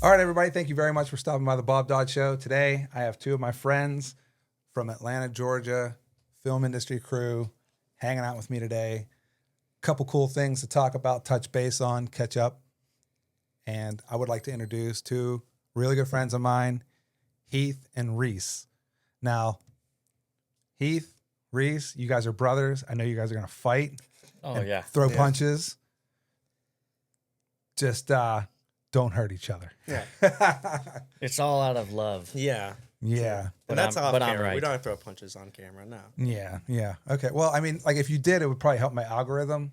All right, everybody. Thank you very much for stopping by the Bob Dodd Show. Today, I have two of my friends from Atlanta, Georgia, film industry crew, hanging out with me today. Couple cool things to talk about, touch base on, catch up. And I would like to introduce two really good friends of mine, Heath and Rees. Now, Heath, Rees, you guys are brothers. I know you guys are going to fight. Oh, yeah. Throw punches. Just don't hurt each other. Yeah. It's all out of love. Yeah. Yeah. And that's off I'm camera. right. We don't throw punches on camera, no. Yeah. Yeah. Okay. Well, I mean, like if you did, it would probably help my algorithm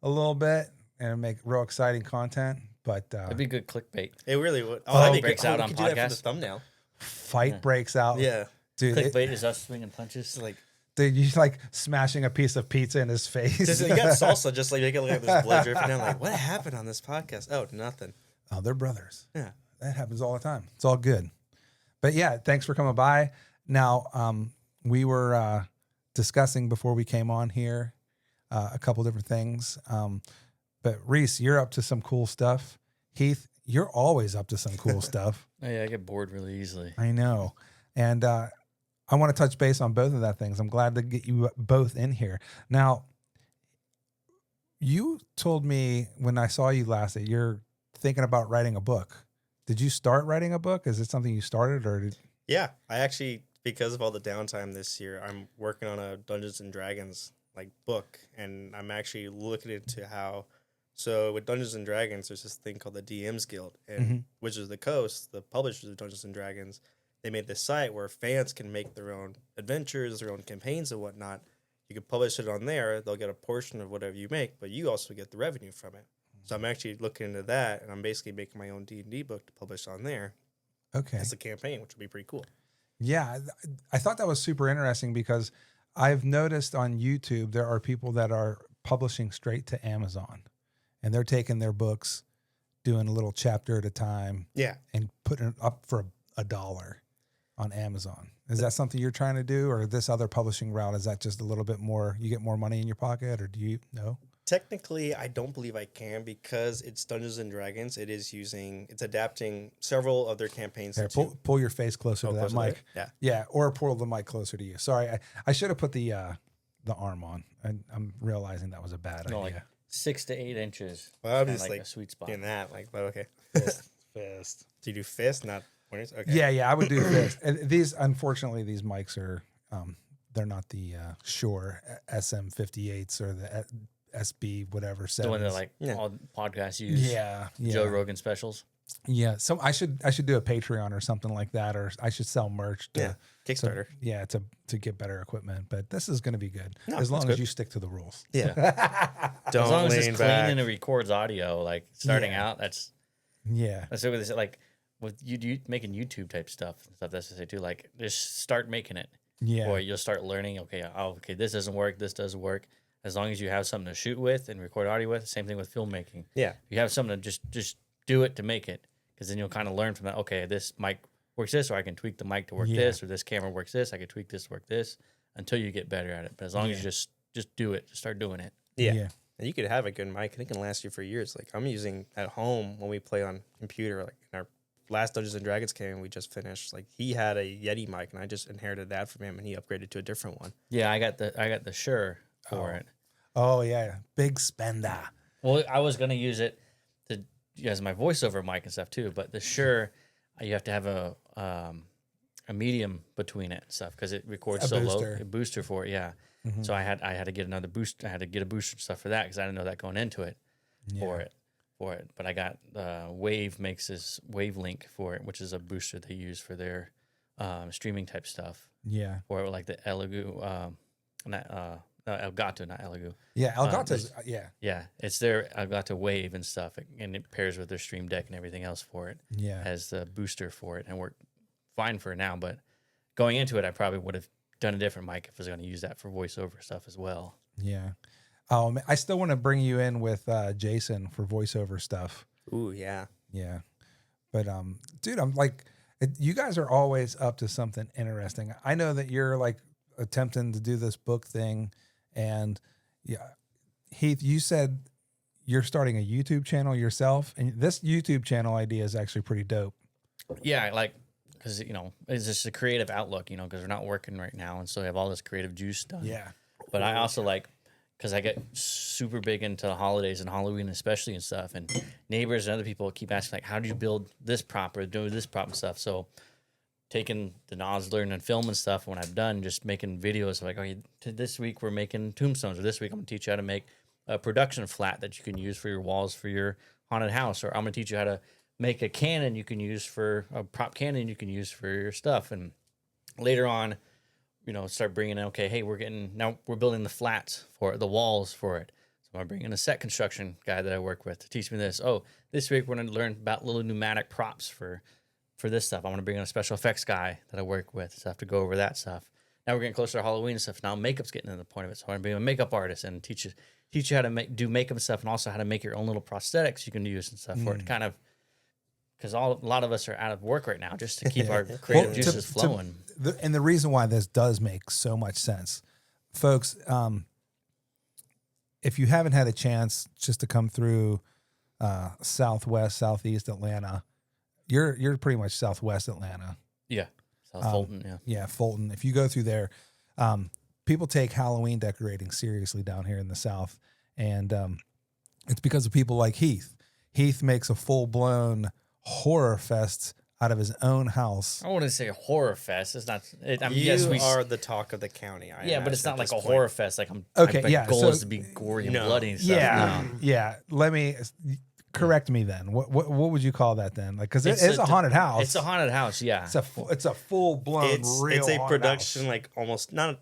a little bit and make real exciting content. But It'd be good clickbait. It really would. Oh, that'd be breaks good. out we on could do that for the podcasts? thumbnail. fight breaks out. Yeah. Dude, Clickbait is us swinging punches. Like, dude, you like smashing a piece of pizza in his face. you got salsa, just like make it look like there's blood dripping down. Like, what happened on this podcast? Oh, nothing. Oh, they're brothers. Yeah. That happens all the time. It's all good. But yeah, thanks for coming by. Now, we were discussing before we came on here a couple different things. But Rees, you're up to some cool stuff. Heath, you're always up to some cool stuff. Oh, yeah, I get bored really easily. I know. And I want to touch base on both of that things. I'm glad to get you both in here. Now, you told me when I saw you last that you're thinking about writing a book. Did you start writing a book? Is it something you started or did... Yeah. I actually, because of all the downtime this year, I'm working on a Dungeons and Dragons like book, and I'm actually looking into how. So with Dungeons and Dragons, there's this thing called the DMs Guild, and Wizards of the Coast, the publishers of Dungeons and Dragons, they made this site where fans can make their own adventures, their own campaigns and whatnot. You can publish it on there. They'll get a portion of whatever you make, but you also get the revenue from it. So I'm actually looking into that, and I'm basically making my own D&D book to publish on there. Okay. It's a campaign, which would be pretty cool. Yeah, I thought that was super interesting because I've noticed on YouTube there are people that are publishing straight to Amazon, and they're taking their books, doing a little chapter at a time, Yeah. and putting it up for $1 on Amazon. Is that something you're trying to do, or this other publishing route? Is that just a little bit more? You get more money in your pocket, or do you know? Technically, I don't believe I can because it's Dungeons and Dragons. It's adapting several of their campaigns. Here, pull your face closer to that closer mic. there? Yeah, or pull the mic closer to you. Sorry, I should have put the arm on. I'm realizing that was a bad idea. Like 6 to 8 inches. Well, I'm Kinda just like a sweet spot. in that. Like, but okay. Fist. Do you do fist, not pointers? Okay. Yeah, I would do fist. And unfortunately, these mics are, they're not the Shure SM58s or the SB whatever. The one that all podcasts use. Yeah. Joe Rogan specials. Yeah. So I should do a Patreon or something like that, or I should sell merch. Kickstarter. To get better equipment. But this is going to be good No, as long that's as good. you stick to the rules. Yeah. Don't As long as it's lean clean back. and it records audio, like starting out, that's Yeah. what this like with you making YouTube type stuff and stuff. That's to say too. Like just start making it. Yeah. Or you'll start learning. Okay, this doesn't work. This does work. As long as you have something to shoot with and record audio with. Same thing with filmmaking. Yeah. If you have something to just do it to make it, because then you'll kind of learn from that. Okay, this mic works this, or I can tweak the mic to work this, or this camera works this. I can tweak this to work this until you get better at it. But as long as you just do it, just start doing it. Yeah. And you could have a good mic, and it can last you for years. Like I'm using at home when we play on computer. Like in our last Dungeons and Dragons game we just finished, like he had a Yeti mic, and I just inherited that from him, and he upgraded to a different one. Yeah, I got the Shure for it. Oh yeah. Big spender. Well, I was gonna use it to as my voiceover mic and stuff too, but the Shure, you have to have a medium between it and stuff because it records so low. A booster for it, yeah. Mm-hmm. So I had to get another boost. I had to get a booster and stuff for that because I didn't know that going into it for it. But I got Wave makes this Wavelink for it, which is a booster they use for their streaming type stuff. Yeah. Or like the Elgato, Elgato, not Elgato. Yeah. Elgato's, Yeah, it's their Elgato Wave and stuff, and it pairs with their Stream Deck and everything else for it. Yeah. Has the booster for it, and worked fine for now. But going into it, I probably would have done a different mic if I was going to use that for voiceover stuff as well. Yeah. I still want to bring you in with Jason for voiceover stuff. Ooh, yeah. Yeah. But dude, I'm like, you guys are always up to something interesting. I know that you're like attempting to do this book thing, and yeah, Heath, you said you're starting a YouTube channel yourself, and this YouTube channel idea is actually pretty dope. Yeah, like, because, you know, it's just a creative outlook, you know, because we're not working right now. And so we have all this creative juice done. Yeah. But I also like, because I get super big into the holidays and Halloween especially and stuff. And neighbors and other people keep asking, like, how do you build this prop or do this prop and stuff? So taking the knowledge, learning and film and stuff, when I'm done, just making videos like, okay, this week we're making tombstones, or this week I'm going to teach you how to make a production flat that you can use for your walls for your haunted house, or I'm going to teach you how to make a cannon you can use for a prop cannon you can use for your stuff. And later on, you know, start bringing in, okay, hey, we're building the flats for it, the walls for it. So I'm bringing a set construction guy that I work with to teach me this. Oh, this week we're going to learn about little pneumatic props for this stuff. I'm going to bring in a special effects guy that I work with, so I have to go over that stuff. Now we're getting closer to Halloween and stuff. Now makeup's getting to the point of it. So I'm going to be a makeup artist and teach you how to do makeup and stuff, and also how to make your own little prosthetics you can use and stuff for it, kind of, because a lot of us are out of work right now, just to keep our creative juices flowing. And the reason why this does make so much sense, folks, if you haven't had a chance just to come through Southwest, Southeast Atlanta, you're pretty much Southwest Atlanta. Yeah, South Fulton. Yeah, yeah, Fulton. If you go through there, people take Halloween decorating seriously down here in the South, and it's because of people like Heath. Heath makes a full blown horror fest out of his own house. I wouldn't say horror fest. It's not. I mean, You yes, are the talk of the county. Yeah, but it's not like a point. horror fest. Like Okay, my yeah, goal so- is to be gory and bloody and stuff. Yeah, No. yeah. Let me correct me then. What would you call that then? Like, because It's it's a haunted house. It's a haunted house. Yeah. It's a full blown real. It's a haunted production house. like almost not.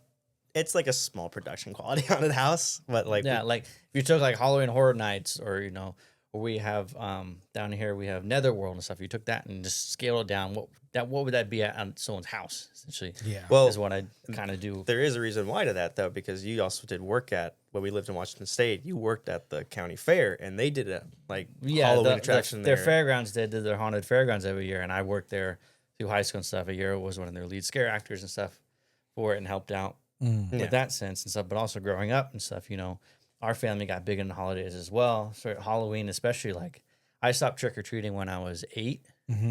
It's like a small production quality haunted house, but like Yeah, like if you took like Halloween Horror Nights, or you know, or we have down here we have Netherworld and stuff. You took that and just scaled it down. What would that be at on someone's house essentially? Yeah. Well, is what I kind of do. there is a reason why to that though, because you also did work at when we lived in Washington State. You worked at the county fair, and they did a like Halloween attraction their there. fairgrounds did their haunted fairgrounds every year, and I worked there through high school and stuff. A year was one of their lead scare actors and stuff for it, and helped out with that sense and stuff. But also growing up and stuff, you know, our family got big into holidays as well. So Halloween, especially, like I stopped trick or treating when I was 8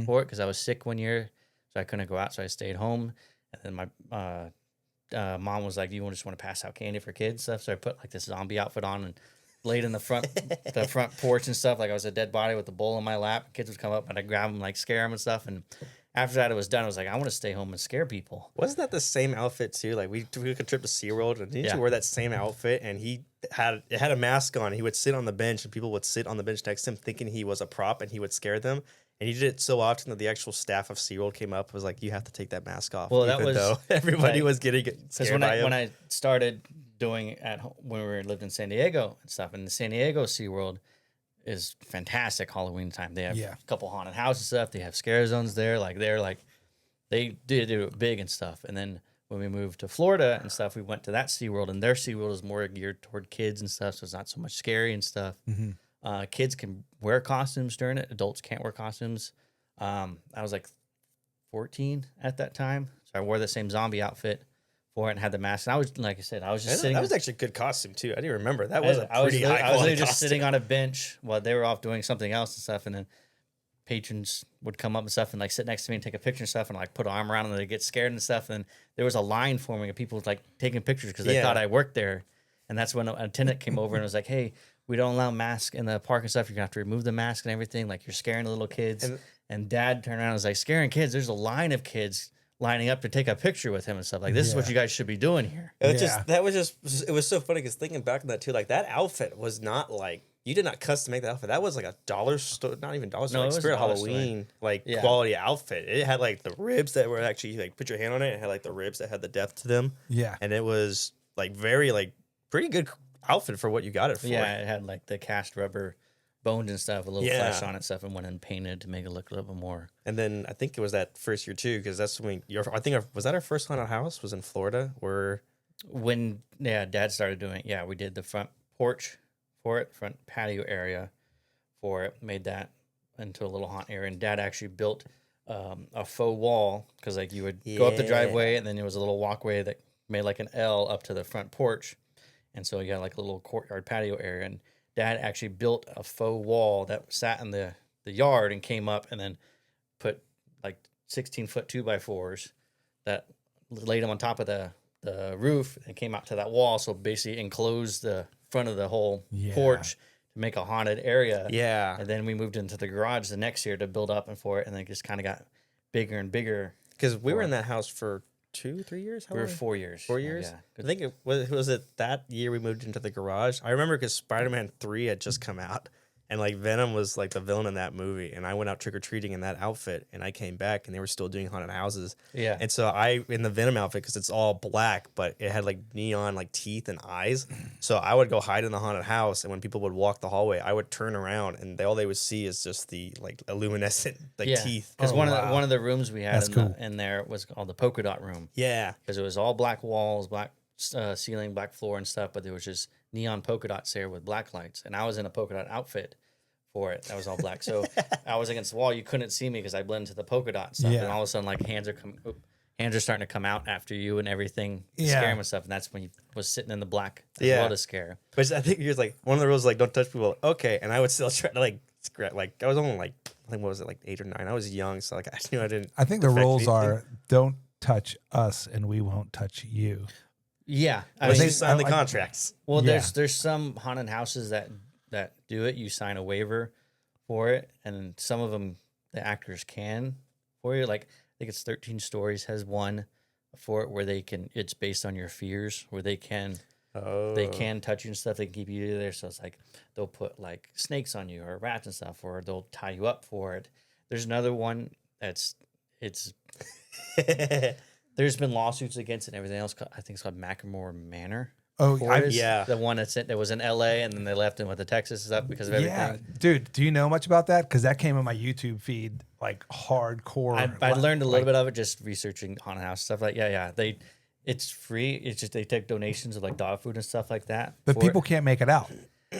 for it because I was sick one year, so I couldn't go out, so I stayed home. And then my mom was like, "Do you just want to pass out candy for kids and stuff?" So I put like this zombie outfit on and laid in the front porch and stuff, like I was a dead body with a bowl in my lap. Kids would come up and I'd grab them, like scare them and stuff. And after that, it was done. I was like, I want to stay home and scare people. Wasn't that the same outfit too? Like we took a trip to SeaWorld, and didn't Yeah. you wear that same outfit? And he had a mask on. He would sit on the bench, and people would sit on the bench next to him, thinking he was a prop, and he would scare them. And he did it so often that the actual staff of SeaWorld came up and was like, "You have to take that mask off." Well, that even was, though everybody like, was getting Because scared by him. when I started doing when we lived in San Diego and stuff, and the San Diego SeaWorld is fantastic Halloween time. They have Yeah. a couple haunted houses and stuff. They have scare zones there. They did do it big and stuff. And then when we moved to Florida and stuff, we went to that SeaWorld, and their SeaWorld is more geared toward kids and stuff, so it's not so much scary and stuff. Kids can wear costumes during it. Adults can't wear costumes. I was like 14 at that time, so I wore the same zombie outfit for it and had the mask. And I was, like I said, I was just sitting. That was actually a good costume too. I didn't remember that was a I was pretty high literally quality just costume. sitting on a bench while they were off doing something else and stuff, and then patrons would come up and stuff and like sit next to me and take a picture and stuff, and like put an arm around them and they get scared and stuff. And there was a line forming of people like taking pictures because they Yeah. thought I worked there. And that's when an attendant came over and was like, "Hey, we don't allow masks in the park and stuff. You're gonna have to remove the mask and everything. Like you're scaring the little kids." And Dad turned around and was like, "Scaring kids? There's a line of kids lining up to take a picture with him and stuff. Like this is what you guys should be doing here." It was so funny because thinking back on that too, like that outfit was not like you did not custom make that outfit. That was like a dollar store, not even dollar store, No, like it was Spirit a dollar store. Halloween, like Yeah. quality outfit. It had like the ribs that were actually like put your hand on it. It had like the ribs that had the depth to them. Yeah. And it was like very like pretty good outfit for what you got it for. Yeah, it had like the cast rubber bones and stuff, a little Yeah. flesh on it and stuff, and went and painted to make it look a little bit more. And then I think it was that first year too, because that's when was that our first haunted house was in Florida where When Dad started doing it, we did the front porch for it, front patio area for it, made that into a little haunt area. And Dad actually built a faux wall because like you would go up the driveway and then there was a little walkway that made like an L up to the front porch, and so you got like a little courtyard patio area. And Dad actually built a faux wall that sat in the yard and came up and then put like 16-foot 2x4s that laid them on top of the roof and came out to that wall. So basically enclosed the front of the whole porch to make a haunted area. Yeah. And then we moved into the garage the next year to build up and for it. And then it just kind of got bigger and bigger. Because we were in that house for 2-3 years. We were 4 years. 4 years. Yeah. I think it was it that year we moved into the garage. I remember because Spider-Man 3 had just come out, and like Venom was like the villain in that movie, and I went out trick or treating in that outfit, and I came back and they were still doing haunted houses. Yeah. And so I in the Venom outfit because it's all black, but it had like neon like teeth and eyes. So I would go hide in the haunted house, and when people would walk the hallway, I would turn around, and all they would see is just the like luminescent like teeth. Because one of the rooms we had That's in there was called the polka dot room. Yeah. Because it was all black walls, black ceiling, black floor and stuff, but there was just neon polka dots there with black lights. And I was in a polka dot outfit for it. That was all black. So I was against the wall. You couldn't see me because I blended to the polka dot stuff. Yeah. And all of a sudden, like hands are starting to come out after you and everything, to scare him and stuff. And that's when he was sitting in the black as well to scare. But I think he was like one of the rules, like don't touch people. Okay, and I would still try to like scratch. Like I was only like I think what was it like 8 or 9. I was young, so like I knew I didn't. I think the affect rules anything. are don't touch us and we won't touch you. Yeah, But they- you sign the I- contracts. well, Yeah. there's some haunted houses that do it. You sign a waiver for it, and some of them the actors can for you. Like I think it's 13 Stories has one for it where they can. It's based on your fears, where they can touch you and stuff. They can keep you there. So it's like they'll put like snakes on you or rats and stuff, or they'll tie you up for it. There's another one it's. There's been lawsuits against it and everything else. I think it's called Macklemore Manor. Oh, yeah. The one that was in L.A. and then they left him with the Texas stuff because of everything. yeah, dude. Do you know much about that? Because that came in my YouTube feed like hardcore. I learned a little bit of it just researching haunted house stuff. Like, yeah. It's free. It's just they take donations of like dog food and stuff like that. but for people it. can't make it out.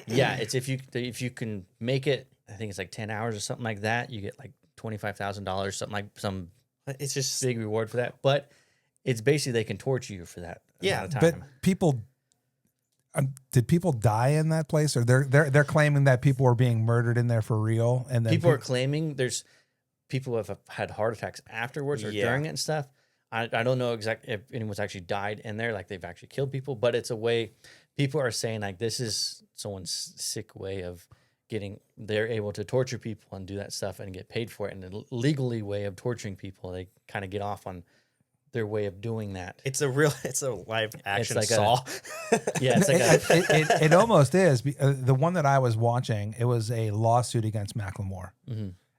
Yeah, it's if you can make it. I think it's like 10 hours or something like that. You get like $25,000, something like some It's just big reward for that. But it's basically they can torture you for that. amount of But time. people, did people die in that place, or they're claiming that people were being murdered in there for real? And then People are claiming there's people who have had heart attacks afterwards or Yeah. during it and stuff. I don't know exactly if anyone's actually died in there, like they've actually killed people, but it's a way people are saying like this is someone's sick way of they're able to torture people and do that stuff and get paid for it, and a legally way of torturing people. They kind of get off on their way of doing that. it's a live action like Saw. Yeah, it's like it almost is. The one that I was watching, it was a lawsuit against Macklemore,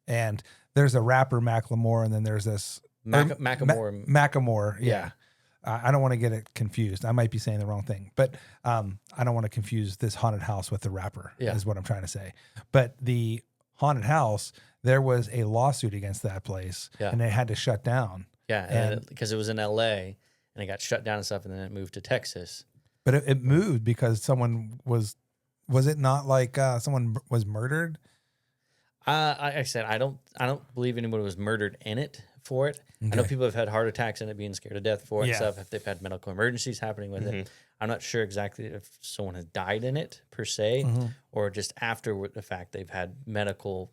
and there's a rapper Macklemore, and then there's this Macklemore. Macklemore. Yeah. Yeah. I don't want to get it confused. I might be saying the wrong thing, but I don't want to confuse this haunted house with the rapper. Yeah. Is what I'm trying to say. But the haunted house, there was a lawsuit against that place, Yeah. and they had to shut down. Yeah, because it was in L.A. and it got shut down and stuff, and then it moved to Texas. But it moved because someone was it not like someone was murdered? I said I don't believe anyone was murdered in it for it. I know people have had heart attacks and it being scared to death for it and Yeah. stuff. If they've had medical emergencies happening with it, I'm not sure exactly if someone has died in it per se, or just after the fact they've had medical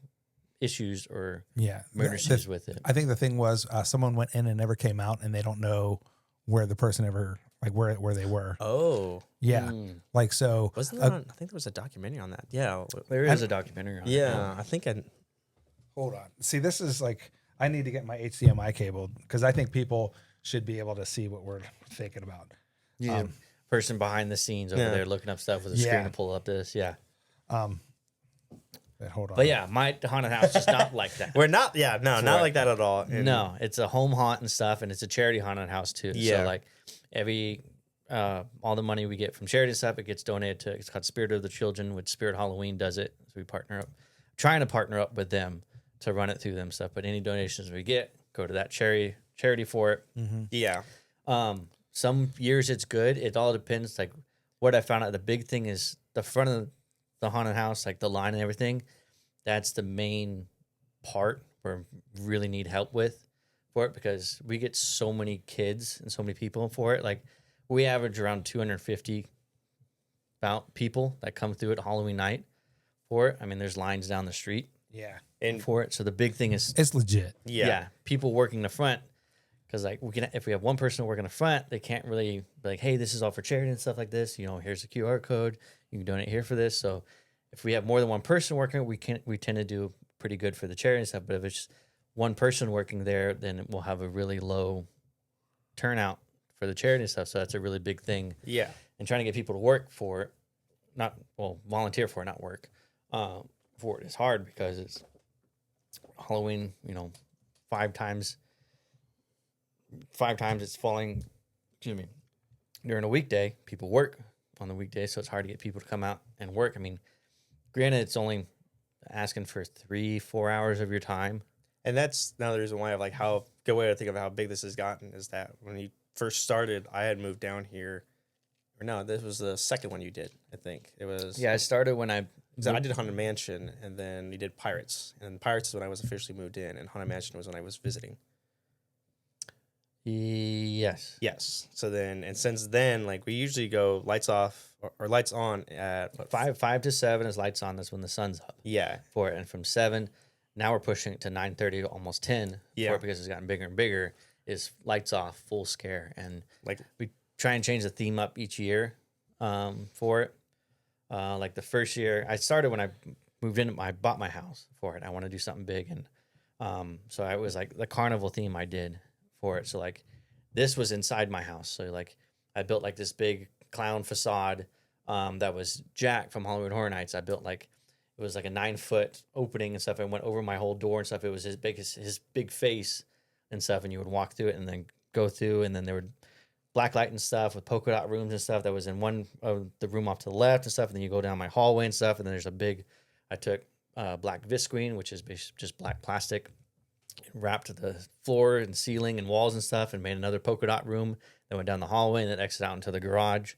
issues or Yeah. emergencies with it. I think the thing was someone went in and never came out, and they don't know where the person ever where they were. Oh, Yeah, like so. wasn't that? I think there was a documentary on that. Yeah, There is a documentary on it. yeah. I think I. Hold on. See, this is like I need to get my HDMI cable because I think people should be able to see what we're thinking about. You need a person behind the scenes over Yeah. there looking up stuff with a screen to pull up this. Yeah. Hold on. But yeah, my haunted house is not like that. We're not. Yeah, no, not it. like that at all. And No, it's a home haunt and stuff, and it's a charity haunted house too. Yeah. So like every all the money we get from charity stuff, it gets donated to. It's called Spirit of the Children, which Spirit Halloween does it. So we trying to partner up with them to run it through them stuff. But any donations we get go to that charity for it. Yeah. Some years it's good. It all depends. Like what I found out, the big thing is the front of the haunted house, like the line and everything. That's the main part where we really need help with for it because we get so many kids and so many people for it. Like we average around 250 about people that come through at Halloween night. for it. I mean, there's lines down the street Yeah. And for it. So the big thing is, It's legit. yeah. people working the front. Because like if we have one person working the front, they can't really be like, hey, this is all for charity and stuff like this. You know, here's the QR code. You can donate here for this. So if we have more than one person working, we tend to do pretty good for the charity and stuff. But if it's just one person working there, then we'll have a really low turnout for the charity and stuff. So that's a really big thing. Yeah. And trying to get people to work for it, volunteer for it, not work for it is hard because it's Halloween. You know, five times it's falling, during a weekday. People work on the weekday, so it's hard to get people to come out and work. I mean, granted, it's only asking for 3-4 hours of your time. And that's another reason why how good way to think of how big this has gotten is that when you first started, I had moved down here. Or no, this was the second one you did, I think. It was... Yeah, I started when I did Haunted Mansion, and then you did Pirates. And Pirates is when I was officially moved in, and Haunted Mansion was when I was visiting. Yes. Yes. So then, and since then, we usually go lights off or lights on at what, 5 to 7 is lights on. That's when the sun's up. Yeah. For it, and from 7, now we're pushing it to 9:30, almost 10. Yeah. For it because it's gotten bigger and bigger. Is lights off, full scare, and Like we try and change the theme up each year for it. Like the first year, I started when I moved in. I bought my house for it. I want to do something big, and so I was like the carnival theme I did for it. So like this was inside my house. So like I built like this big clown facade that was Jack from Halloween Horror Nights. I built like it was like a 9-foot opening and stuff. I went over my whole door and stuff. It was his big face and stuff, and you would walk through it and then go through, and then there would black light and stuff with polka dot rooms and stuff that was in one of the room off to the left and stuff, and then you go down my hallway and stuff, and then there's a big, I took black visqueen, which is just black plastic, wrapped the floor and ceiling and walls and stuff, and made another polka dot room that went down the hallway and then exited out into the garage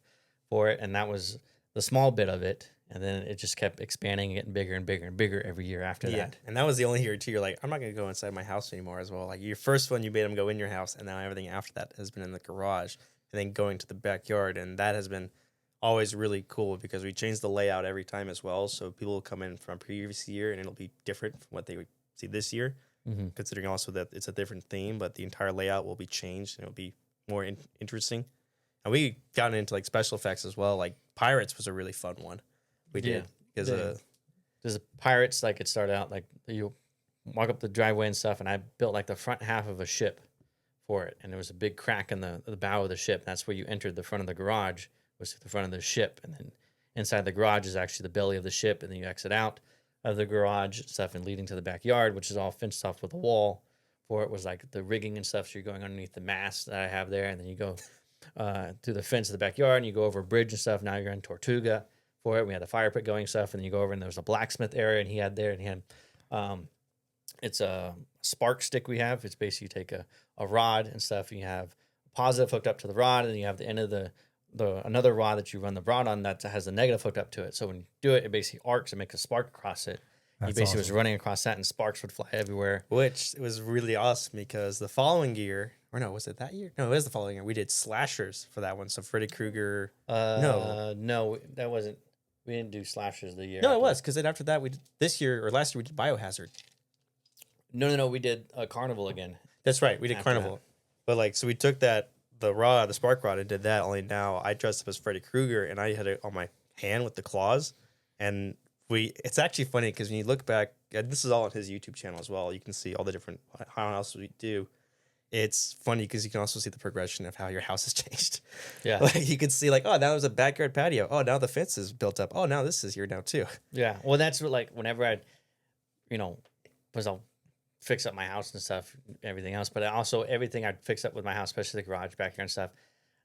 for it, and that was the small bit of it. And then it just kept expanding and getting bigger and bigger and bigger every year after that. And that was the only year too. You're like, I'm not gonna go inside my house anymore as well. Like your first one, you made them go in your house, and now everything after that has been in the garage, and then going to the backyard, and that has been always really cool because we change the layout every time as well. So people will come in from previous year, and it'll be different from what they would see this year. Mm-hmm. Considering also that it's a different theme, but the entire layout will be changed, and it'll be more interesting. And we got into like special effects as well. Like Pirates was a really fun one. We did. Because there's a Pirates, like it started out like you walk up the driveway and stuff, and I built like the front half of a ship for it, and there was a big crack in the bow of the ship. That's where you entered the front of the garage, was the front of the ship, and then inside the garage is actually the belly of the ship, and then you exit out of the garage stuff and leading to the backyard, which is all fenced off with a wall. For it was like the rigging and stuff, so you're going underneath the mast that I have there, and then you go through the fence of the backyard, and you go over a bridge and stuff. Now you're in Tortuga. For it, we had the fire pit going stuff, and then you go over and there was a blacksmith area, and he had it's a spark stick we have. It's basically you take a rod and stuff, and you have a positive hooked up to the rod, and then you have the end of the another rod that you run the rod on that has the negative hooked up to it. So when you do it, it basically arcs and makes a spark across it. That's He basically awesome. was running across that, and sparks would fly everywhere. which was really awesome because the following year, or no, was it that year? No, it was the following year. We did slashers for that one. So Freddy Krueger. No, that wasn't. We didn't do slashers the year. No, it after. was because then after that, this year or last year we did Biohazard. No. We did a carnival again. That's right, we did After Carnival. that. But so we took the spark rod, and did that. Only now I dressed up as Freddy Krueger, and I had it on my hand with the claws. And it's actually funny because when you look back, and this is all on his YouTube channel as well. You can see all the different how else we do. It's funny because you can also see the progression of how your house has changed. Yeah. Like you can see now there's a backyard patio. Oh, now the fence is built up. Oh, now this is here now too. Yeah. Well, that's what, like, whenever I'll fix up my house and stuff, everything else, but also everything I'd fix up with my house, especially the garage back here and stuff,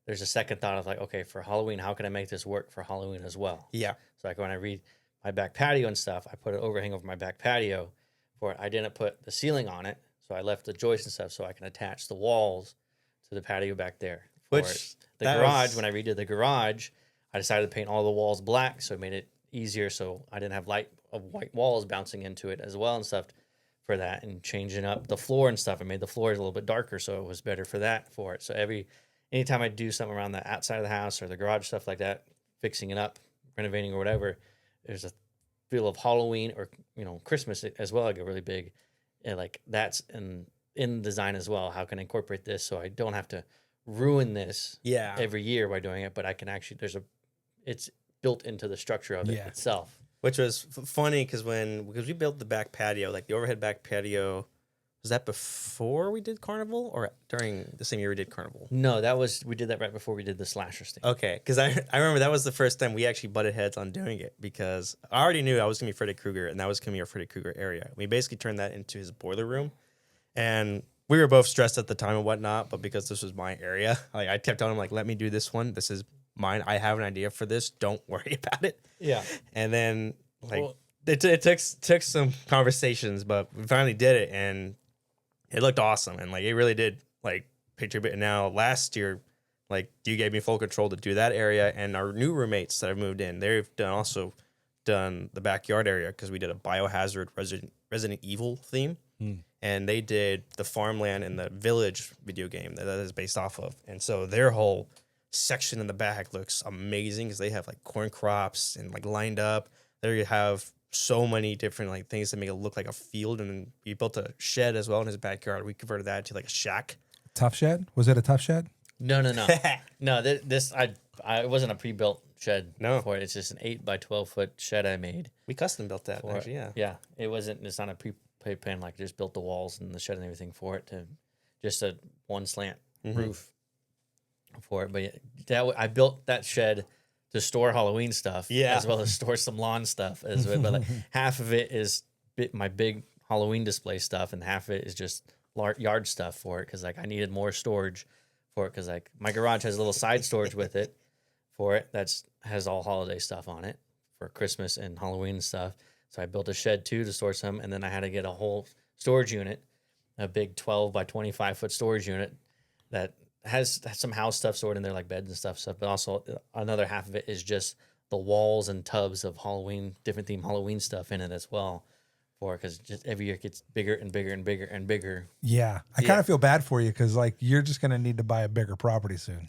there's a second thought of like, okay, for Halloween, how can I make this work for Halloween as well? Yeah. So like when I read my back patio and stuff, I put an overhang over my back patio for it. I didn't put the ceiling on it, so I left the joist and stuff so I can attach the walls to the patio back there. For Which it. The that garage, was- when I redid the garage, I decided to paint all the walls black, so it made it easier, so I didn't have light of white walls bouncing into it as well and stuff for that, and changing up the floor and stuff. I made the floors a little bit darker, so it was better for that for it. So anytime I do something around the outside of the house or the garage, stuff like that, fixing it up, renovating or whatever, there's a feel of Halloween or Christmas as well. I get really big, and like that's in design as well. How can I incorporate this so I don't have to ruin this every year by doing it, but I can actually it's built into the structure of it itself. Which was funny because we built the back patio, like the overhead back patio. Was that before we did Carnival or during the same year we did Carnival? No, we did that right before we did the Slashers thing. Okay, because I remember that was the first time we actually butted heads on doing it because I already knew I was going to be Freddy Krueger and that was going to be our Freddy Krueger area. We basically turned that into his boiler room. And we were both stressed at the time and whatnot, but because this was my area, like I kept telling him, like, let me do this one. This is mine. I have an idea for this. Don't worry about it. Yeah. And then, it took some conversations, but we finally did it, and it looked awesome. And, like, it really did, like, picture bit. And now, last year, like, you gave me full control to do that area, and our new roommates that have moved in, they've also done the backyard area because we did a Biohazard Resident Evil theme. And they did the farmland and the village video game that is based off of. And so their whole section in the back looks amazing because they have like corn crops and like lined up. There you have so many different like things that make it look like a field. And then we built a shed as well in his backyard. We converted that to like a shack. Tough shed? Was it a tough shed? No. No, it wasn't a pre-built shed for it. It's just an 8x12 foot shed I made. We custom built that actually, Yeah. It's not a pre-pan, like just built the walls and the shed and everything for it to just a one slant roof for it. But I built that shed to store Halloween stuff as well as store some lawn stuff as well. But like half of it is my big Halloween display stuff and half of it is just yard stuff for it because like I needed more storage for it because like my garage has a little side storage with it for it has all holiday stuff on it for Christmas and Halloween stuff. So I built a shed too to store some, and then I had to get a whole storage unit, a big 12 by 25 foot storage unit that has some house stuff stored in there like beds and stuff. But also another half of it is just the walls and tubs of Halloween, different theme Halloween stuff in it as well. Because just every year it gets bigger and bigger and bigger and bigger. Yeah, I kind of feel bad for you because like you're just gonna need to buy a bigger property soon.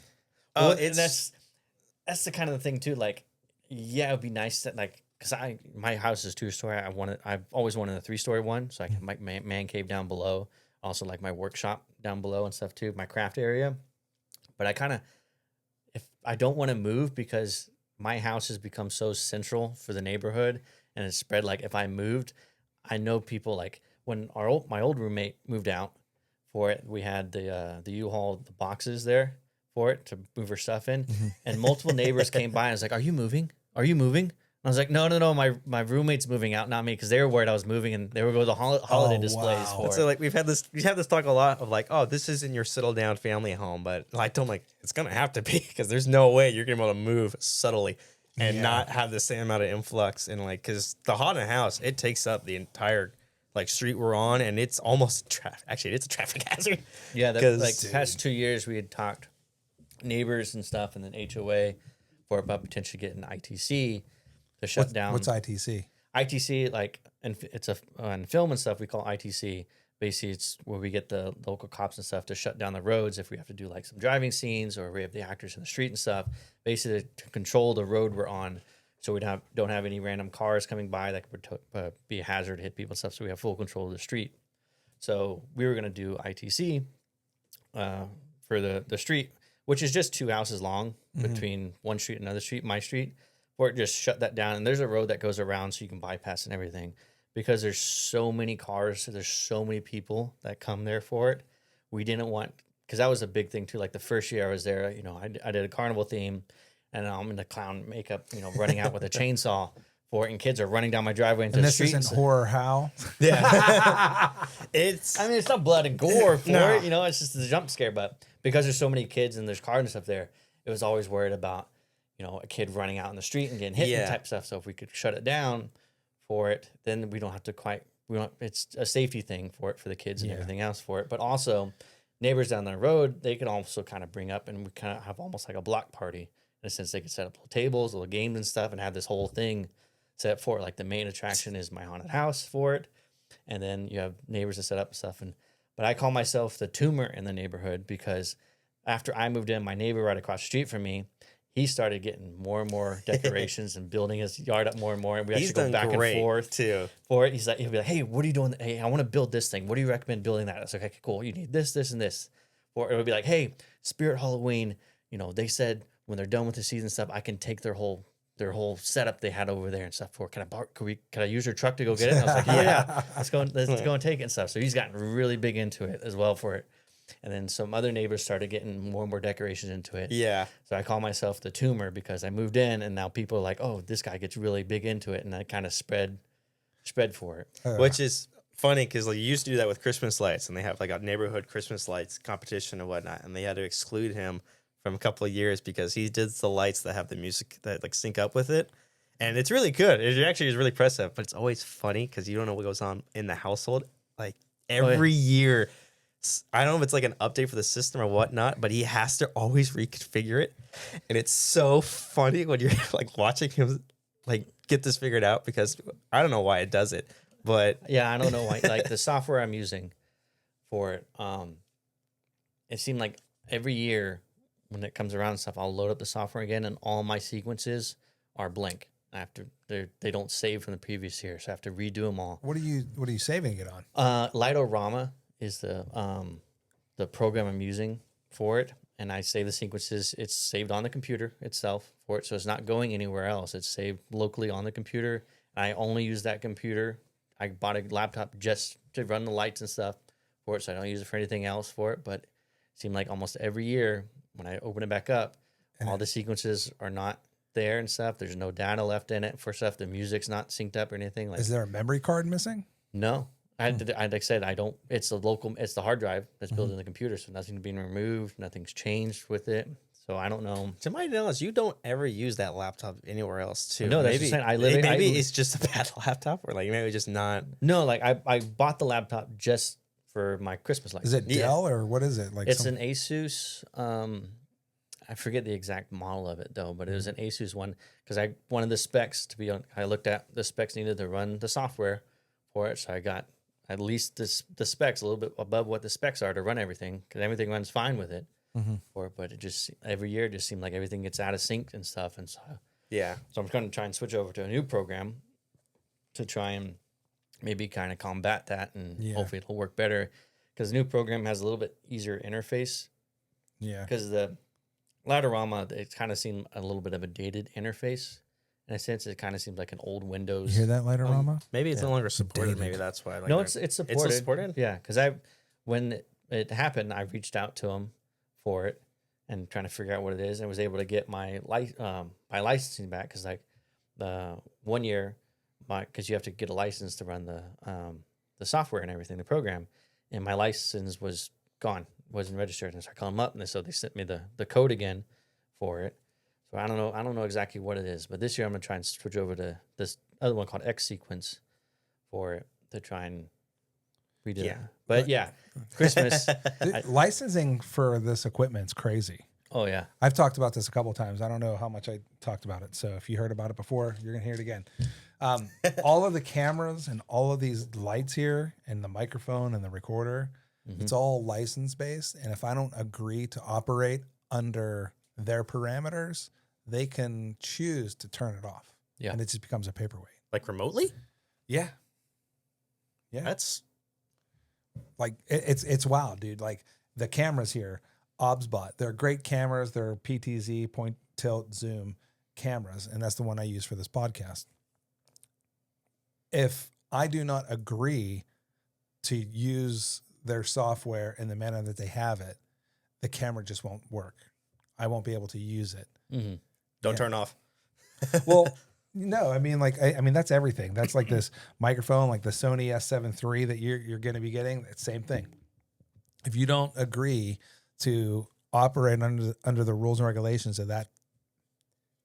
Oh, that's the kind of thing too. Like, yeah, it'd be nice that like. Because my house is 2-story. I've always wanted a 3-story one, so I can make my man cave down below. Also, like my workshop down below and stuff too, my craft area. But if I don't want to move because my house has become so central for the neighborhood and it's spread. Like if I moved, I know people like when my old roommate moved out for it, we had the U-Haul, the boxes there for it to move her stuff in, and multiple neighbors came by and was like, "Are you moving? Are you moving?" I was like, no, my roommate's moving out, not me, because they were worried I was moving, and they were going to the holiday displays for it. So like we've had this talk a lot of like, oh, this isn't your settle down family home, but I told them like it's gonna have to be because there's no way you're gonna be able to move subtly and not have the same amount of influx and like because the haunted house it takes up the entire like street we're on and it's almost actually it's a traffic hazard. Yeah, like the past 2 years we had talked neighbors and stuff, and then HOA for about potentially getting ITC. To shut down. What's ITC? ITC, like, and it's on film and stuff, we call ITC. Basically, it's where we get the local cops and stuff to shut down the roads if we have to do like some driving scenes or we have the actors in the street and stuff. Basically, to control the road we're on, so we don't have any random cars coming by that could be a hazard, hit people and stuff. So we have full control of the street. So we were going to do ITC for the street, which is just 2 houses long between one street and another street, my street. Or just shut that down. And there's a road that goes around so you can bypass and everything. Because there's so many cars, there's so many people that come there for it. We didn't want, because that was a big thing too. Like the first year I was there, I did a carnival theme and I'm in the clown makeup, running out with a chainsaw for it. And kids are running down my driveway into the street. And this isn't horror how? Yeah. It's not blood and gore for it. It's just the jump scare. But because there's so many kids and there's cars and stuff there, it was always worried about, a kid running out in the street and getting hit and type stuff. So if we could shut it down for it, then we don't have to it's a safety thing for it, for the kids and everything else for it. But also neighbors down the road, they can also kind of bring up, and we kind of have almost like a block party in a sense. They could set up little tables, little games and stuff and have this whole thing set for it. Like the main attraction is my haunted house for it. And then you have neighbors that set up stuff. But I call myself the tumor in the neighborhood because after I moved in, my neighbor right across the street from me, he started getting more and more decorations and building his yard up more and more. And we He's actually go done back and great, forth too. for it. He'll be like, hey, what are you doing? Hey, I want to build this thing. What do you recommend building that? I was like, okay, cool. You need this, this, and this. Or it would be like, hey, Spirit Halloween, they said when they're done with the season stuff, I can take their whole setup they had over there and stuff for. Can I use your truck to go get it? And I was like, yeah, let's go and take it and stuff. So he's gotten really big into it as well for it. And then some other neighbors started getting more and more decorations into it. Yeah. So I call myself the tumor because I moved in and now people are like, oh, this guy gets really big into it. And I kind of spread for it. Which is funny because like, you used to do that with Christmas lights, and they have like a neighborhood Christmas lights competition and whatnot. And they had to exclude him from a couple of years because he did the lights that have the music that like sync up with it. And it's really good. It actually is really impressive, but it's always funny because you don't know what goes on in the household. Like every year, I don't know if it's like an update for the system or whatnot, but he has to always reconfigure it. And it's so funny when you're like watching him like get this figured out because I don't know why it does it, but yeah, I don't know why. Like the software I'm using for it, it seemed like every year when it comes around and stuff, I'll load up the software again, and all my sequences are blank. They don't save from the previous year, so I have to redo them all. What are you saving it on? Lightorama is the program I'm using for it, and I save the sequences. It's saved on the computer itself for it, so it's not going anywhere else. It's saved locally on the computer. I only use that computer. I bought a laptop just to run the lights and stuff for it, so I don't use it for anything else for it. But it seemed like almost every year when I open it back up, all the sequences are not there and stuff. There's no data left in it for stuff. The music's not synced up or anything. Like, is there a memory card missing? No. Like I said, I don't. It's the hard drive that's built in the computer, so nothing's being removed, nothing's changed with it. So I don't know. to my knowledge, you don't ever use that laptop anywhere else too. No, that's maybe what I'm saying. maybe it's just a bad laptop, or like maybe just not. No, like I bought the laptop just for my Christmas lights. Is it Dell or what is it? Like It's an Asus. I forget the exact model of it though, but it was an Asus one because I wanted the specs to be on. I looked at the specs needed to run the software for it, so I got at least the specs a little bit above what the specs are to run everything because everything runs fine with it. For it, but it just every year it just seemed like everything gets out of sync and stuff, and so I'm going to try and switch over to a new program to try and maybe kind of combat that, and hopefully it'll work better because the new program has a little bit easier interface. Yeah, because the Lightorama, it kind of seemed a little bit of a dated interface. In a sense, it kind of seems like an old Windows. you hear that, Lightorama? Maybe it's no longer supported. Dated. Maybe that's why. Like, No, it's supported. It's still supported. Yeah, because when it happened, I reached out to them for it and trying to figure out what it is, and was able to get my my licensing back because like the 1 year, because you have to get a license to run the software and everything, the program, and my license was gone, wasn't registered, and so I called them up, and so they sent me the code again for it. So I don't know exactly what it is, but this year I'm gonna try and switch over to this other one called X Sequence for it to try and redo it. But yeah, Christmas. Dude, licensing for this equipment's crazy. Oh yeah, I've talked about this a couple of times. I don't know how much I talked about it. So if you heard about it before, you're gonna hear it again. All of the cameras and all of these lights here and the microphone and the recorder, it's all license based. And if I don't agree to operate under their parameters, they can choose to turn it off. Yeah. And it just becomes a paperweight. Like remotely? Yeah. Yeah. That's Like it's wild, dude. Like the cameras here, OBSBot, they're great cameras. They're PTZ, point, tilt, zoom cameras. And that's the one I use for this podcast. If I do not agree to use their software in the manner that they have it, the camera just won't work. I won't be able to use it. don't turn off. Well, no, I mean, like, I mean, that's everything. That's like this microphone, like the Sony S7 III that you're going to be getting. It's same thing. If you don't agree to operate under the rules and regulations of that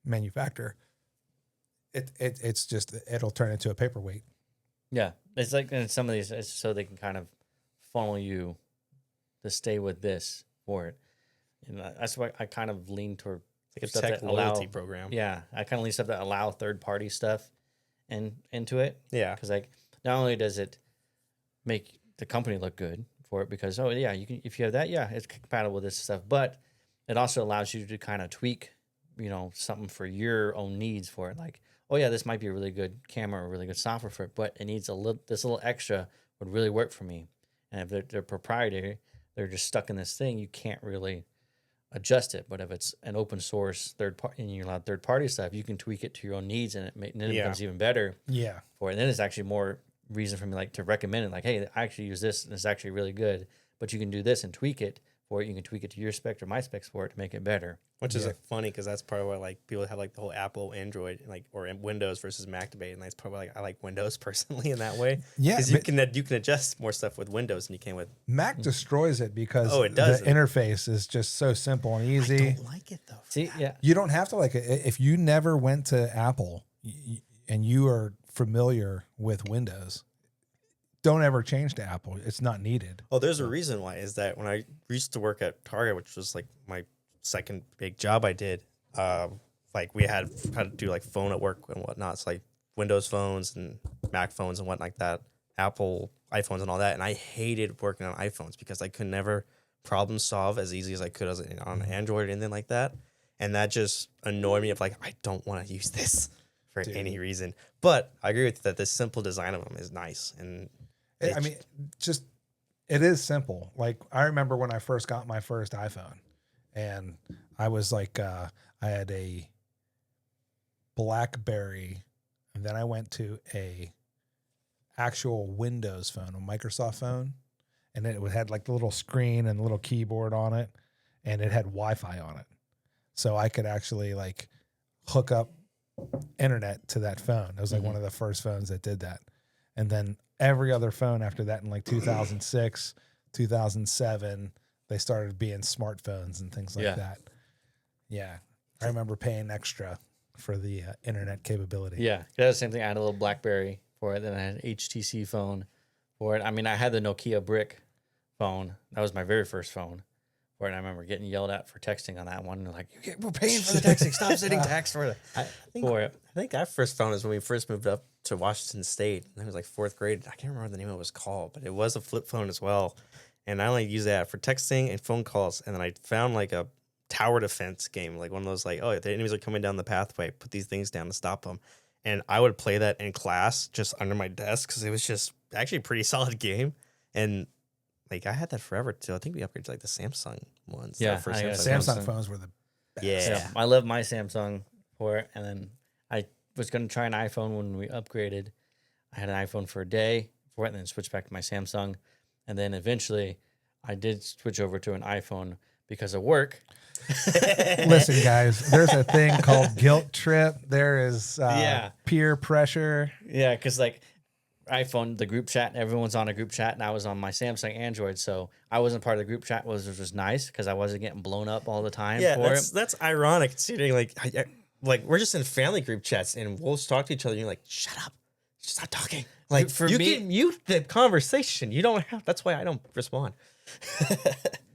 manufacturer, it's just, it'll turn into a paperweight. yeah. It's like in some of these, it's so they can kind of funnel you to stay with this for it. And that's why I kind of lean toward Like a stuff tech that allow, loyalty program. Yeah, I kind of lean stuff that allow third party stuff into it. Yeah. Because like not only does it make the company look good for it, because you can, if you have that, it's compatible with this stuff, but it also allows you to kind of tweak something for your own needs for it. Like, oh yeah, this might be a really good camera or really good software for it, but it needs this little extra would really work for me. And if they're proprietary, they're just stuck in this thing. You can't really adjust it. But if it's an open source third party and you allow third party stuff, you can tweak it to your own needs, and then it becomes even better. Yeah. For it. And then it's actually more reason for me like to recommend it. Like, hey, I actually use this, and it's actually really good. But you can do this and tweak it for it. You can tweak it to your spec or my specs for it to make it better. Which is funny because that's part of why like people have like the whole Apple, Android, like or Windows versus Mac debate, and that's probably like I like Windows personally in that way. Yeah, because you can adjust more stuff with Windows than you can with Mac. Destroys it because it does. The interface is just so simple and easy. I don't like it though. See, yeah, you don't have to like it if you never went to Apple and you are familiar with Windows. Don't ever change to Apple. It's not needed. Oh, there's a reason why. Is that when I used to work at Target, which was like my second big job I did, like we had to do like phone at work and whatnot. It's like Windows phones and Mac phones and whatnot like that, Apple iPhones and all that. And I hated working on iPhones because I could never problem solve as easy as I could on Android or anything like that. And that just annoyed me of like, I don't want to use this for any reason. But I agree with you that the simple design of them is nice. And I mean, just it is simple. Like I remember when I first got my first iPhone, and I was like, I had a BlackBerry, and then I went to a actual Windows phone, a Microsoft phone, and it had like the little screen and the little keyboard on it, and it had Wi-Fi on it, so I could actually like hook up internet to that phone. It was like one of the first phones that did that, and then every other phone after that in like 2006, 2007, they started being smartphones and things like that. Yeah. I remember paying extra for the internet capability. Yeah. That's the same thing. I had a little BlackBerry for it. Then I had an HTC phone for it. I mean, I had the Nokia brick phone. That was my very first phone for it. And I remember getting yelled at for texting on that one. And they're like, we're paying for the texting. Stop sending text for it. I think our first phone is when we first moved up to Washington State. It was like fourth grade. I can't remember what the name it was called, but it was a flip phone as well. And I only used that for texting and phone calls. And then I found like a tower defense game, like one of those like, oh, the enemies are coming down the pathway, put these things down to stop them. And I would play that in class just under my desk because it was just actually a pretty solid game. And like I had that forever too. I think we upgraded to like the Samsung ones. Yeah, Samsung phones were the best. Yeah. I love my Samsung for it. And then I was going to try an iPhone when we upgraded. I had an iPhone for a day for it and then switched back to my Samsung. And then eventually I did switch over to an iPhone because of work. Listen, guys, there's a thing called guilt trip. There is peer pressure. Yeah, because like iPhone, the group chat, everyone's on a group chat, and I was on my Samsung Android, so I wasn't part of the group chat, which was nice because I wasn't getting blown up all the time. Yeah, for that's ironic considering like we're just in family group chats and we'll talk to each other and you're like, shut up, just stop talking. Like for you me, can mute the conversation. You don't have. That's why I don't respond.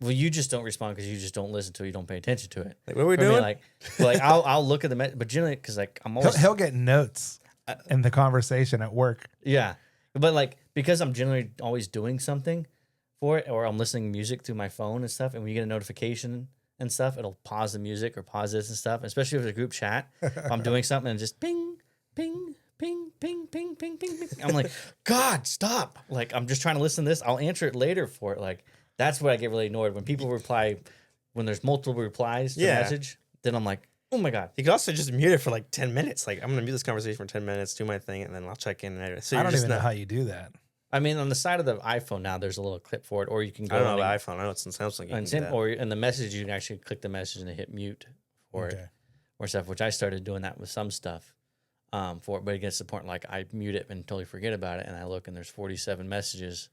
Well, you just don't respond because you just don't listen to it. You don't pay attention to it. Like, what are we For me, doing? like I'll look at the but generally because like I'm always He'll get notes in the conversation at work. Yeah, but like because I'm generally always doing something for it, or I'm listening to music through my phone and stuff, and when you get a notification and stuff, it'll pause the music or pause this and stuff. Especially if it's a group chat, if I'm doing something and just ping, ping, ping, ping, ping, ping, ping, ping. I'm like, God, stop! Like I'm just trying to listen to this. I'll answer it later for it. Like that's what I get really annoyed when people reply when there's multiple replies to a message. Then I'm like, oh my God. You could also just mute it for like 10 minutes. Like I'm gonna mute this conversation for 10 minutes, do my thing, and then I'll check in. So I don't even know how you do that. I mean, on the side of the iPhone now, there's a little clip for it, or you can go. I don't know about iPhone. I know it's in Samsung. Or in the message, you can actually click the message and hit mute for it or stuff. Which I started doing that with some stuff for it, but it gets to the point like I mute it and totally forget about it, and I look and there's 47 messages.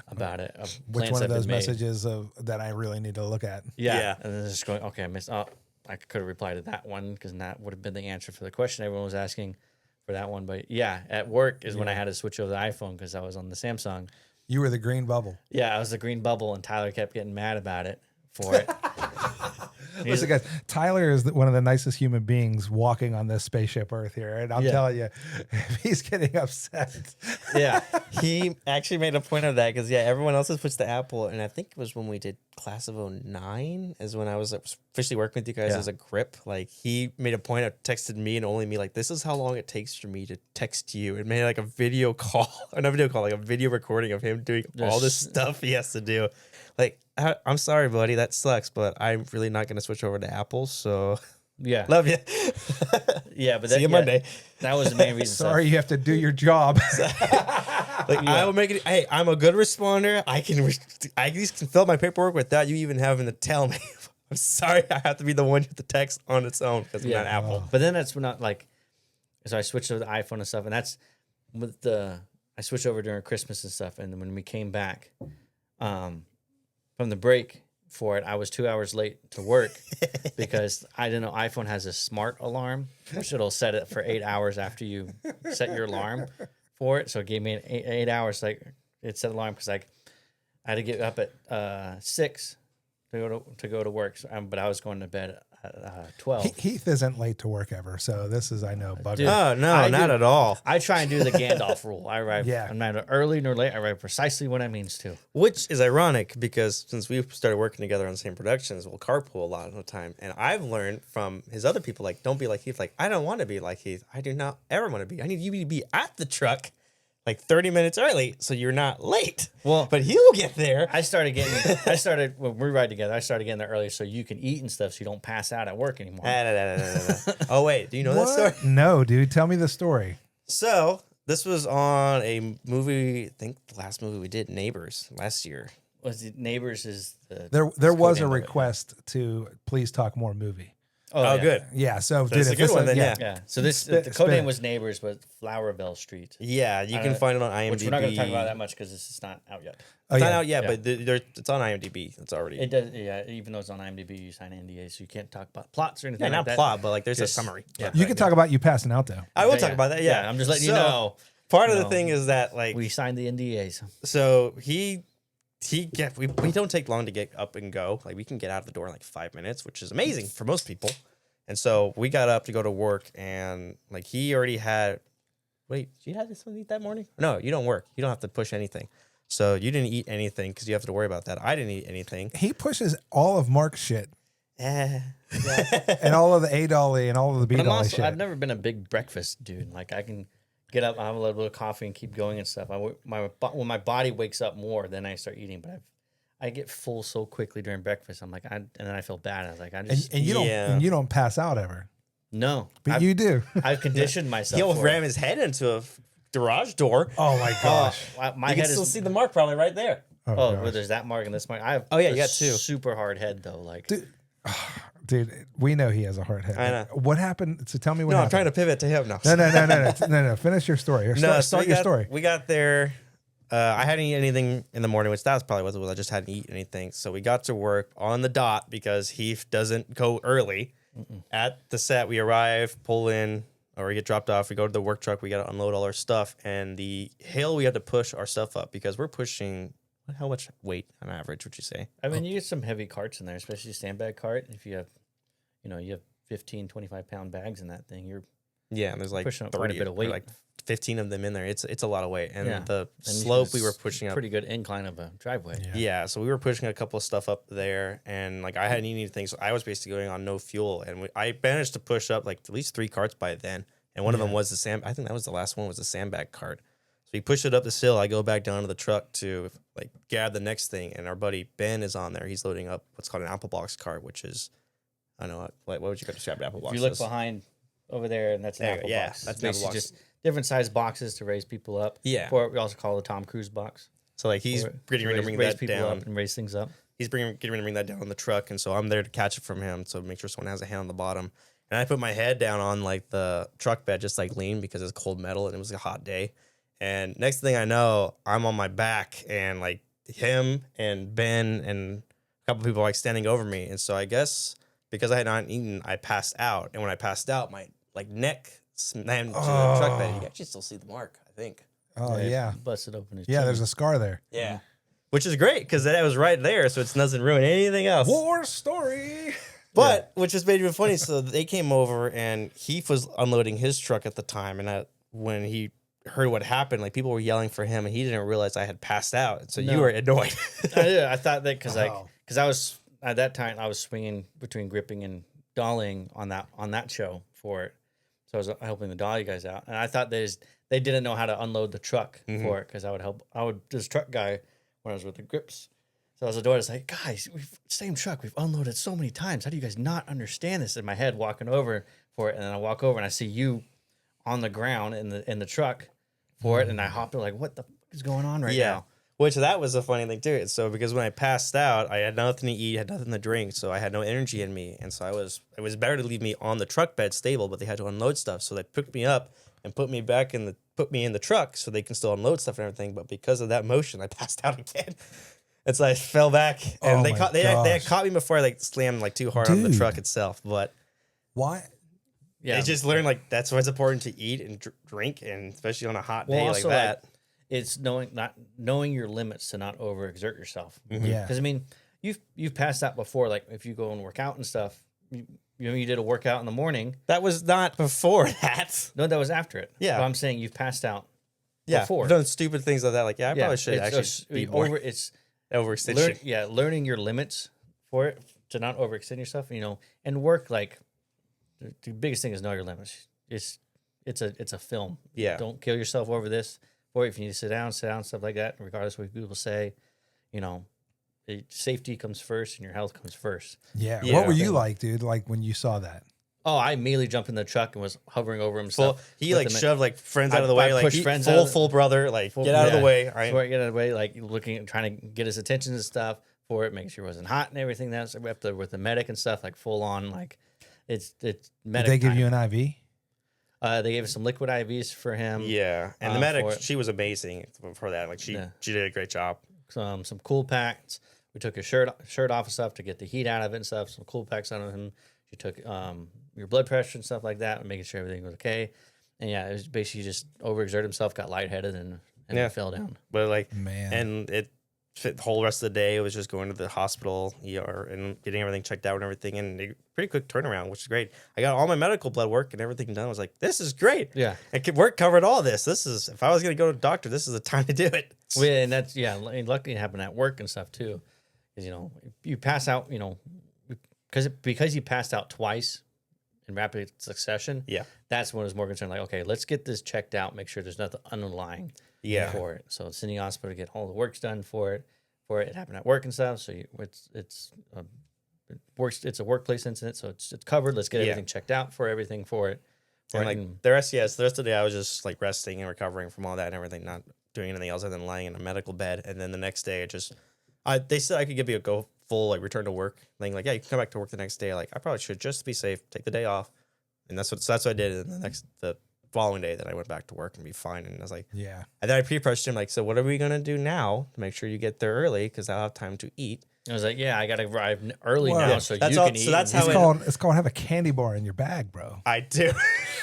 About it. Which one of those messages that I really need to look at? Yeah. And then just going, okay, I missed. Oh, I could have replied to that one because that would have been the answer for the question everyone was asking for that one. But yeah, at work is when I had to switch over to the iPhone because I was on the Samsung. You were the green bubble. Yeah, I was the green bubble, and Tyler kept getting mad about it for it. Listen, guys, Tyler is one of the nicest human beings walking on this spaceship Earth here. And I'm telling you, if he's getting upset. Yeah. He actually made a point of that because, everyone else has switched to Apple. And I think it was when we did class of 09 is when I was officially working with you guys Yeah. as a grip. Like he made a point of texted me and only me like, this is how long it takes for me to text you. It made like a video call, or not video call, like a video recording of him doing all this stuff he has to do. Like, I'm sorry, buddy, that sucks, but I'm really not going to switch over to Apple. So Yeah. love you. Yeah, but See you Monday. That was the main reason. Sorry, you have to do your job. Like I will make it. Hey, I'm a good responder. I at least can fill out my paperwork without you even having to tell me. I'm sorry, I have to be the one with the text on its own because I'm not Apple. But then that's when so I switched to the iPhone and stuff, and that's I switched over during Christmas and stuff, and then when we came back from the break for it, I was 2 hours late to work because I didn't know iPhone has a smart alarm, which it'll set it for 8 hours after you set your alarm for it. So it gave me 8 hours. Like it set alarm because I had to get up at 6 to go to work. So, but I was going to bed at 12. Heath isn't late to work ever, so this is, I know, bugger. Dude, Oh no, not at all. I try and do the Gandalf rule. I arrive. Yeah. I'm neither early nor late. I arrive precisely when I means to. Which is ironic because since we've started working together on the same productions, we'll carpool a lot of the time. And I've learned from his other people, like, don't be like Heath. Like, I don't want to be like Heath. I do not ever want to be. I need you to be at the truck like 30 minutes early so you're not late. Well, but he'll get there. When we ride together, I started getting there early so you can eat and stuff so you don't pass out at work anymore. Oh, wait. Do you know that story? No, dude. Tell me the story. So this was on a movie, I think the last movie we did, Neighbors, last year. Was it Neighbors is the There was a codename of it. request to please talk more movie. Oh, yeah. good. Yeah, so That's dude, a if good this one is- then, yeah. Yeah. So the Spit code name it. was Neighbors, but Flowerville Street. Yeah, you can find it on IMDb. Which we're not going to talk about that much because this is not out yet. It's not out yet, but it's on IMDb. It's already. It does, yeah. Even though it's on IMDb, you sign NDA, so you can't talk about plots or anything. Yeah, like not that. plot, but like there's Just- a summary. Yeah. You can talk about you passing out though. I will Yeah, talk about that. Yeah. I'm just letting you So, know. Part of you the know, thing is that like We signed the NDAs. so we don't take long to get up and go. Like we can get out of the door in like 5 minutes, which is amazing for most people. And so we got up to go to work, and like he already had. Wait, you had this one eat that morning? No, you don't work. You don't have to push anything. So you didn't eat anything because you have to worry about that. I didn't eat anything. He pushes all of Mark's shit Eh. and all of the A Dolly and all of the B But Dolly shit. I've never been a big breakfast dude. Like I can get up, I have a little bit of coffee, and keep going and stuff. When my body wakes up more, then I start eating. But I get full so quickly during breakfast. I'm like, and then I feel bad. I was like, I just and you don't pass out ever, no. but you do. I've conditioned myself. He'll for ram it. his head into a my door. Oh my gosh. My You can head still is. see the mark probably right there. Oh, gosh. well, there's that mark and this mark. I have. Oh, yeah, a you got two. Super hard head though. Like Dude, we know he has a hard head. I know. What happened? So tell me what No, I'm happened. trying to pivot to him now. No. Finish your story. So Start we your got- story. We got there. I hadn't eaten anything in the morning, which that was probably what it was. I just hadn't eaten anything. So we got to work on the dot because Heath doesn't go early. At the set, we arrive, pull in, or we get dropped off. We go to the work truck. We got to unload all our stuff. And the hill, we have to push our stuff up because we're pushing, how much weight on average would you say? I mean, you get some heavy carts in there, especially a sandbag cart. If you have, you have 15, 25-pound bags in that thing, you're Yeah, and there's like Pushing up 30 quite a bit of weight. or like 15 of them in there. It's a lot of weight. And Yeah. the and slope we were pushing up. pretty good incline of a driveway. Yeah, so we were pushing a couple of stuff up there, and like I hadn't eaten anything, so I was basically going on no fuel, and I managed to push up like at least 3 carts by then, and one of them was the sand. I think that was the last one was the sandbag cart. So we pushed it up this hill. I go back down to the truck to like grab the next thing, and our buddy Ben is on there. He's loading up what's called an apple box cart, which is I don't know what would you describe an apple box? If you look as? behind over there, and that's an There you apple go. Yeah, box. that's It's an apple basically box. just different size boxes to raise people up. Yeah. Or we also call it a Tom Cruise box. So like he's Or getting ready to bring raise that people down. up and raise things up. He's getting ready to bring that down on the truck, and so I'm there to catch it from him, so make sure someone has a hand on the bottom. And I put my head down on like the truck bed, just like lean because it's cold metal and it was a hot day. And next thing I know, I'm on my back, and like him and Ben and a couple people like standing over me. And so I guess because I had not eaten, I passed out. And when I passed out, my like neck slammed to the truck bed. You can actually still see the mark, I think. Oh yeah. Busted open his Yeah, chin. there's a scar there. Yeah. Which is great because that was right there, so it doesn't ruin anything else. War story. But which just made it funny. So they came over, and Heath was unloading his truck at the time, and when he heard what happened, like people were yelling for him, and he didn't realize I had passed out. So you No. were annoyed. I thought that because Wow. I was at that time I was swinging between gripping and dollying on that show for it. So I was helping the dolly guys out, and I thought they didn't know how to unload the truck for it because I would this truck guy when I was with the grips. So I was the door. I was like, guys, same truck. We've unloaded so many times. How do you guys not understand this? In my head, walking over for it, and then I walk over and I see you on the ground in the truck for it, and I hopped in like, what the fuck is going on right now? Which that was a funny thing too. So because when I passed out, I had nothing to eat, had nothing to drink, so I had no energy in me, and so it was better to leave me on the truck bed stable, but they had to unload stuff, so they picked me up and put me in the truck so they can still unload stuff and everything. But because of that motion, I passed out again. And so I fell back, and they had caught me before I like slammed like too hard on the truck itself. But why? Yeah, I just learned like that's why it's important to eat and drink, and especially on a hot day like that. It's knowing your limits to not overexert yourself. Yeah, because I mean, you've passed that before. Like if you go and work out and stuff, you did a workout in the morning. That was not before that. No, that was after it. Yeah, but I'm saying you've passed out. Yeah, before. I've done stupid things like that. Like I probably should actually be more. It's overextension. Learning your limits for it to not overextend yourself. And work like the biggest thing is know your limits. It's a film. Yeah, don't kill yourself over this. Or if you need to sit down, stuff like that. Regardless of what people say, safety comes first and your health comes first. Yeah. What were you like, dude? Like when you saw that? Oh, I immediately jumped in the truck and was hovering over him. He like shoved like friends out of the way, like friends full brother, like get out of the way. Right, get out of the way, like trying to get his attention and stuff for it, making sure it wasn't hot and everything. That's with the medic and stuff, like full on, like it's medic. Did they give you an IV? They gave us some liquid IVs for him. Yeah, and the medic, she was amazing for that. Like she did a great job. Some cool packs. We took his shirt off and stuff to get the heat out of it and stuff. Some cool packs on him. She took your blood pressure and stuff like that, and making sure everything was okay. And yeah, it was basically just overexerted himself, got lightheaded, and fell down. But like, man, and it the whole rest of the day, it was just going to the hospital, ER, and getting everything checked out and everything. And pretty quick turnaround, which is great. I got all my medical blood work and everything done. I was like, this is great. Yeah. And work covered all this. If I was going to go to a doctor, this is the time to do it. Well, yeah, and that's, and luckily it happened at work and stuff too. Because, you pass out, because you passed out twice in rapid succession. Yeah. That's when I was more concerned. Like, okay, let's get this checked out, make sure there's nothing underlying. For it. So Sydney Hospital to get all the works done for it. It happened at work and stuff. So it's a workplace incident. So it's covered. Let's get everything checked out for everything for it. The rest of the day I was just like resting and recovering from all that and everything, not doing anything else other than lying in a medical bed. And then the next day they said I could give you a full like return to work thing. Like, yeah, you can come back to work the next day. Like I probably should just be safe, take the day off. And that's what I did. And the following day that I went back to work and be fine. And I was like, yeah. And then I pre-pressured him like, so what are we going to do now to make sure you get there early? Cause I'll have time to eat. I was like, yeah, I got to arrive early now so you can eat. So that's how it's called have a candy bar in your bag, bro. I do.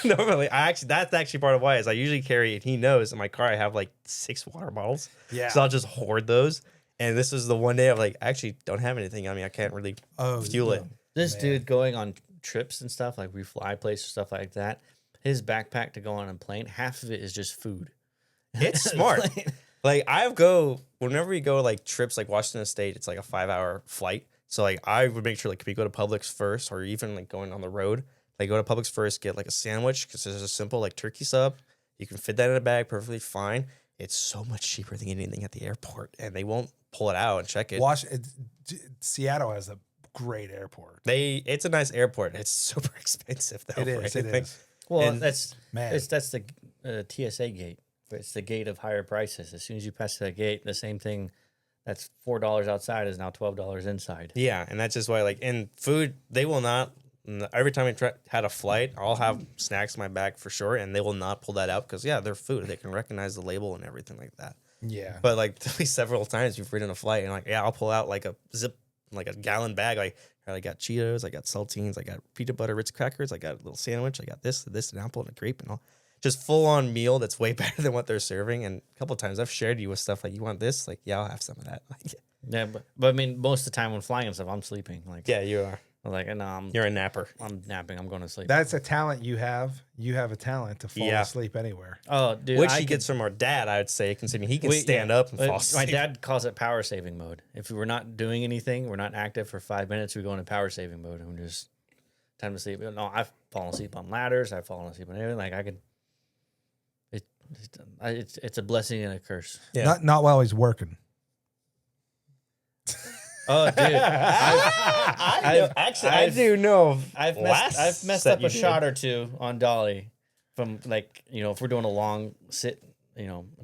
Normally, that's actually part of why is I usually carry, and he knows in my car, I have like 6 water bottles. Yeah. So I'll just hoard those. And this was the one day I'm like, I actually don't have anything on me. I can't really fuel it. This dude going on trips and stuff, like we fly places, stuff like that. His backpack to go on a plane, half of it is just food. It's smart. Like whenever we go like trips like Washington State, it's like a 5-hour flight. So like I would make sure like if we go to Publix first, or even like going on the road, like go to Publix first, get like a sandwich because there's a simple like turkey sub. You can fit that in a bag perfectly fine. It's so much cheaper than anything at the airport, and they won't pull it out and check it. Seattle has a great airport. It's a nice airport. It's super expensive though. It is. Well, that's the TSA gate. It's the gate of higher prices. As soon as you pass that gate, the same thing that's $4 outside is now $12 inside. Yeah, and that's just why, like, in food, they will not. Every time we had a flight, I'll have snacks in my bag for sure, and they will not pull that out because, they're food. They can recognize the label and everything like that. Yeah. But, like, there'll be several times we've ridden a flight, and, like, I'll pull out, like, a gallon bag, like, I got Cheetos, I got saltines, I got peanut butter Ritz crackers, I got a little sandwich, I got this, an apple, and a grape, and all. Just full on meal that's way better than what they're serving. And a couple of times I've shared you with stuff like, you want this? Like, yeah, I'll have some of that. Like, yeah, but I mean, most of the time when flying and stuff, I'm sleeping. Like, yeah, you are. I was like, no, You're a napper. I'm napping. I'm going to sleep. That's a talent you have. You have a talent to fall asleep anywhere. Oh, dude. Which he gets from our dad, I would say, considering he can stand up and fall asleep. My dad calls it power saving mode. If we're not doing anything, we're not active for 5 minutes, we go into power saving mode and we're just time to sleep. No, I've fallen asleep on ladders. I've fallen asleep on everything. Like I could. It's a blessing and a curse. Yeah. Not while he's working. Oh, dude. I do know. I've messed up a shot or two on Dolly from like, if we're doing a long sit,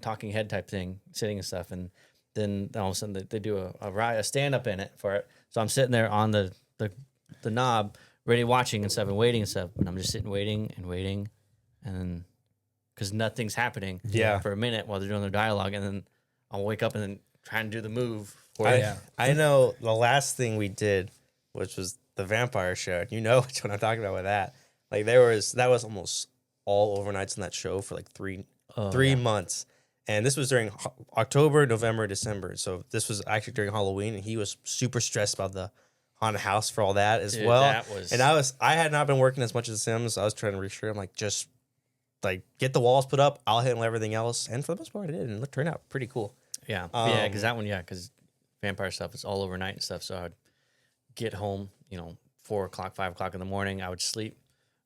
talking head type thing, sitting and stuff. And then all of a sudden they do a stand up in it for it. So I'm sitting there on the knob, ready watching and stuff and waiting and stuff. And I'm just sitting waiting. And then because nothing's happening for a minute while they're doing their dialogue. And then I'll wake up and then try and do the move. I know the last thing we did, which was the vampire show. You know which one I'm talking about with that. Like that was almost all overnights on that show for like three months. And this was during October, November, December. So this was actually during Halloween, and he was super stressed about the haunted house for all that as well. And I had not been working as much as Sims. So I was trying to reassure him, like, just like get the walls put up. I'll handle everything else. And for the most part, I did, and it turned out pretty cool. Yeah, because that one, because vampire stuff is all overnight and stuff. So I'd get home, 4 o'clock, 5 o'clock in the morning. I would sleep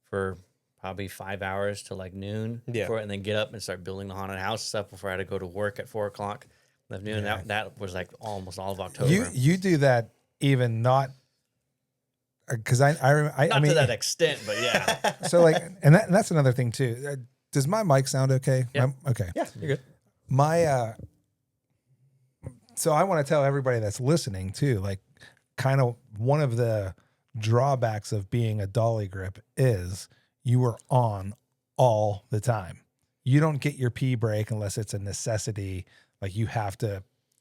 for probably 5 hours till like noon for it, and then get up and start building the haunted house stuff before I had to go to work at 4 o'clock of noon. Yeah. That was like almost all of October. You do that even not because I mean to that extent, but yeah. So like, and that's another thing too. Does my mic sound okay? Yeah. Okay. Yeah, you're good. So I want to tell everybody that's listening too, like kind of one of the drawbacks of being a dolly grip is you are on all the time. You don't get your pee break unless it's a necessity, like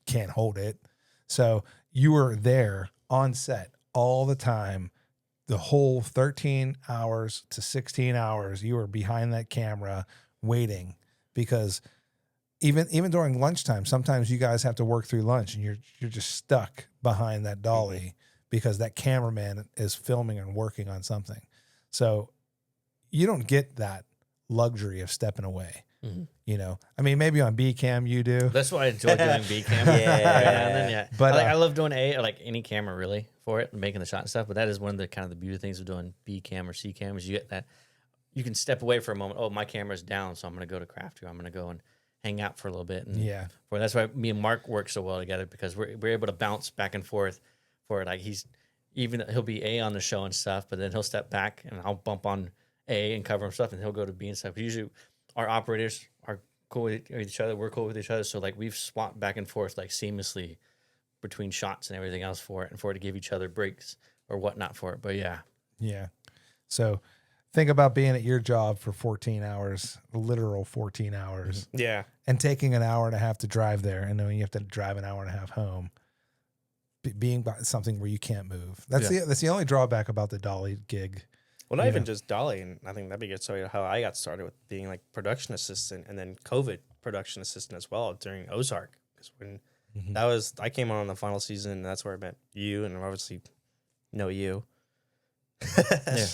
can't hold it. So you were there on set all the time, the whole 13 hours to 16 hours, you were behind that camera waiting because even during lunchtime, sometimes you guys have to work through lunch and you're just stuck behind that dolly because that cameraman is filming and working on something. So you don't get that luxury of stepping away. I mean, maybe on B cam you do. That's why I enjoy doing B cam. But I love doing any camera really for it, making the shot and stuff. But that is one of the kind of the beauty things of doing B cam or C cam is you get that you can step away for a moment. Oh, my camera's down, so I'm going to go to craft here. I'm going to go and hang out for a little bit. And that's why me and Mark work so well together because we're able to bounce back and forth for it. Like he'll be A on the show and stuff, but then he'll step back and I'll bump on A and cover him stuff, and he'll go to B and stuff. Usually our operators are cool with each other. We're cool with each other. So like we've swapped back and forth like seamlessly between shots and everything else for it, and for it to give each other breaks or whatnot for it. But yeah. So think about being at your job for 14 hours, literal 14 hours. Yeah. And taking an hour and a half to drive there, and then you have to drive an hour and a half home. Being something where you can't move. That's the only drawback about the dolly gig. Well, not even just dolly, and I think that'd be good. So how I got started with being like production assistant, and then COVID production assistant as well during Ozark, because when I came on the final season, and that's where I met you, and obviously know you. Yeah,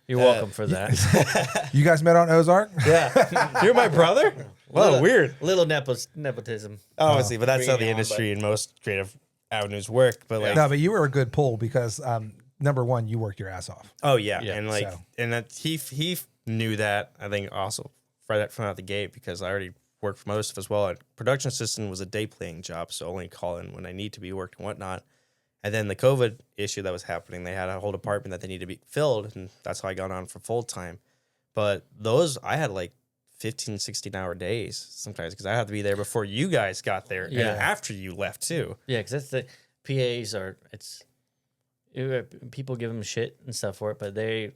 you're welcome for that. You guys met on Ozark? Yeah, you're my brother. Well, weird. Little nepotism. Obviously, but that's how the industry and most creative avenues work. But like, no, but you were a good pull because number one, you worked your ass off. Oh yeah, and like, and that he knew that. I think also right from out the gate because I already worked for other stuff as well. And production assistant was a day playing job, so only call in when I need to be worked and whatnot. And then the COVID issue that was happening, they had a whole department that they needed to be filled, and that's how I got on for full time. But I had like 15, 16-hour days sometimes because I had to be there before you guys got there and after you left too. Yeah, because that's the PAs people give them shit and stuff for it, but they're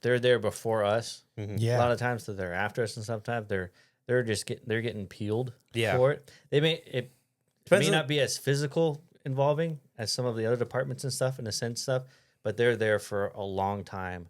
there before us. Yeah, a lot of times they're after us, and sometimes they're getting peeled for it. They may not be as physical involving as some of the other departments and stuff in a sense stuff, but they're there for a long time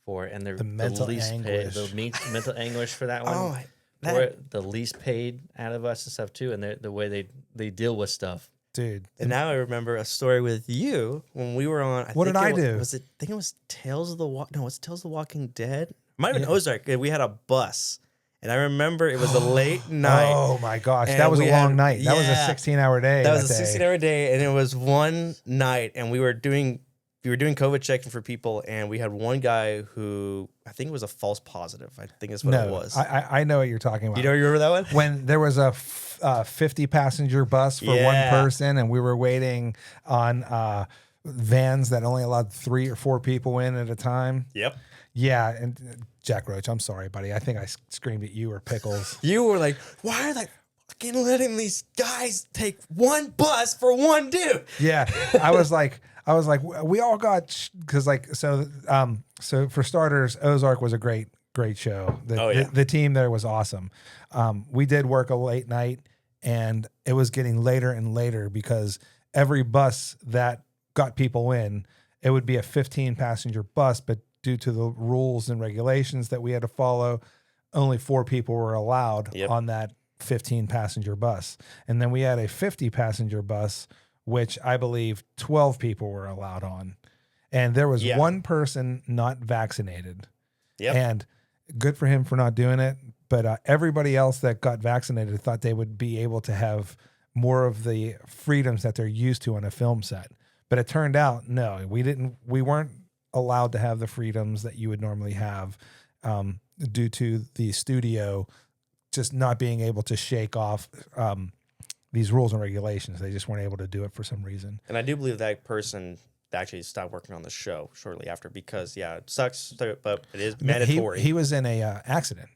for it, and they're the mental anguish. Mental anguish for that one. The least paid out of us and stuff too, and the way they deal with stuff dude. And now I remember a story with you when we were on. What did I do? I think it was Tales of the No, it's Tales of the Walking Dead. Might have been Yeah. Ozark. We had a bus, and I remember it was a late night. Oh my gosh, And that was a we long had- night. That was a yeah. 16-hour day. That was a day. 16-hour day, and it was one night, and we were doing COVID checking for people, and we had one guy who I think it was a false positive. I think is what it was. I know what you're talking about. You remember that one? When there was a 50 passenger bus for one Yeah. person, and we were waiting on vans that only allowed 3 or 4 people in at a time. Yep. Yeah, and Jack Roach, I'm sorry, buddy. I think I screamed at you or Pickles. You were like, why are they fucking letting these guys take one bus for one dude? Yeah, I was like, we all got because so for starters, Ozark was a great show. The team there was awesome. We did work a late night, and it was getting later and later because every bus that got people in, it would be a 15 passenger bus, but due to the rules and regulations that we had to follow, only 4 people were allowed on that 15 passenger bus. And then we had a 50 passenger bus, which I believe 12 people were allowed on. And there was one person not vaccinated. Yep. And good for him for not doing it. But everybody else that got vaccinated thought they would be able to have more of the freedoms that they're used to on a film set. But it turned out, no, we weren't allowed to have the freedoms that you would normally have due to the studio just not being able to shake off these rules and regulations. They just weren't able to do it for some reason. And I do believe that person actually stopped working on the show shortly after because, it sucks, but it is mandatory. He was in a accident.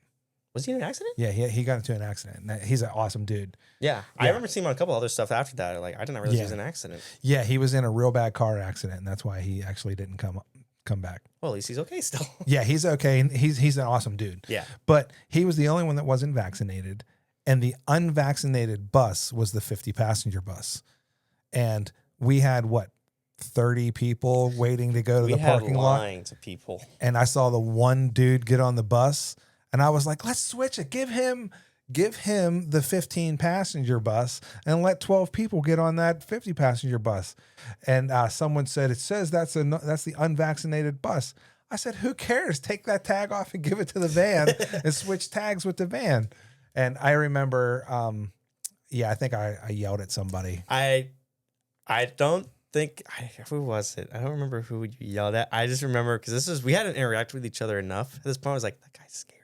Was he in an accident? Yeah, he got into an accident. He's an awesome dude. Yeah. I remember seeing him on a couple other stuff after that. Like, I didn't realize he was in an accident. Yeah, he was in a real bad car accident, and that's why he actually didn't come back. Well, at least he's okay still. Yeah, he's okay. And he's an awesome dude. Yeah. But he was the only one that wasn't vaccinated. And the unvaccinated bus was the 50 passenger bus. And we had 30 people waiting to go to the parking lot. Lines of people. And I saw the one dude get on the bus, and I was like, let's switch it. Give him the 15 passenger bus and let 12 people get on that 50 passenger bus. And someone said, it says that's the unvaccinated bus. I said, who cares? Take that tag off and give it to the van and switch tags with the van. And I remember, I think I yelled at somebody. I don't think, who was it? I don't remember who you yelled at. I just remember, because we hadn't interacted with each other enough. At this point, I was like, that guy's scary.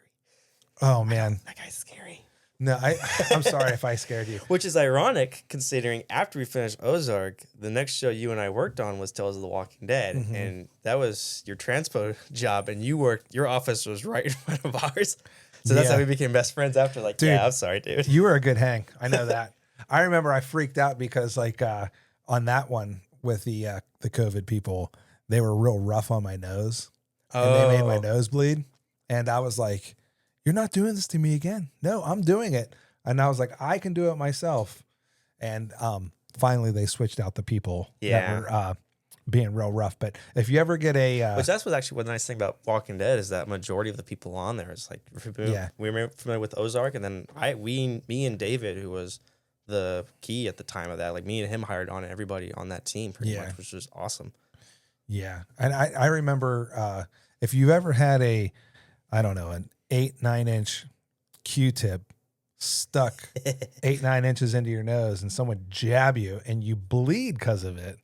Oh, man. That guy's scary. No, I'm sorry if I scared you. Which is ironic, considering after we finished Ozark, the next show you and I worked on was Tales of the Walking Dead. Mm-hmm. And that was your transpo job, and your office was right in front of ours. So that's how we became best friends after. Like, dude, I'm sorry, dude. You were a good hang. I know that. I remember I freaked out because on that one with the COVID people, they were real rough on my nose. And they made my nose bleed. And I was like, you're not doing this to me again. No, I'm doing it. And I was like, I can do it myself. And finally they switched out the people that were being real rough. But if you ever get which that's what the nice thing about Walking Dead is that majority of the people on there is like, we were familiar with Ozark, and then me and David, who was the key at the time of that, like me and him hired on everybody on that team pretty much, which was awesome. Yeah. And I remember if you ever had an 8-9 inch Q-tip stuck 8-9 inches into your nose and someone jab you and you bleed because of it,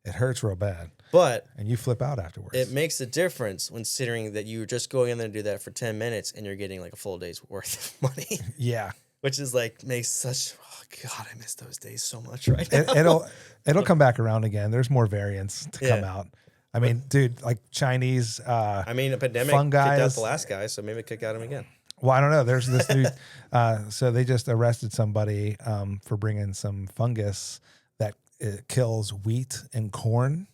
it hurts real bad. And you flip out afterwards. It makes a difference considering that you were just going in there to do that for 10 minutes and you're getting like a full day's worth of money. Yeah. Which is like, makes such, oh God, I miss those days so much right now. It'll come back around again. There's more variants to come out. I mean, dude, like Chinese a pandemic fungi kicked out the last guy, so maybe it kick out him again. Well, I don't know. There's this new, so they just arrested somebody for bringing some fungus that kills wheat and corn,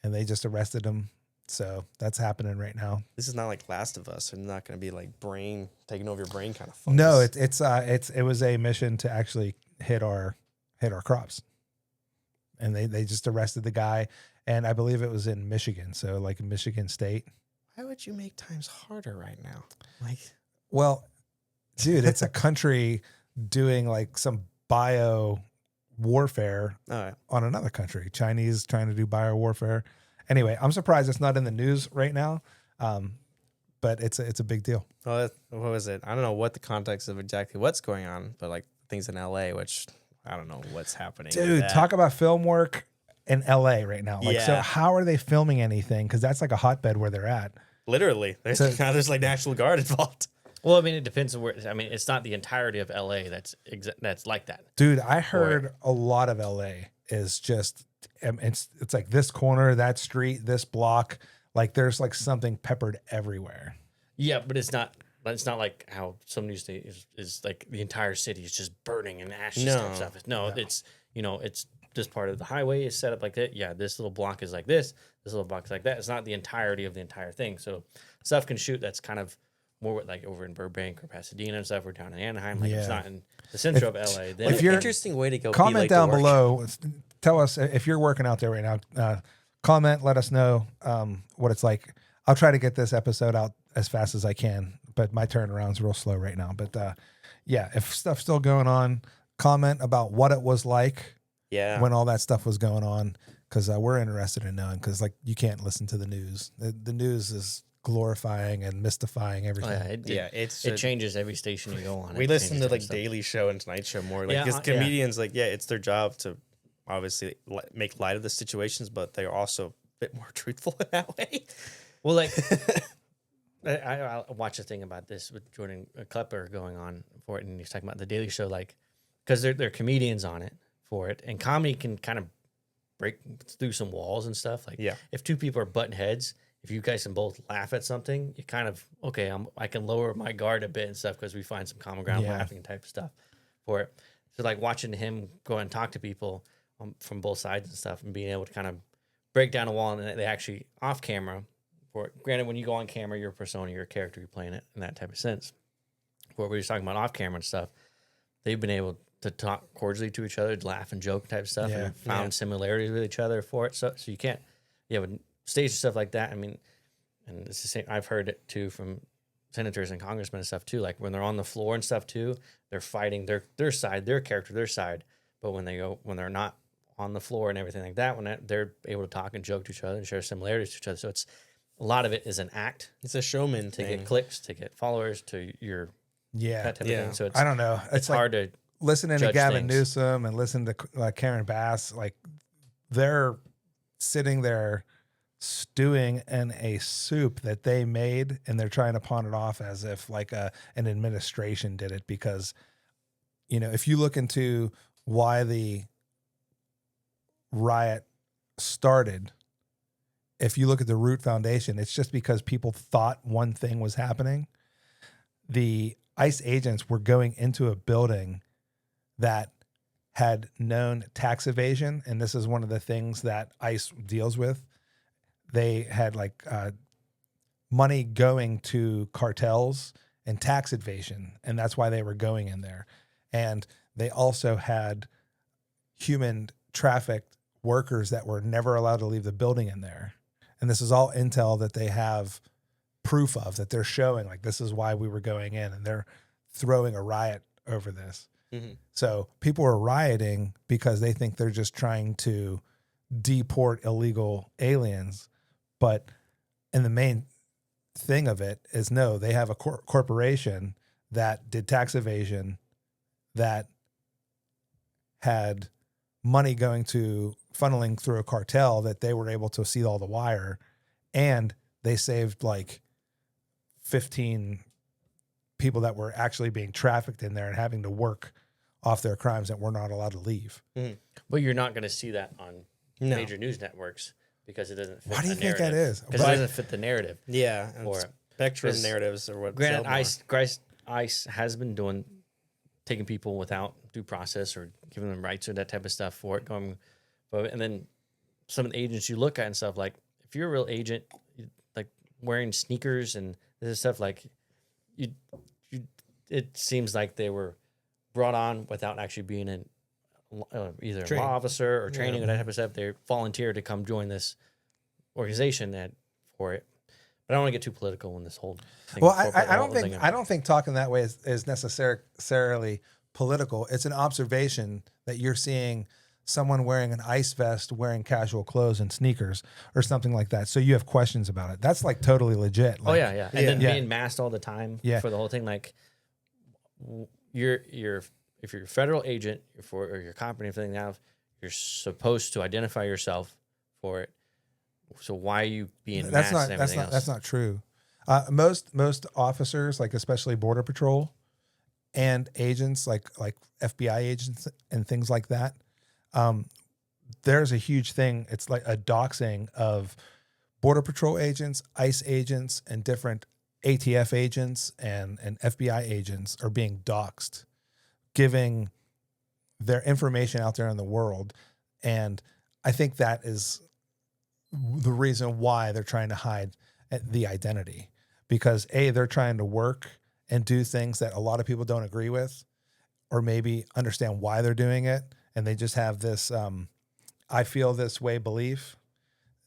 and they just arrested him. So that's happening right now. This is not like Last of Us. It's not going to be like brain taking over your brain kind of fungus. No, it was a mission to actually hit our crops, and they just arrested the guy, and I believe it was in Michigan, so like Michigan State. Why would you make times harder right now? Like, well, dude, it's a country doing like some bio warfare All right. on another country. Chinese trying to do bio warfare. Anyway, I'm surprised it's not in the news right now, but it's a big deal. Well, what was it? I don't know what the context of exactly what's going on, but like things in LA, which I don't know what's happening. with Dude, that. talk about film work in LA right now. Like, so Yeah. how are they filming anything? Because that's like a hotbed where they're at. Literally, there's So- now there's like National Guard involved. Well, I mean, it depends on where. I mean, it's not the entirety of LA that's like that. Dude, I heard a lot of LA is just it's like this corner, that street, this block. Like there's like something peppered everywhere. Yeah, but it's not. It's not like how some news is like the entire city is just burning and ashes and stuff. No, it's it's just part of the highway is set up like that. Yeah, this little block is like this. This little block is like that. It's not the entirety of the entire thing. So stuff can shoot that's kind of more like over in Burbank or Pasadena and stuff. We're down in Anaheim. Like it's not in the center of LA. Then if you're- Interesting way to go. Comment be like down to work. below. Tell us if you're working out there right now. Comment, let us know what it's like. I'll try to get this episode out as fast as I can, but my turnaround's real slow right now. But yeah, if stuff's still going on, comment about what it was like Yeah. when all that stuff was going on, because we're interested in knowing. Because like you can't listen to the news. The news is glorifying and mystifying everything. It changes every station you go on. We It listen changes to like stuff. Daily Show and Tonight Show more, like Yeah, because comedians, like it's their job to obviously make light of the situations, but they're also a bit more truthful in that way. Well, like I watched a thing about this with Jordan Klepper going on for it, and he's talking about the Daily Show, like because they're comedians on it for it, and comedy can kind of break through some walls and stuff. Like if two people are butting heads, if you guys can both laugh at something, you kind of I can lower my guard a bit and stuff because we find some common ground laughing type of stuff for it. So like watching him go and talk to people from both sides and stuff, and being able to kind of break down a wall, and they actually off camera. For it. Granted, when you go on camera, you're a persona, you're a character, you're playing it in that type of sense. What we were talking about off camera and stuff, they've been able to talk cordially to each other, laugh and joke type stuff, and found similarities with each other for it. So you can't, you have a stage stuff like that. I mean, and it's the same. I've heard it too from senators and congressmen and stuff too. Like when they're on the floor and stuff too, they're fighting their side, their character, their side. But when they're not on the floor and everything like that, they're able to talk and joke to each other and share similarities to each other. So it's a lot of it is an act. It's a showman to thing. get clicks, to get followers, to your that type of thing. So I don't know. It's hard to listening to judge Gavin things. Newsom and listen to Karen Bass. Like they're sitting there stewing in a soup that they made, and they're trying to pawn it off as if like an administration did it. Because if you look into why the riot started, if you look at the root foundation, it's just because people thought one thing was happening. The ICE agents were going into a building that had known tax evasion, and this is one of the things that ICE deals with. They had like money going to cartels and tax evasion, and that's why they were going in there. And they also had human trafficked workers that were never allowed to leave the building in there. And this is all intel that they have proof of, that they're showing, like, this is why we were going in, and they're throwing a riot over this. Mm-hmm. So people are rioting because they think they're just trying to deport illegal aliens. But and the main thing of it is, no, they have a corporation that did tax evasion, that had money funneling through a cartel, that they were able to see all the wire, and they saved like 15 people that were actually being trafficked in there and having to work off their crimes that were not allowed to leave. Mm-hmm. But you're not going to see that on major news networks because it doesn't fit Why do you the think narrative. that is? Because it doesn't fit the narrative. Yeah. For it. Spectrum 'Cause narratives or what. Granted, sell more. ICE has been taking people without due process or giving them rights or that type of stuff for it. And then some of the agents you look at and stuff, like if you're a real agent, like wearing sneakers and this stuff, like it seems like they were brought on without actually being either a law officer or training or that type of stuff. They volunteered to come join this organization for it. But I don't want to get too political in this whole thing. Well, I don't think talking that way is necessarily political. It's an observation that you're seeing someone wearing an ice vest, wearing casual clothes and sneakers or something like that. So you have questions about it. That's like totally legit. Like, yeah. And then Yeah. being masked all the time Yeah. for the whole thing. Like you're if you're a federal agent or your company, everything now, you're supposed to identify yourself for it. So why are you being masked and everything else? That's not true. Most officers, like especially Border Patrol and agents like FBI agents and things like that, there's a huge thing. It's like a doxing of Border Patrol agents, ICE agents, and different ATF agents and FBI agents are being doxed, giving their information out there in the world. And I think that is the reason why they're trying to hide the identity, because they're trying to work and do things that a lot of people don't agree with, or maybe understand why they're doing it. And they just have this, I feel this way belief,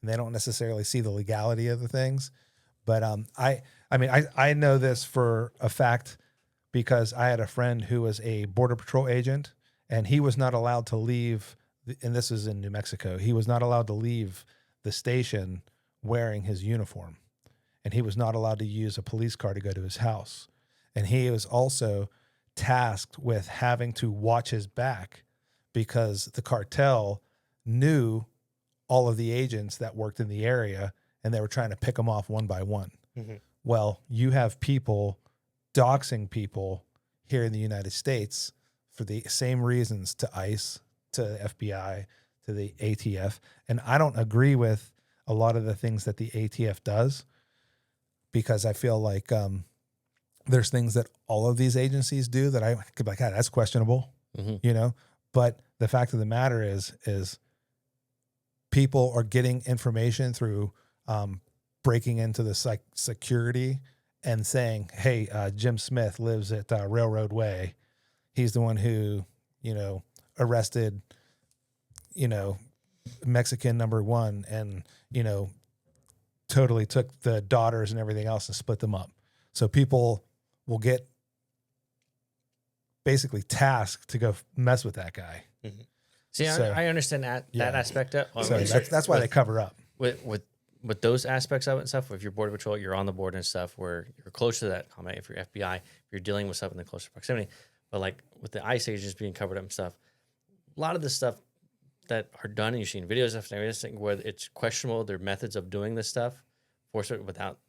and they don't necessarily see the legality of the things. But I know this for a fact because I had a friend who was a Border Patrol agent, and he was not allowed to leave. And this is in New Mexico. He was not allowed to leave the station wearing his uniform, and he was not allowed to use a police car to go to his house. And he was also tasked with having to watch his back because the cartel knew all of the agents that worked in the area, and they were trying to pick them off one by one. Mm-hmm. Well, you have people doxing people here in the United States for the same reasons to ICE, to the FBI, to the ATF. And I don't agree with a lot of the things that the ATF does, because I feel like there's things that all of these agencies do that I could be like, that's questionable, you know? But the fact of the matter is people are getting information through breaking into the security and saying, hey, Jim Smith lives at Railroad Way. He's the one who, arrested, Mexican number one and, totally took the daughters and everything else and split them up. So people will get basically tasked to go mess with that guy. Mm-hmm. See, I understand that aspect of it. So that's why they cover up. With those aspects of it and stuff, if you're Border Patrol, you're on the border and stuff where you're close to that comment. If you're FBI, if you're dealing with stuff in the closer proximity. But like with the ICE agents being covered up and stuff, a lot of the stuff that are done, and you've seen videos of everything where it's questionable, their methods of doing this stuff, force it without,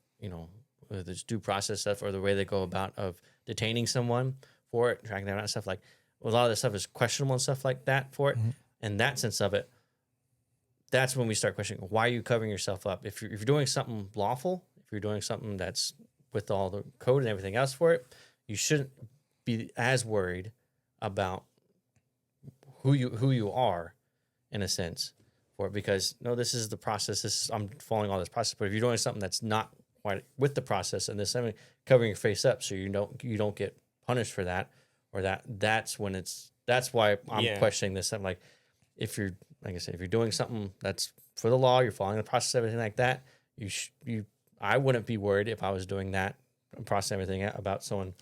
whether it's due process stuff or the way they go about of detaining someone for it, tracking them out and stuff. Like a lot of this stuff is questionable and stuff like that for it. Mm-hmm. And that sense of it, that's when we start questioning, why are you covering yourself up? If you're doing something lawful, if you're doing something that's with all the code and everything else for it, you shouldn't be as worried about who you are, in a sense, for it, because no, this is the process. I'm following all this process. But if you're doing something that's not quite with the process, and this covering your face up so you don't get punished for that, or that's why I'm questioning this. I'm like, if you're, like I said, if you're doing something that's for the law, you're following the process, everything like that, I wouldn't be worried if I was doing that, processing everything about someone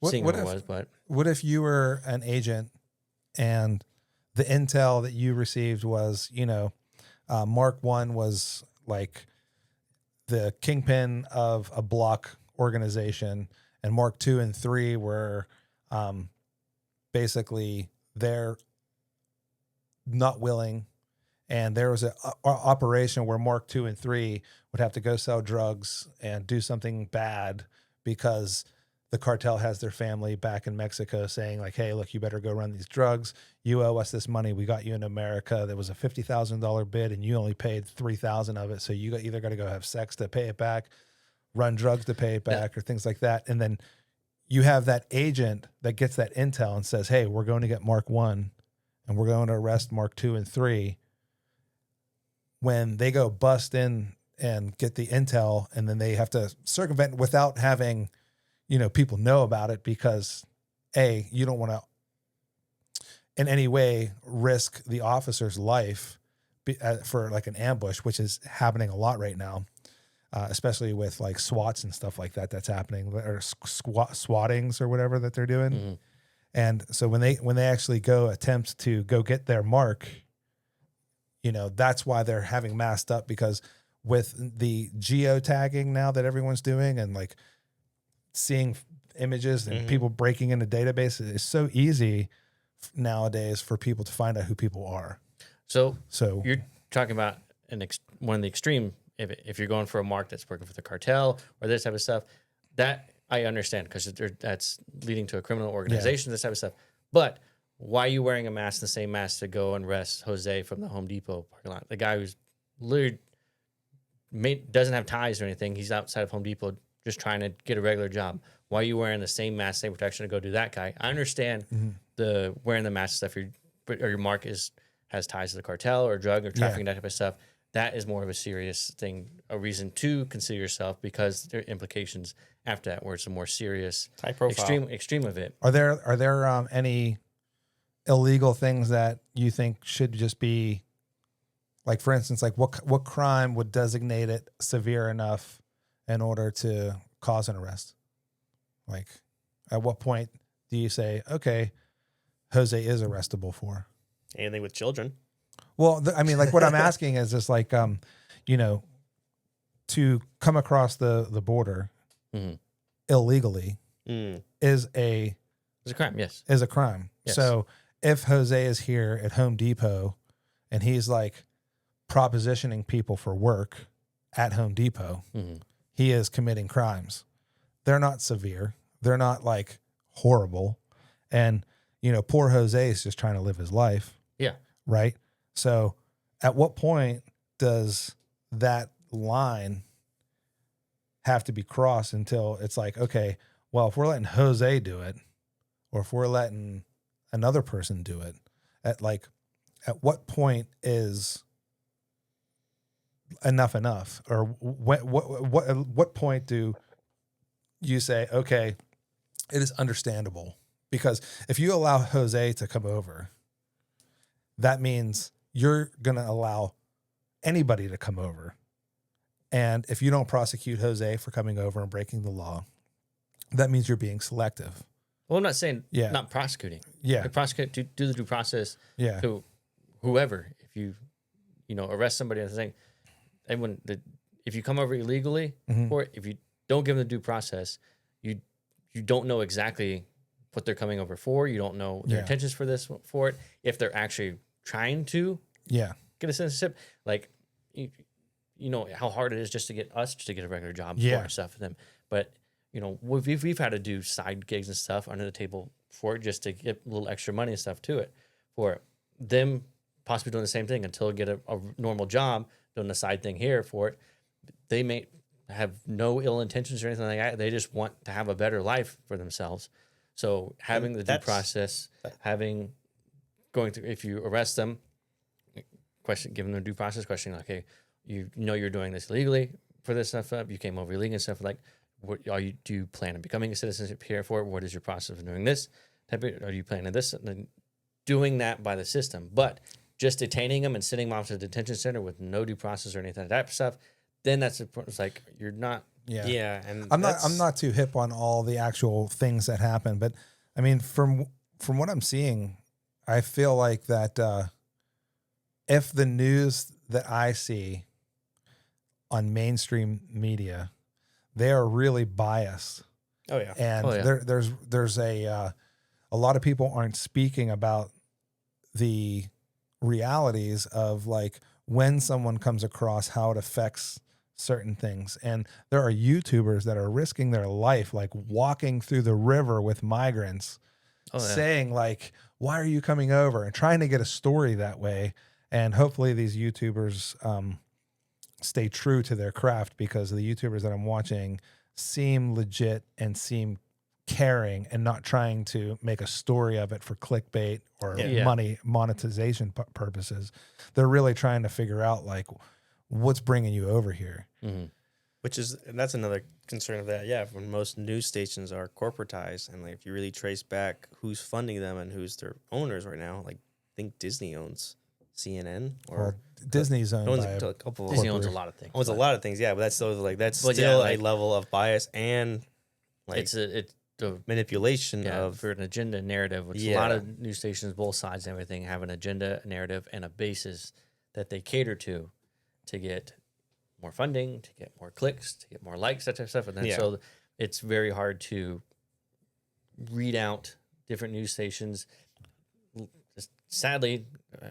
seeing what it was. But what if you were an agent and the intel that you received was, Mark 1 was like the kingpin of a block organization, and Mark 2 and 3 were basically they're not willing, and there was a operation where Mark 2 and 3 would have to go sell drugs and do something bad because the cartel has their family back in Mexico saying like, hey, look, you better go run these drugs. You owe us this money. We got you in America. There was a $50,000 bid and you only paid $3,000 of it. So you either got to go have sex to pay it back, run drugs to pay it back, or things like that. And then you have that agent that gets that intel and says, hey, we're going to get Mark 1 and we're going to arrest Mark 2 and 3. When they go bust in and get the intel, and then they have to circumvent without having, people know about it, because you don't want to in any way risk the officer's life for like an ambush, which is happening a lot right now, especially with like SWATs and stuff like that. That's happening, or swattings or whatever that they're doing. Mm-hmm. And so when they actually go attempt to go get their mark, you know, that's why they're having masked up, because with the geotagging now that everyone's doing and like seeing images and people breaking into databases, it's so easy nowadays for people to find out who people are. So So you're talking about one of the extreme. If you're going for a mark that's working for the cartel or this type of stuff, that I understand, because that's leading to a criminal organization, this type of stuff. But why are you wearing a mask, the same mask to go and arrest Jose from the Home Depot parking lot? The guy who's literally doesn't have ties or anything. He's outside of Home Depot just trying to get a regular job. Why are you wearing the same mask, same protection to go do that guy? I understand the wearing the mask stuff, or your mark has ties to the cartel or drug or trafficking, that type of stuff. That is more of a serious thing, a reason to consider yourself, because there are implications after that where it's a more serious, high profile, extreme of it. are there any illegal things that you think should just be, like, for instance, like what crime would designate it severe enough in order to cause an arrest? Like, at what point do you say, okay, Jose is arrestable for anything with children? Well, I mean, like, what I'm asking is just like, you know, to come across the border illegally is a crime. Yes, is a crime. Yes. So if Jose is here at Home Depot and he's like propositioning people for work at Home Depot, he is committing crimes. They're not severe. They're not like horrible. And, you know, poor Jose is just trying to live his life. Yeah. Right. So at what point does that line have to be crossed until it's like, okay, well, if we're letting Jose do it, or if we're letting another person do it, at what point is enough? Or what point do you say, okay, it is understandable? Because if you allow Jose to come over, that means you're going to allow anybody to come over. And if you don't prosecute Jose for coming over and breaking the law, that means you're being selective. Well, I'm not saying not prosecuting. Yeah. You prosecute, do the due process to whoever. If you arrest somebody and saying, if you come over illegally for it, if you don't give them the due process, you don't know exactly what they're coming over for. You don't know their intentions for it. If they're actually trying to get a citizenship, like you know how hard it is just to get a regular job for and stuff for them. But you know, we've had to do side gigs and stuff under the table for it just to get a little extra money and stuff to it for them, possibly doing the same thing until get a normal job doing the side thing here for it. They may have no ill intentions or anything like that. They just want to have a better life for themselves. So having the due process, going through, if you arrest them, giving them a due process, questioning, like, hey, you know you're doing this illegally for this stuff up. You came over illegally and stuff. Like, do you plan on becoming a citizenship here for it? What is your process of doing this? Are you planning this? And then doing that by the system. But just detaining them and sending them off to the detention center with no due process or anything like that stuff, then it's like you're not. Yeah, and I'm not too hip on all the actual things that happen, but I mean, from what I'm seeing, I feel like that if the news that I see on mainstream media, they are really biased. Oh yeah, and there's a lot of people aren't speaking about the realities of like when someone comes across how it affects certain things. And there are YouTubers that are risking their life, like walking through the river with migrants, saying like, why are you coming over? And trying to get a story that way. And hopefully these YouTubers stay true to their craft, because the YouTubers that I'm watching seem legit and seem caring and not trying to make a story of it for clickbait or monetization purposes. They're really trying to figure out like what's bringing you over here. Mm-hmm. And that's another concern of that. Yeah, when most news stations are corporatized, and like if you really trace back who's funding them and who's their owners right now, like I think Disney owns CNN, or Disney's owned by a couple. Disney owns a lot of things. Owns a lot of things, yeah, but that's still a level of bias, and like it's the manipulation of for an agenda narrative, which a lot of news stations, both sides and everything, have an agenda, a narrative, and a basis that they cater to get more funding, to get more clicks, to get more likes, that type of stuff. And then so it's very hard to read out different news stations. Sadly,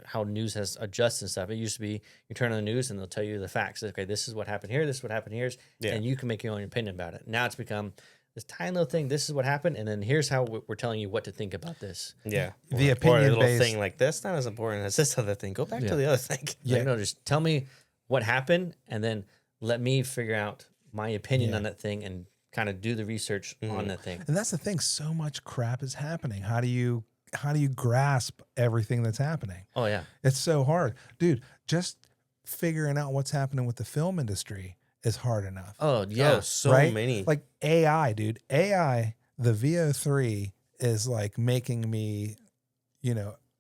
how news has adjusted and stuff. It used to be you turn on the news and they'll tell you the facts. Okay, this is what happened here. This is what happened here, and you can make your own opinion about it. Now it's become this tiny little thing. This is what happened, and then here's how we're telling you what to think about this. Yeah, the or opinion a little based thing like that's not as important as this other thing. Go back to the other thing. Yeah, no, just tell me what happened, and then let me figure out my opinion on that thing and kind of do the research on that thing. And that's the thing. So much crap is happening. How do you grasp everything that's happening? Oh yeah, It's so hard, dude. Just figuring out what's happening with the film industry is hard enough. oh yeah, so right? many. Like AI, dude. AI, the VO3 is like making me,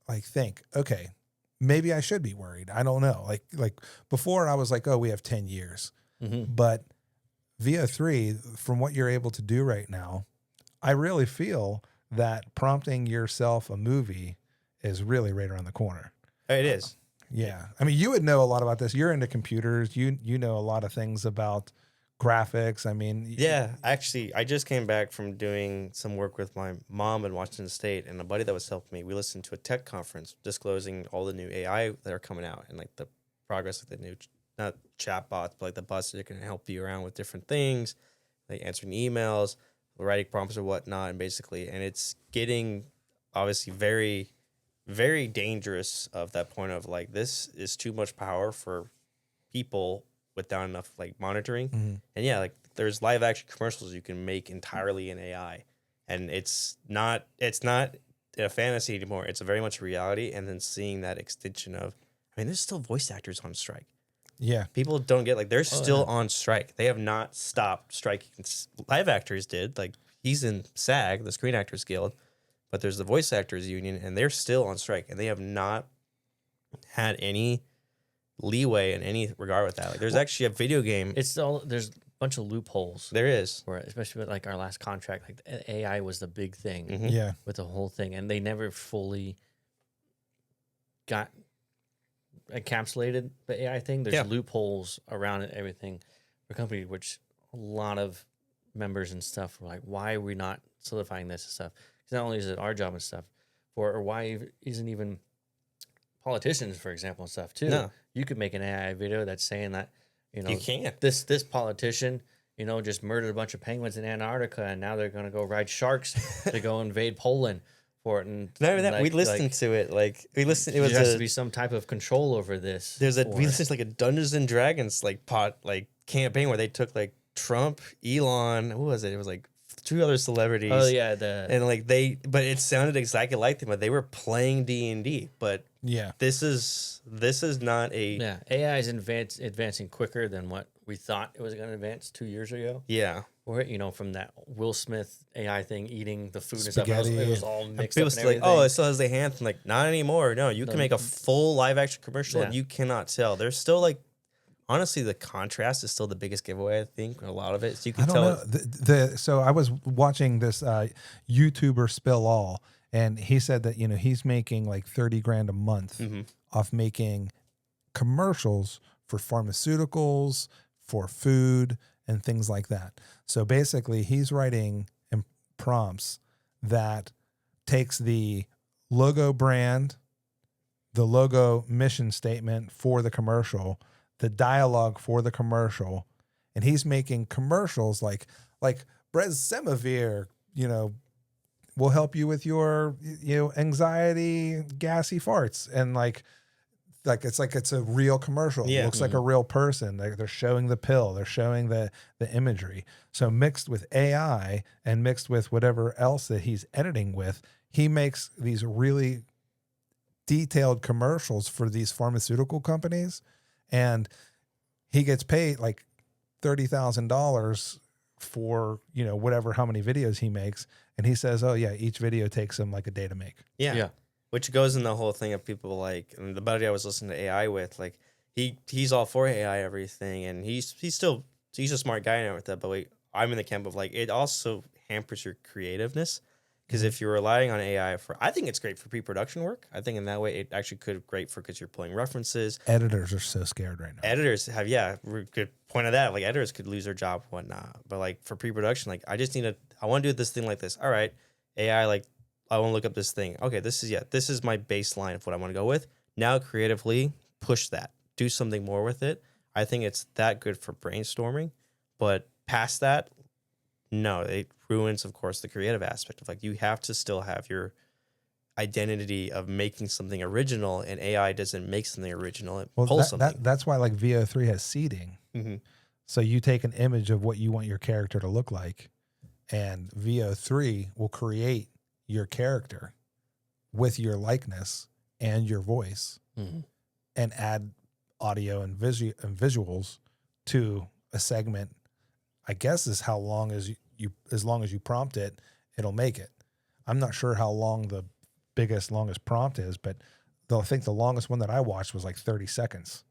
like think, okay, maybe I should be worried. I don't know. Like before I was like, oh, we have 10 years. But VO3, from what you're able to do right now, I really feel that prompting yourself a movie is really right around the corner. It is. Yeah. I mean, you would know a lot about this. You're into computers. You know a lot of things about graphics. I mean, Yeah, actually, I just came back from doing some work with my mom in Washington State, and a buddy that was helping me. We listened to a tech conference disclosing all the new AI that are coming out and like the progress of the new, not chat bots, but like the bots that can help you around with different things, like answering emails, writing prompts or whatnot, and it's getting obviously very, very dangerous of that point of like, this is too much power for people without enough like monitoring. And yeah, like there's live action commercials you can make entirely in AI, and it's not a fantasy anymore. It's a very much reality. And then seeing that extension of, I mean, there's still voice actors on strike. Yeah. People don't get like they're still on strike. They have not stopped striking. Live actors did, like he's in SAG, the Screen Actors Guild, but there's the Voice Actors Union, and they're still on strike, and they have not had any leeway in any regard with that. Like there's actually a video game. It's all there's a bunch of loopholes. There is. Where, especially with like our last contract, like the AI was the big thing Yeah. with the whole thing, and they never fully got encapsulated the AI thing. There's loopholes around it, everything for company, which a lot of members and stuff were like, why are we not solidifying this and stuff? Because not only is it our job and stuff, or why isn't even politicians, for example, and stuff too. No. You could make an AI video that's saying that, You can't. this politician, just murdered a bunch of penguins in Antarctica, and now they're going to go ride sharks to go invade Poland for it. And Not even that, like- we listened to it. Like we listened. It was there has to be some type of control over this. we for- listened to like a Dungeons and Dragons campaign where they took like Trump, Elon, who was it? It was like two other celebrities. Oh yeah, but it sounded exactly like them, but they were playing D&D. But Yeah. this is not a AI is advancing quicker than what we thought it was going to advance 2 years ago. yeah. Or from that Will Smith AI thing, eating the food and stuff, it Spaghetti. was all mixed People up. still like, oh, it still has the hand thing. Like, not anymore. No, you can make a full live action commercial and Yeah. you cannot tell. There's still like, honestly, the contrast is still the biggest giveaway, I think, a lot of it. So you can I don't tell. know. So I was watching this YouTuber Spill All, and he said that, he's making like 30 grand a month off making commercials for pharmaceuticals, for food, and things like that. So basically, he's writing prompts that takes the logo brand, the logo mission statement for the commercial, the dialogue for the commercial, and he's making commercials like Bresemavir, will help you with your anxiety, gassy farts, and it's a real commercial. Yeah. It looks like a real person. They're showing the pill. They're showing the imagery. So mixed with AI and mixed with whatever else that he's editing with, he makes these really detailed commercials for these pharmaceutical companies, and he gets paid like $30,000 for how many videos he makes, and he says, oh yeah, each video takes him like a day to make. Yeah. Which goes in the whole thing of people like, and the buddy I was listening to AI with, like he's all for AI everything, and he's a smart guy and everything. But I'm in the camp of like, it also hampers your creativeness. Because if you're relying on AI I think it's great for pre-production work. I think in that way it actually could be great for because you're pulling references. Editors are so scared right now. Editors have good point of that. Like editors could lose their job, and whatnot. But like for pre-production, like I want to do this thing like this. All right, AI, like I want to look up this thing. Okay, this is my baseline of what I want to go with. Now creatively push that, do something more with it. I think it's that good for brainstorming, but past that, no, it ruins, of course, the creative aspect of like you have to still have your identity of making something original, and AI doesn't make something original. It pulls something. That's why like VO3 has seeding. Mm-hmm. So you take an image of what you want your character to look like, and VO3 will create your character with your likeness and your voice, and add audio and visuals to a segment. I guess is how long as you prompt it, it'll make it. I'm not sure how long the longest prompt is, but I think the longest one that I watched was like 30 seconds.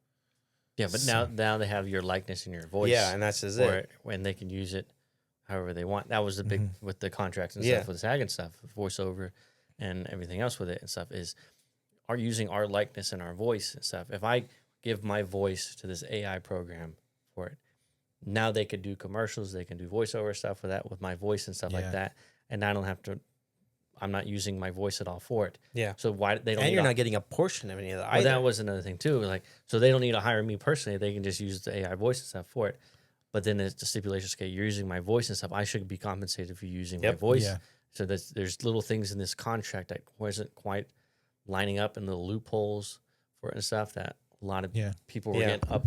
Yeah, but now they have your likeness and your voice. Yeah, and that's just it. When they can use it however they want. That was the big with the contracts and stuff with SAG and stuff, voiceover and everything else with it and stuff is are using our likeness and our voice and stuff. If I give my voice to this AI program for it, now they could do commercials, they can do voiceover stuff with that with my voice and stuff like that. And I don't have to I'm not using my voice at all for it. Yeah. So why they don't? And you're not getting a portion of any of that. Well, that was another thing too. Like, so they don't need to hire me personally. They can just use the AI voice and stuff for it. But then it's the stipulations. Okay, you're using my voice and stuff. I should be compensated for using my voice. Yeah. So there's little things in this contract that wasn't quite lining up, and little loopholes for it and stuff that a lot of people were getting up.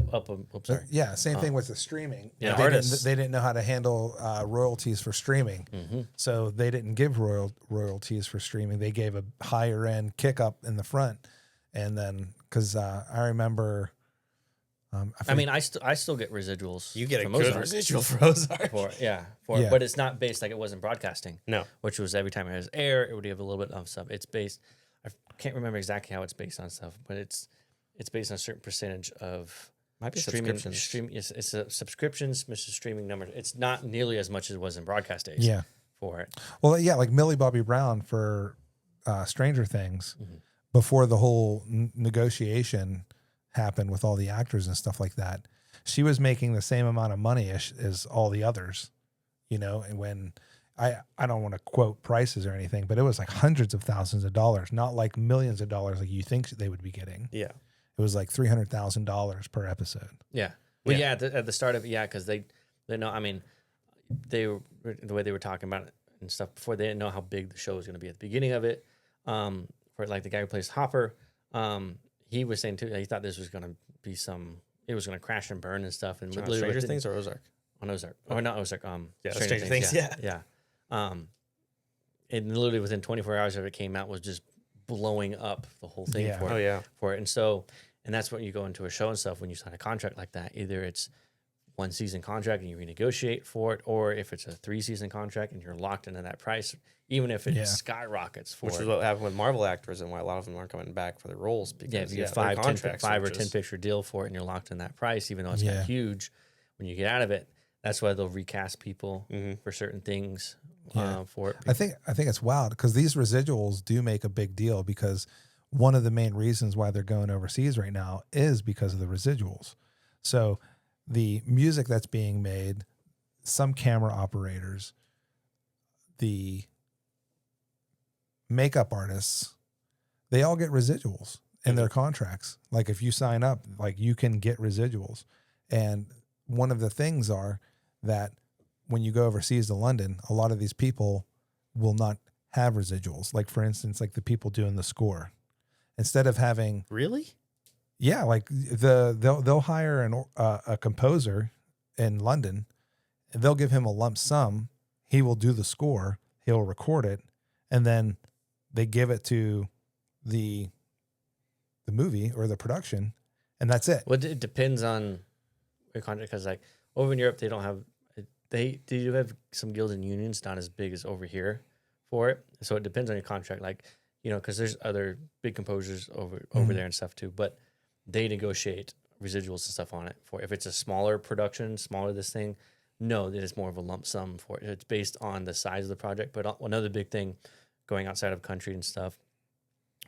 Sorry. Yeah, same thing with the streaming. Yeah, they didn't know how to handle royalties for streaming, so they didn't give royalties for streaming. They gave a higher end kick up in the front, and then because I remember, I still get residuals. You get a from good Ozark residual for Ozark, but it's not based like it was in broadcasting. No, which was every time it was air, it would give a little bit of stuff. It's based. I can't remember exactly how it's based on stuff, but it's based on a certain percentage of streaming. It's a subscriptions, Mr. Streaming number. It's not nearly as much as it was in broadcast days. Yeah. For it. Well, yeah, like Millie Bobby Brown for Stranger Things, before the whole negotiation happened with all the actors and stuff like that, she was making the same amount of money as all the others, and when I don't want to quote prices or anything, but it was like hundreds of thousands of dollars, not like millions of dollars like you think they would be getting. Yeah. It was like $300,000 per episode. Yeah. Well, at the start of it, because they know, I mean, they were, the way they were talking about it and stuff before, they didn't know how big the show was going to be at the beginning of it. For like the guy who plays Hopper, he was saying too, he thought this was going to be it was going to crash and burn and stuff. And Stranger Things or Ozark? On Ozark. Or not Ozark. Stranger Things. Yeah. And literally within 24 hours of it came out was just blowing up the whole thing for it. And that's when you go into a show and stuff when you sign a contract like that. Either it's 1 season contract and you renegotiate for it, or if it's a 3-season contract and you're locked into that price, even if it skyrockets for Which is what happened with Marvel actors and why a lot of them aren't coming back for their roles. Because if you have 5 or 10 picture deal for it and you're locked in that price, even though it's not huge, when you get out of it, that's why they'll recast people for certain things for it. I think it's wild because these residuals do make a big deal, because one of the main reasons why they're going overseas right now is because of the residuals. So the music that's being made, some camera operators, the makeup artists, they all get residuals in their contracts. Like if you sign up, like you can get residuals. And one of the things are that when you go overseas to London, a lot of these people will not have residuals. Like for instance, like the people doing the score, instead of having like they'll hire a composer in London, and they'll give him a lump sum. He will do the score, he'll record it, and then they give it to the movie or the production, and that's it. Well, it depends on your contract, because like over in Europe, they don't have. They do have some guilds and unions, not as big as over here for it. So it depends on your contract, like because there's other big composers over there and stuff too, but they negotiate residuals and stuff on it. For if it's a smaller production, smaller this thing, No, it is more of a lump sum for it. It's based on the size of the project. But another big thing going outside of country and stuff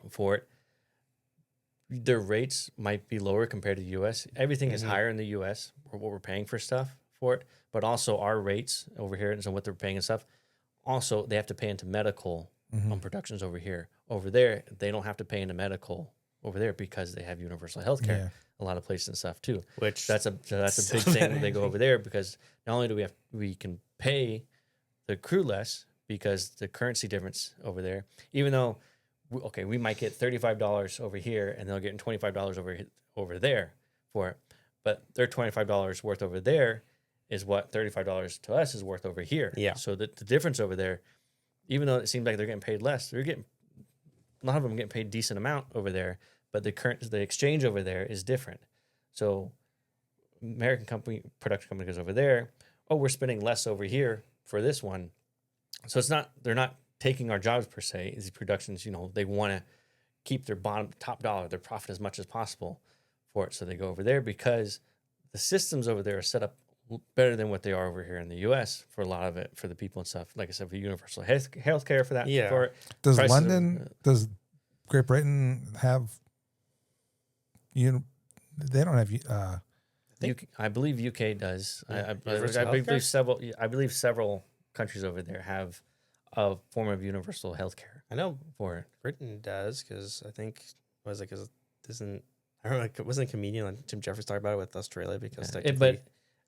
for it, their rates might be lower compared to the U.S. Everything is higher in the U.S. for what we're paying for stuff for it, but also our rates over here and so what they're paying and stuff. Also, they have to pay into medical on productions over here. Over there, they don't have to pay into medical over there because they have universal health care. Yeah. A lot of places and stuff too. Which That's a big thing when they go over there, because not only do we can pay the crew less because the currency difference over there, even though we might get $35 over here and they'll get $25 over there for it, but their $25 worth over there is what $35 to us is worth over here. Yeah. So the difference over there, even though it seems like they're getting paid less, a lot of them getting paid decent amount over there, but the exchange over there is different. So American production company goes over there. Oh, we're spending less over here for this one. So they're not taking our jobs per se. These productions, they want to keep their top dollar, their profit as much as possible for it. So they go over there because the systems over there are set up better than what they are over here in the U.S. for a lot of it, for the people and stuff. Like I said, for universal health care for that. Yeah. For it. Does does Great Britain have, they don't have, I believe UK does. Yeah. I believe several countries over there have a form of universal health care I know for it. Britain does, because I think because isn't I don't know, like, wasn't a comedian like Tim Jeffries talked about it with Australia, because But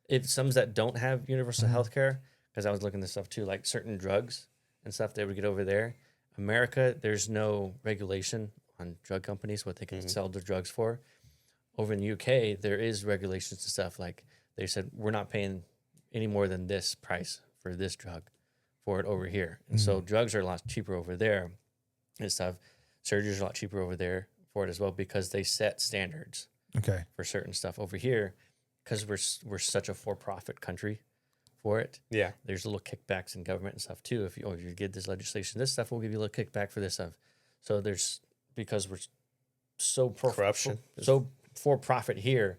it's some that don't have universal health care, because I was looking at this stuff too, like certain drugs and stuff they would get over there. America, there's no regulation on drug companies, what they can sell their drugs for. Over in the UK, there is regulations and stuff. Like they said, we're not paying any more than this price for this drug for it over here. And so drugs are a lot cheaper over there and stuff. Surgeries are a lot cheaper over there for it as well, because they set standards okay. for certain stuff. Over here, because we're such a for-profit country for it, yeah, there's little kickbacks in government and stuff too. If you get this legislation, this stuff will give you a little kickback for this stuff. So because we're so corruption, so for profit here,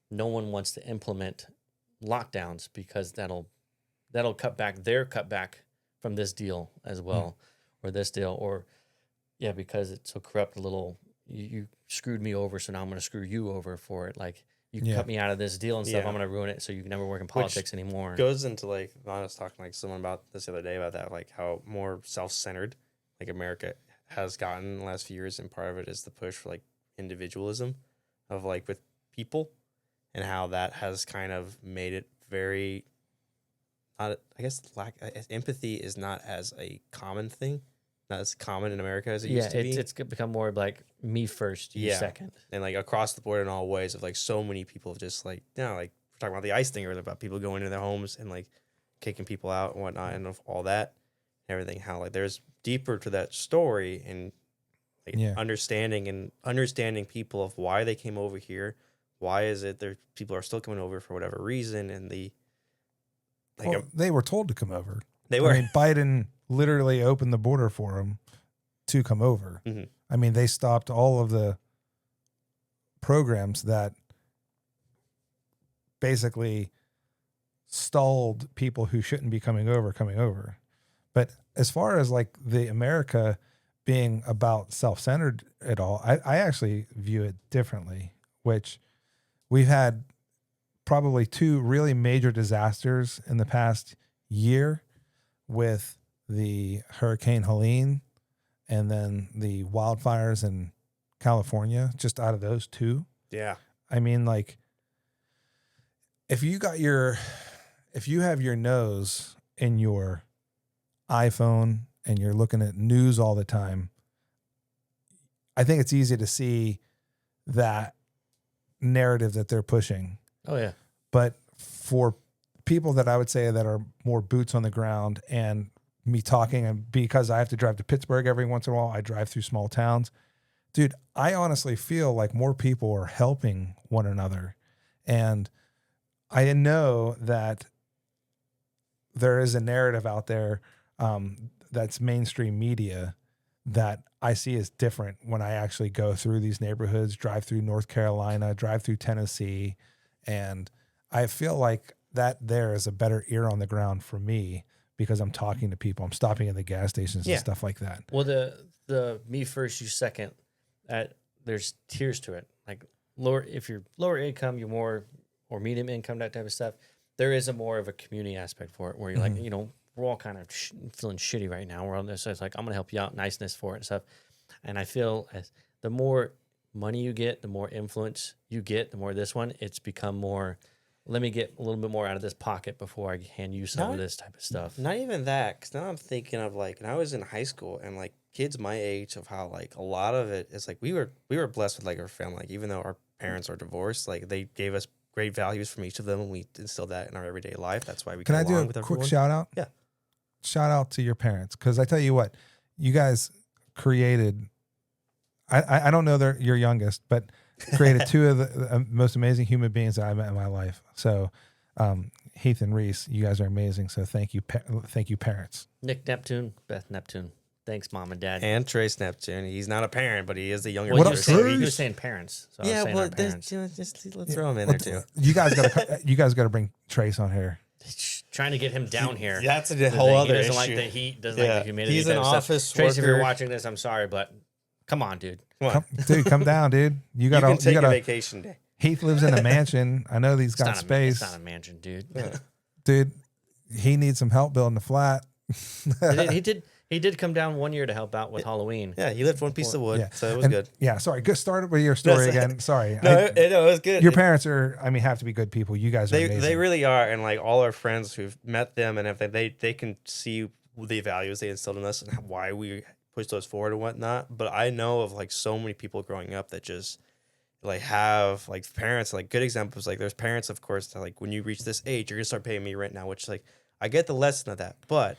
no one wants to implement lockdowns, because that'll cut back their cutback from this deal as well, or this deal, or because it's so corrupt. You screwed me over, so now I'm going to screw you over for it. Like, you cut me out of this deal and stuff. Yeah. I'm going to ruin it, so you can never work in politics anymore. Goes into, like, I was talking like someone about this the other day about that, like how more self-centered like America has gotten in the last few years, and part of it is the push for like individualism of like with people, and how that has kind of made it very empathy is not as a common thing, not as common in America as it used to be. It's become more like me first, you second, and like across the board in all ways of like so many people have just like like we're talking about the ICE thing earlier about people going into their homes and like kicking people out and whatnot, and of all that and everything, how like there's deeper to that story, and like understanding people of why they came over here, why is it there people are still coming over for whatever reason, and they were told to come over. They were. I mean, Biden literally opened the border for them to come over. Mm-hmm. I mean, they stopped all of the programs that basically stalled people who shouldn't be coming over. But as far as like the America being about self-centered at all, I actually view it differently, which we've had probably two really major disasters in the past year, with the Hurricane Helene and then the wildfires in California. Just out of those two, I mean, like, if you have your nose in your iPhone and you're looking at news all the time, I think it's easy to see that narrative that they're pushing. Oh yeah. But for people that I would say that are more boots on the ground, and me talking, and because I have to drive to Pittsburgh every once in a while, I drive through small towns. Dude, I honestly feel like more people are helping one another. And I know that there is a narrative out there that's mainstream media that I see as different when I actually go through these neighborhoods, drive through North Carolina, drive through Tennessee. And I feel like that there is a better ear on the ground for me because I'm talking to people. I'm stopping at the gas stations and stuff like that. Well, the me first, you second, there's tiers to it. Like if you're lower income, you're more, or medium income, that type of stuff. There is a more of a community aspect for it where you're like, we're all kind of feeling shitty right now. We're on this. So it's like, I'm going to help you out, niceness for it and stuff. And I feel as the more money you get, the more influence you get, the more this one, it's become more, let me get a little bit more out of this pocket before I hand you some of this type of stuff. Not even that, because now I'm thinking of like, when I was in high school and like kids my age, of how like a lot of it is like we were blessed with like our family. Like, even though our parents are divorced, like they gave us great values from each of them, and we instilled that in our everyday life. That's why we Can I get do along a with quick everyone. shout out? Yeah. Shout out to your parents, because I tell you what, you guys created. I don't know they're your youngest, but created two of the most amazing human beings that I met in my life. So, Heath and Rees, you guys are amazing. So thank you, parents. Nick Neptune, Beth Neptune. Thanks, Mom and Dad. And Trace Neptune. He's not a parent, but he is the younger Well, brother. up, So he Trace? was saying parents. So I was yeah, saying well, our parents. just let's throw him in there too. You guys got to bring Trace on here. Trying to get him down here. That's a The whole thing. other He doesn't issue. like the heat, doesn't like the humidity. He's an type of stuff. office Trace, if you're worker. watching this, I'm sorry, but come on, dude. Come on. Come down, dude. You You got can take a to. vacation day. Heath lives in a mansion. I know he's got space. It's not a mansion, dude. Dude, he needs some help building a flat. He did come down one year to help out with Halloween. Yeah, he lifted one piece of wood, Yeah. so it was And- good. Yeah, sorry. Good. Started with your story again. Sorry. No, it was good. Your parents are, have to be good people. You guys are amazing. They really are, and like all our friends who've met them and everything, they can see the values they instilled in us and why we push those forward and whatnot. But I know of like so many people growing up that just like have like parents, like good examples. Like there's parents, of course, that like when you reach this age, you're gonna start paying me rent now, which like I get the lesson of that, but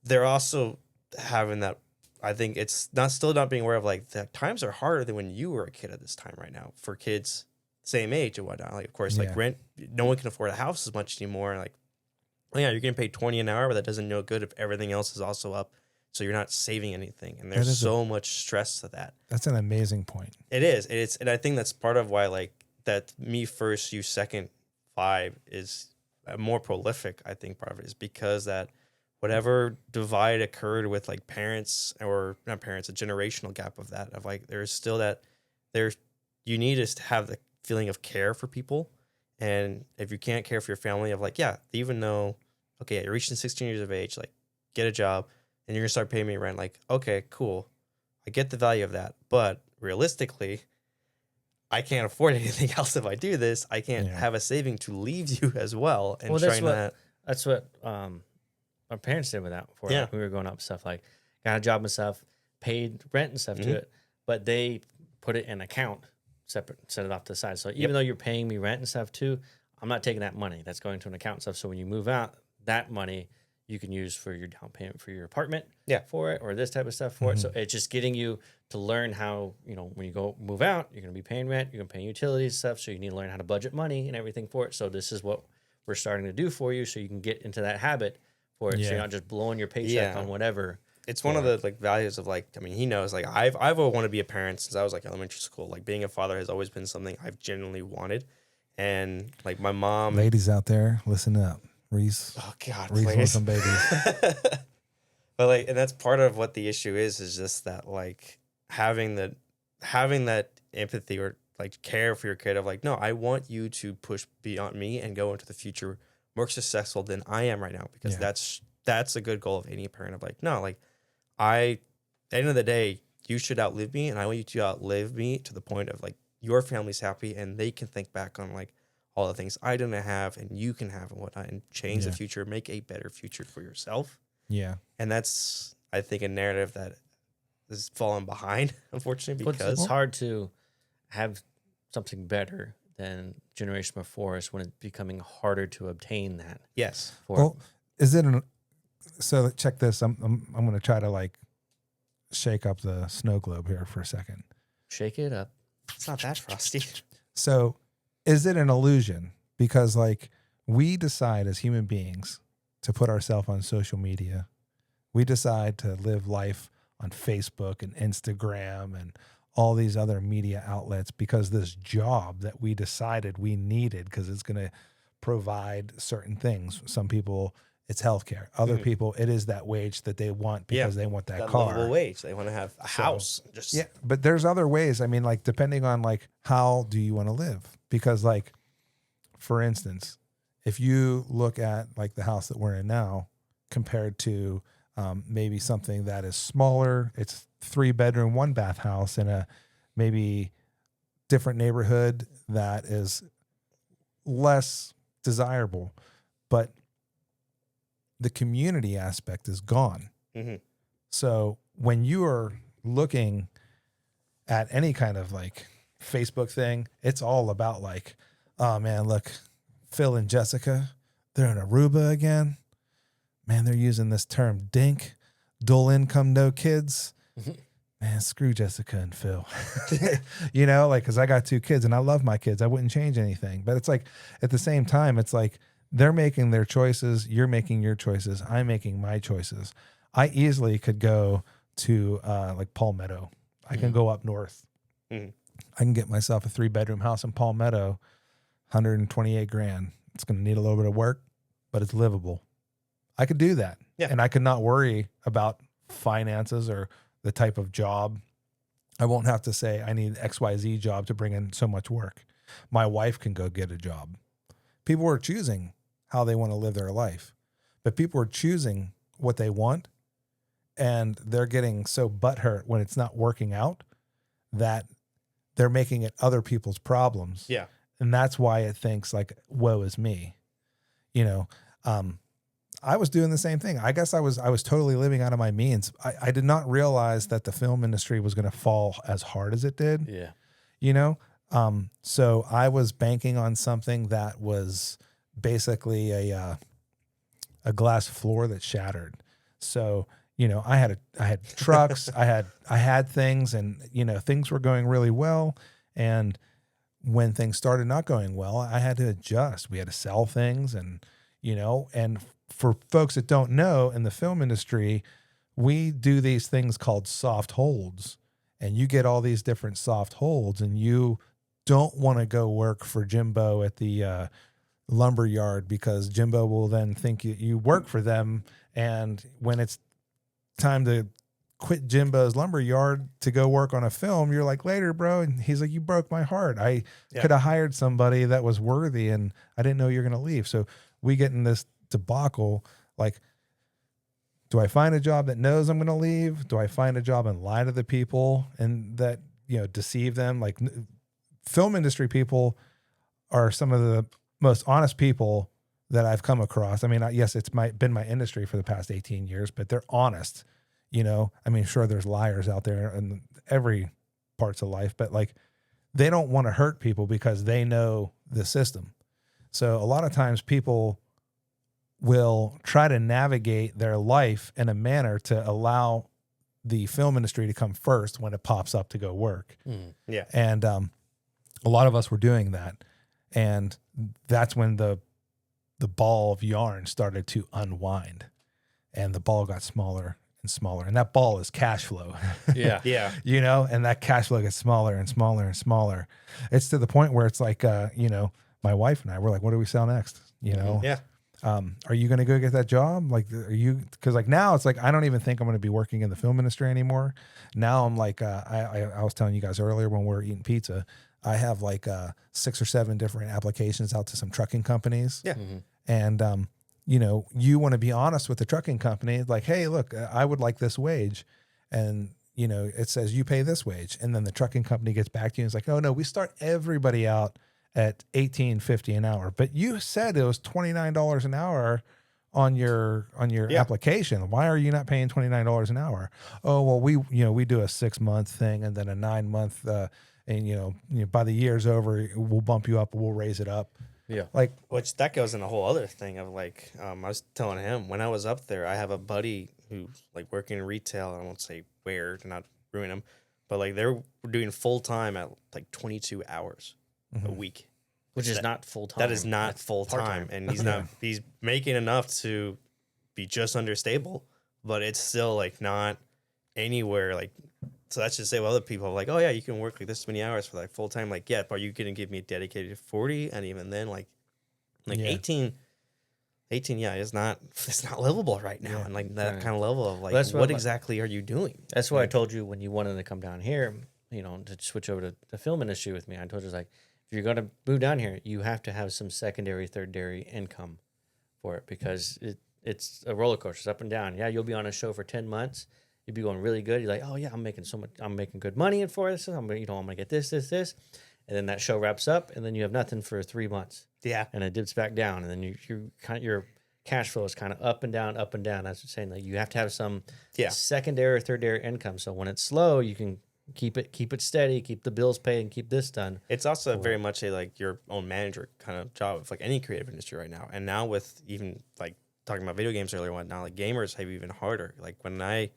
they're also having that. I think it's still not being aware of like the times are harder than when you were a kid at this time right now for kids same age and whatnot. Like of course, like rent, no one can afford a house as much anymore. Like, well, yeah, you're getting paid $20 an hour, but that doesn't no good if everything else is also up. So you're not saving anything, and there's so much stress to that. That's an amazing point. It is, and I think that's part of why like that me first, you second vibe is more prolific. I think part of it is because that whatever divide occurred with like parents or not parents, a generational gap of that, of like there's still that you need is to have the feeling of care for people, and if you can't care for your family, of like even though you're reaching 16 years of age, like get a job. And you're gonna start paying me rent. Like, okay, cool. I get the value of that. But realistically, I can't afford anything else if I do this. I can't have a saving to leave you as well. And that's what our parents did with that before. Yeah. Like, we were going up stuff like got a job and stuff, paid rent and stuff to it, but they put it in an account separate, set it off to the side. So even though you're paying me rent and stuff too, I'm not taking that money. That's going to an account and stuff. So when you move out, that money you can use for your down payment for your apartment for it, or this type of stuff for it. So it's just getting you to learn how, when you go move out, you're going to be paying rent, you're going to pay utilities stuff. So you need to learn how to budget money and everything for it. So this is what we're starting to do for you. So you can get into that habit for it. So you're not just blowing your paycheck on whatever. It's one of the like values of like, I mean, he knows like I've wanted to be a parent since I was like elementary school. Like being a father has always been something I've genuinely wanted. And like my mom, ladies out there, listen up. Reese. Oh God, Reese please. wants some babies. But like, and that's part of what the issue is just that like having that empathy or like care for your kid of like, no, I want you to push beyond me and go into the future more successful than I am right now, because that's a good goal of any parent of like, no, like at the end of the day, you should outlive me, and I want you to outlive me to the point of like your family's happy and they can think back on like all the things I didn't have and you can have and whatnot, and change the future, make a better future for yourself. Yeah. And that's, I think, a narrative that is falling behind, unfortunately, because it's hard to have something better than generation before us when it's becoming harder to obtain that. yes. Well, is it so check this. I'm going to try to like shake up the snow globe here for a second. Shake it up. It's not that frosty. So is it an illusion? Because like we decide as human beings to put ourselves on social media. We decide to live life on Facebook and Instagram and all these other media outlets because this job that we decided we needed, because it's going to provide certain things. Some people, it's healthcare. Other people, it is that wage that they want because they want that car. Livable wage. They want to have a house. Just Yeah, but there's other ways. I mean, like depending on like how do you want to live? Because like, for instance, if you look at like the house that we're in now compared to maybe something that is smaller, it's 3-bedroom, 1-bath house in a maybe different neighborhood that is less desirable, but the community aspect is gone. Mm-hmm. So when you are looking at any kind of like Facebook thing, it's all about like, oh man, look, Phil and Jessica, they're in Aruba again. Man, they're using this term dink, dual income, no kids. Man, screw Jessica and Phil. You know, like, cause I got 2 kids and I love my kids. I wouldn't change anything. But it's like, at the same time, it's like they're making their choices. You're making your choices. I'm making my choices. I easily could go to like Palmetto. I can go up north. I can get myself a 3-bedroom house in Palmetto, 128 grand. It's going to need a little bit of work, but it's livable. I could do that. Yeah. And I could not worry about finances or the type of job. I won't have to say I need XYZ job to bring in so much work. My wife can go get a job. People are choosing how they want to live their life, but people are choosing what they want, and they're getting so butthurt when it's not working out that they're making it other people's problems. Yeah. And that's why it thinks like, woe is me. You know, I was doing the same thing. I guess I was totally living out of my means. I did not realize that the film industry was going to fall as hard as it did. Yeah. You know? So I was banking on something that was basically a glass floor that shattered. So, you know, I had trucks, I had things, and, you know, things were going really well. And when things started not going well, I had to adjust. We had to sell things, and, you know, and for folks that don't know, in the film industry, we do these things called soft holds, and you get all these different soft holds, and you don't want to go work for Jimbo at the lumber yard, because Jimbo will then think you work for them. And when it's time to quit Jimbo's lumber yard to go work on a film, you're like, later, bro. And he's like, you broke my heart. I could have hired somebody that was worthy, and I didn't know you were going to leave. So we get in this debacle. Like, do I find a job that knows I'm going to leave? Do I find a job and lie to the people and that, you know, deceive them? Like, film industry people are some of the most honest people that I've come across. I mean, yes, it's been my industry for the past 18 years, but they're honest. You know, I mean, sure, there's liars out there in every parts of life, but like, they don't want to hurt people because they know the system. So a lot of times people will try to navigate their life in a manner to allow the film industry to come first when it pops up to go work. Yeah. And a lot of us were doing that. And that's when the ball of yarn started to unwind, and the ball got smaller and smaller. And that ball is cash flow. Yeah. Yeah. You know, and that cash flow gets smaller and smaller and smaller. It's to the point where it's like, you know, my wife and I were like, what do we sell next? You know? Yeah. Are you going to go get that job? Like, cause like now it's like, I don't even think I'm going to be working in the film industry anymore. Now I'm like, I was telling you guys earlier when we were eating pizza, I have like 6 or 7 different applications out to some trucking companies. Yeah. And, you know, you want to be honest with the trucking company. Like, hey, look, I would like this wage. And, you know, it says you pay this wage. And then the trucking company gets back to you and it's like, oh no, we start everybody out at $18.50 an hour. But you said it was $29 an hour on your application. Why are you not paying $29 an hour? Oh, well, we do a 6-month thing and then a 9-month, and you know, by the year's over, we'll bump you up, we'll raise it up. Yeah. Like, Which that goes in a whole other thing of like, I was telling him when I was up there, I have a buddy who's like working in retail. I won't say where to not ruin him, but like they're doing full time at like 22 hours a week, Which is not full time. That is not That's full time, part-time. and he's making enough to be just under stable, but it's still like not anywhere like. So that's just say, well, other people are like, oh yeah, you can work like this many hours for like full time. Like, yeah, but are you gonna give me a dedicated 40? And even then, like, Like Yeah. 18, is not it's not livable right now, Yeah. and like that Right. kind of level of like That's what what exactly are you doing? That's why I Like, told you when you wanted to come down here, to switch over to the film industry with me. I told you, like, if you're going to move down here, you have to have some secondary, thirdary income for it because it's a roller coaster. It's up and down. Yeah, you'll be on a show for 10 months. You'll be going really good. You're like, oh, yeah, I'm making good money for this. I'm going to get this. And then that show wraps up, and then you have nothing for 3 months. yeah, And it dips back down. And then your cash flow is kind of up and down, up and down. That's what I'm saying. Like you have to have some secondary or thirdary income. So when it's slow, you can keep it steady, keep the bills paid, and keep this done. it's also very much a like your own manager kind of job of like any creative industry right now. And now with even like talking about video games earlier on, now like gamers have even harder. Like when I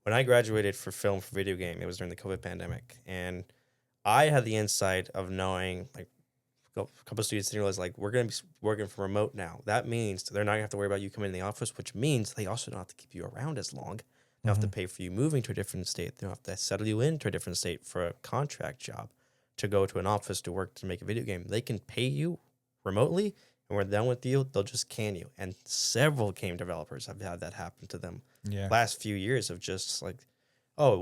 graduated for film for video game, it was during the COVID pandemic, and I had the insight of knowing like a couple of students didn't realize like we're going to be working from remote now. That means they're not going to have to worry about you coming in the office, which means they also don't have to keep you around as long. They don't have to pay for you moving to a different state. They don't have to settle you into a different state for a contract job to go to an office to work to make a video game. They can pay you remotely, and when they're done with you, they'll just can you. And several game developers have had that happen to them last few years of just like, oh,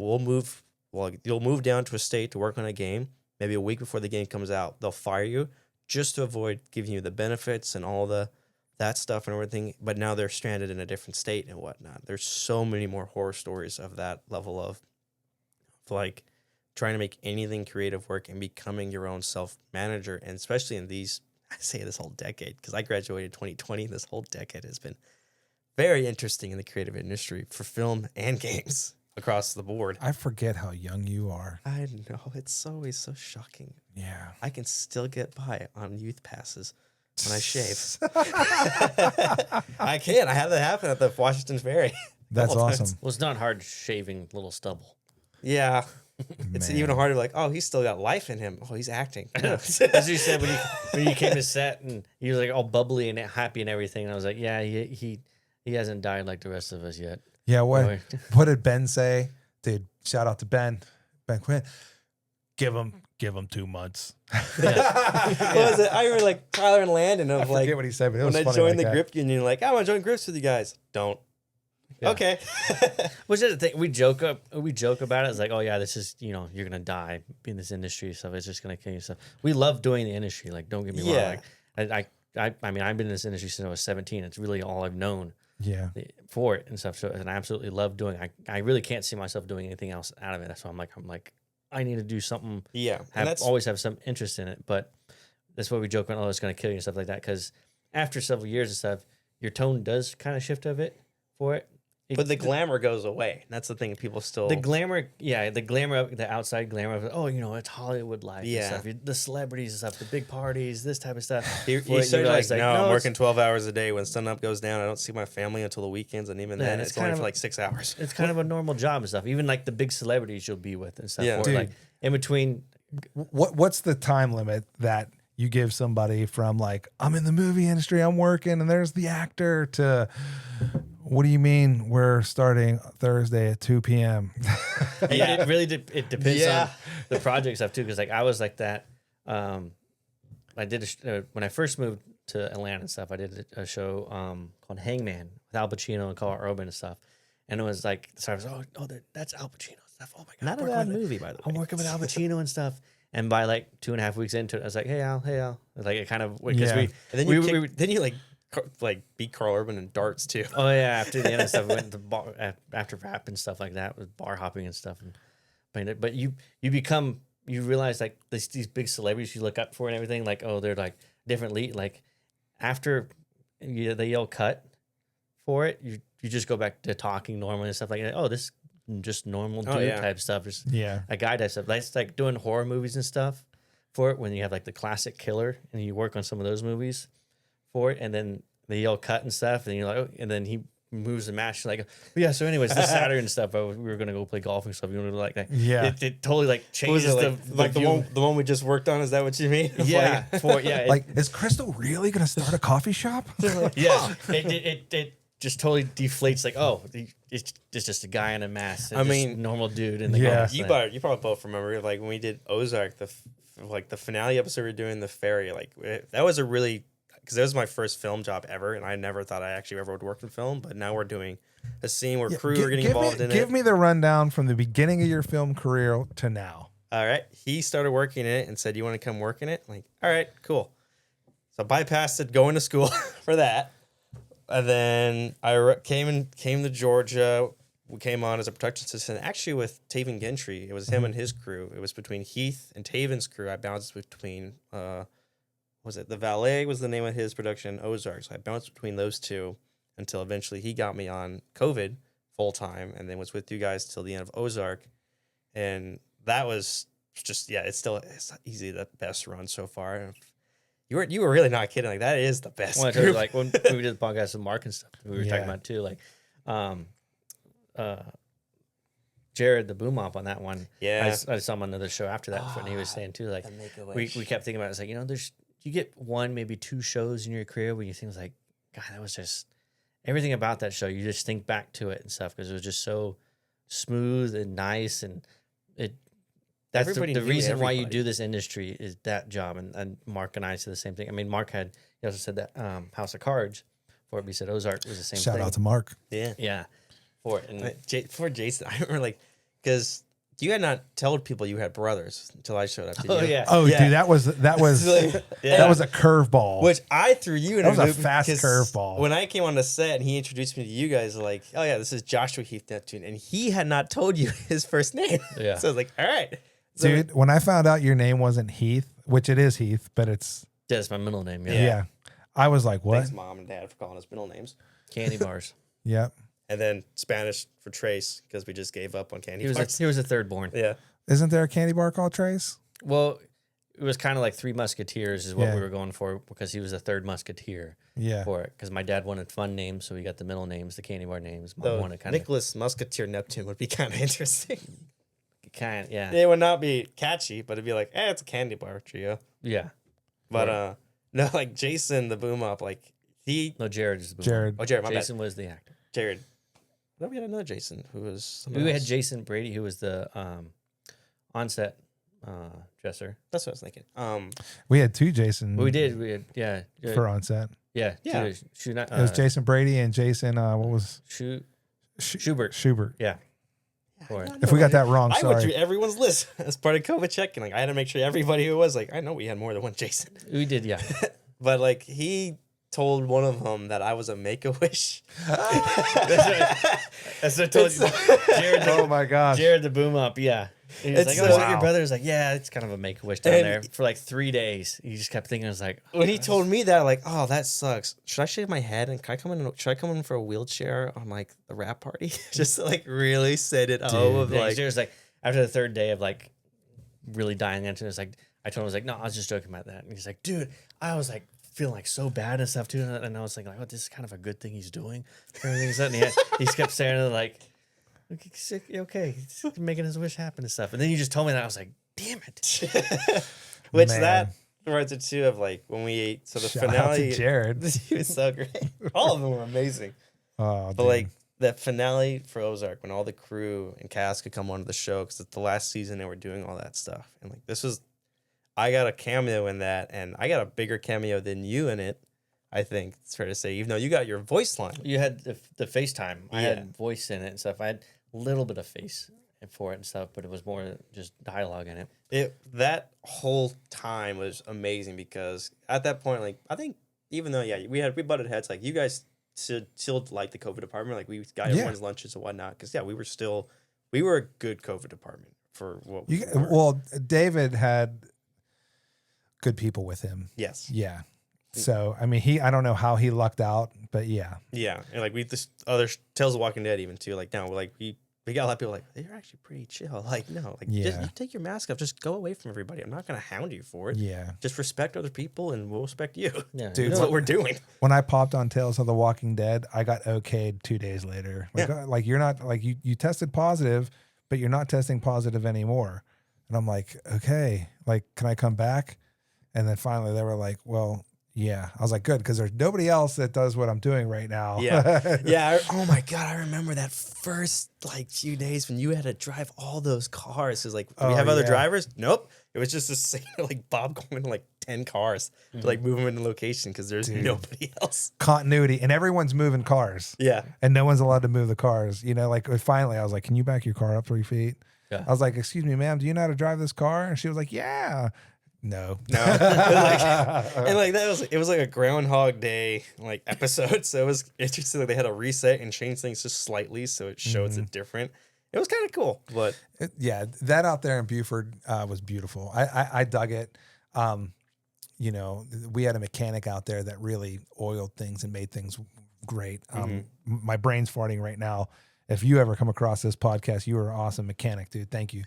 you'll move down to a state to work on a game. Maybe a week before the game comes out, they'll fire you just to avoid giving you the benefits and all that stuff and everything. But now they're stranded in a different state and whatnot. There's so many more horror stories of that level of like trying to make anything creative work and becoming your own self-manager. And especially in this whole decade, because I graduated 2020. This whole decade has been very interesting in the creative industry for film and games across the board. I forget how young you are. I know. It's always so shocking. Yeah. I can still get by on youth passes when I shave. I can. I had that happen at the Washington Ferry. That's Couple times. awesome. Well, it's not hard shaving little stubble. Yeah. It's Man. even harder, like, oh, he's still got life in him. Oh, he's acting. As you said when you came to set and you were like all bubbly and happy and everything, and I was like, yeah, he hasn't died like the rest of us yet. Yeah, Boy. what did Ben say? Dude, shout out to Ben Quinn. Give him 2 months. What was it? I remember like Tyler and Landon of I like forget what he said, but it was when I funny joined like the that. grip union, like, I want to join grips with you guys. Don't. Yeah. Okay. Which is the thing we joke about it. It's like, oh yeah, this is you're gonna die in this industry stuff. It's just gonna kill you. So we love doing the industry. Like, don't get me wrong. Like, I mean, I've been in this industry since I was 17. It's really all I've known. Yeah. For it and stuff. So, and I absolutely love doing. I really can't see myself doing anything else out of it. That's why I'm like, I need to do something. Yeah. And Always have some interest in it. But that's why we joke about, oh, it's gonna kill you and stuff like that. Because after several years and stuff, your tone does kind of shift a bit for it. But the glamour goes away. That's the thing. People still the glamour, the outside glamour of, oh, it's Hollywood life. Yeah. And stuff. The celebrities and stuff, the big parties, this type of stuff. You start like, no, I'm working 12 hours a day. When sun up goes down, I don't see my family until the weekends, and even then, it's only for like 6 hours. It's kind of a normal job and stuff. Even like the big celebrities you'll be with and stuff. Yeah. Or Dude. like in between. What's the time limit that you give somebody from like, I'm in the movie industry, I'm working, and there's the actor, to what do you mean we're starting Thursday at 2 p.m.? It really it depends Yeah. on the project stuff too. Because like I was like that. I did when I first moved to Atlanta and stuff. I did a show called Hangman with Al Pacino and Carl Urban and stuff. And it was like, so I was, that's Al Pacino and stuff. Oh my god, Not a bad movie, by the way. I'm working with Al Pacino and stuff. And by like 2.5 weeks into it, I was like, hey Al. Like it kind of because Yeah. And then then you like beat Carl Urban in darts too. Oh yeah, after the end of stuff, we went to bar after rap and stuff like that with bar hopping and stuff. And but you realize like these big celebrities you look up for and everything, like, oh, they're like different lead. Like after they yell cut for it, you just go back to talking normally and stuff like that. Oh, this just normal dude type stuff. Just a guy type stuff. That's like doing horror movies and stuff for it when you have like the classic killer and you work on some of those movies for it, and then they yell cut and stuff, and you're like, oh, and then he moves the match like, yeah. So, anyways, this Saturday and stuff, we were gonna go play golf and stuff. You know, like that. Yeah. It totally like changes the one we just worked on. Is that what you mean? Yeah, Like, is Crystal really going to start a coffee shop? yeah. It just totally deflates. Like, oh, it's just a guy in a mask. I mean, normal dude in the Yeah. golf you probably both remember like when we did Ozark, the finale episode we were doing the ferry. Like that was a really because it was my first film job ever, and I never thought I actually ever would work in film. But now we're doing a scene where crew are getting involved in it. Give me the rundown from the beginning of your film career to now. All right. He started working in it and said, "You want to come work in it?" I'm like, all right, cool. So I bypassed it, going to school for that. And then I came to Georgia. We came on as a production assistant, actually with Taven Gentry. It was him and his crew. It was between Heath and Taven's crew. I bounced between, was it The Valet was the name of his production, Ozark. So I bounced between those two until eventually he got me on COVID full time, and then was with you guys till the end of Ozark. And that was just, it's easily the best run so far. You were really not kidding. Like, that is the best. Well, I told you, like, when we did the podcast with Mark and stuff, we were talking about too, like, Jared the boom op on that one. Yeah, I saw him on another show after that, and he was saying too, like, we kept thinking about it. It's like, you get one, maybe two shows in your career where you think like, God, that was just everything about that show. You just think back to it and stuff because it was just so smooth and nice, and that's the reason why you do this industry is that job. And Mark and I said the same thing. I mean, Mark he also said that House of Cards for it. We said Ozark was the same thing. Shout out to Mark. Yeah. For it. And For Jason, I remember, like, because you had not told people you had brothers until I showed up. Oh, yeah. Oh, dude, that was that was a curveball. Which I threw you in. That was a fast curveball. When I came on the set and he introduced me to you guys, like, oh yeah, this is Joshua Heath Neptune, and he had not told you his first name. Yeah. So I was like, all right, so, dude. When I found out your name wasn't Heath, which it is Heath, but it's that's my middle name. yeah. I was like, what? Thanks, Mom and Dad, for calling us middle names. Candy bars. Yep. And then Spanish for Trace, because we just gave up on candy bars. He was a third born. Yeah. Isn't there a candy bar called Trace? Well, it was kind of like Three Musketeers is what we were going for because he was the third musketeer for it. Because my dad wanted fun names, so we got the middle names, the candy bar names. Mom wanted kind of Nicholas Musketeer Neptune would be kind of interesting. yeah. It would not be catchy, but it'd be like, it's a candy bar trio. Yeah. But no, like Jason the boom up, like Jared is the Jared. Oh, Jared, my Jason bad. was the actor. Jared. No, we had another Jason who was. We had Jason Brady, who was the on-set dresser. That's what I was thinking. We had two Jason. We did. Yeah. For on set. Yeah. Yeah. It was Jason Brady and Jason. What was Schubert? Schubert. Yeah. If we got that wrong, I went through sorry. everyone's list as part of COVID checking. Like, I had to make sure everybody who was like, I know we had more than one Jason. We did, yeah. But like, he told one of them that I was a Make-A-Wish. That's what I told you. Jared, Oh my gosh. Jared the boom up, yeah. He was It's like, is that your wow. brother? He's like, yeah, it's kind of a make-a-wish down And- there for like 3 days. He just kept thinking, I was like, When he told me that, like, oh, that sucks. Should I shave my head and should I come in for a wheelchair on like the rap party? Just to, like, really set it of yeah, like, Jared's like, after the third day of like really dying into it, it's like, I told him, I was like, no, I was just joking about that. And he's like, dude, I was like, feeling like so bad and stuff too. And I was thinking, like, oh, this is kind of a good thing he's doing. And he kept saying, like, okay, he's making his wish happen and stuff. And then you just told me that. I was like, damn it. which Man. that reminds me too of like when we ate. So the Shout out finale, to Jared. he was so great. All of them were amazing. Oh, But dude. like that finale for Ozark, when all the crew and cast could come onto the show, because it's the last season they were doing all that stuff, and like this was, I got a cameo in that, and I got a bigger cameo than you in it. I think it's fair to say, even though you got your voice line. You had the FaceTime. I Yeah. had voice in it and stuff. I had a little bit of face for it and stuff, but it was more just dialogue in it. That whole time was amazing because at that point, like I think even though we butted heads, like you guys still like the COVID department, like we got everyone's lunches and whatnot, because we were a good COVID department for what we were. Well, David had good people with him. Yes. Yeah. So I mean, I don't know how he lucked out, but yeah. Yeah, and like this other Tales of Walking Dead even too. Like no, like we got a lot of people like they're actually pretty chill. Like no, like just, you take your mask off, just go away from everybody. I'm not gonna hound you for it. Yeah. Just respect other people, and we'll respect you. Yeah, Dude, That's what we're doing. When I popped on Tales of the Walking Dead, I got okayed 2 days later. Like, like you're not like you tested positive, but you're not testing positive anymore. And I'm like, okay, like can I come back? And then finally they were like, well, Yeah. I was like, good, because there's nobody else that does what I'm doing right now. Yeah. Yeah. Oh my God. I remember that first like few days when you had to drive all those cars. It's like, do we have other drivers? Nope. It was just the same, like Bob going to like 10 cars to like move them into location because there's nobody else. Continuity, and everyone's moving cars. Yeah. And no one's allowed to move the cars. You know, like finally I was like, can you back your car up 3 feet? Yeah. I was like, excuse me, ma'am, do you know how to drive this car? And she was like, yeah. No. No. And like that was, it was like a Groundhog Day like episode. So it was interesting. Like they had to reset and change things just slightly so it shows it different. It was kind of cool, but Yeah, that out there in Buford was beautiful. I dug it. You know, we had a mechanic out there that really oiled things and made things great. My brain's farting right now. If you ever come across this podcast, you are an awesome mechanic, dude. Thank you.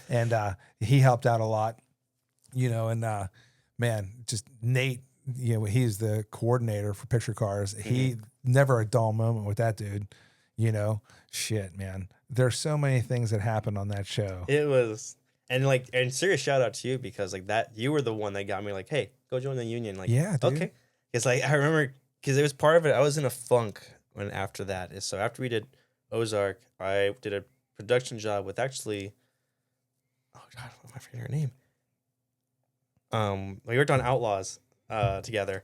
And he helped out a lot, you know, and man, just Nate, you know, he's the coordinator for Picture Cars. He never a dull moment with that dude, you know. Shit, man. There's so many things that happened on that show. it was, and like, and serious shout out to you because like that, you were the one that got me like, hey, go join the union. Like, Yeah, dude. okay. It's like, I remember because it was part of it. I was in a funk when after that. So after we did Ozark, I did a production job with actually, oh God, what am I forgetting her name? We worked on Outlaws together.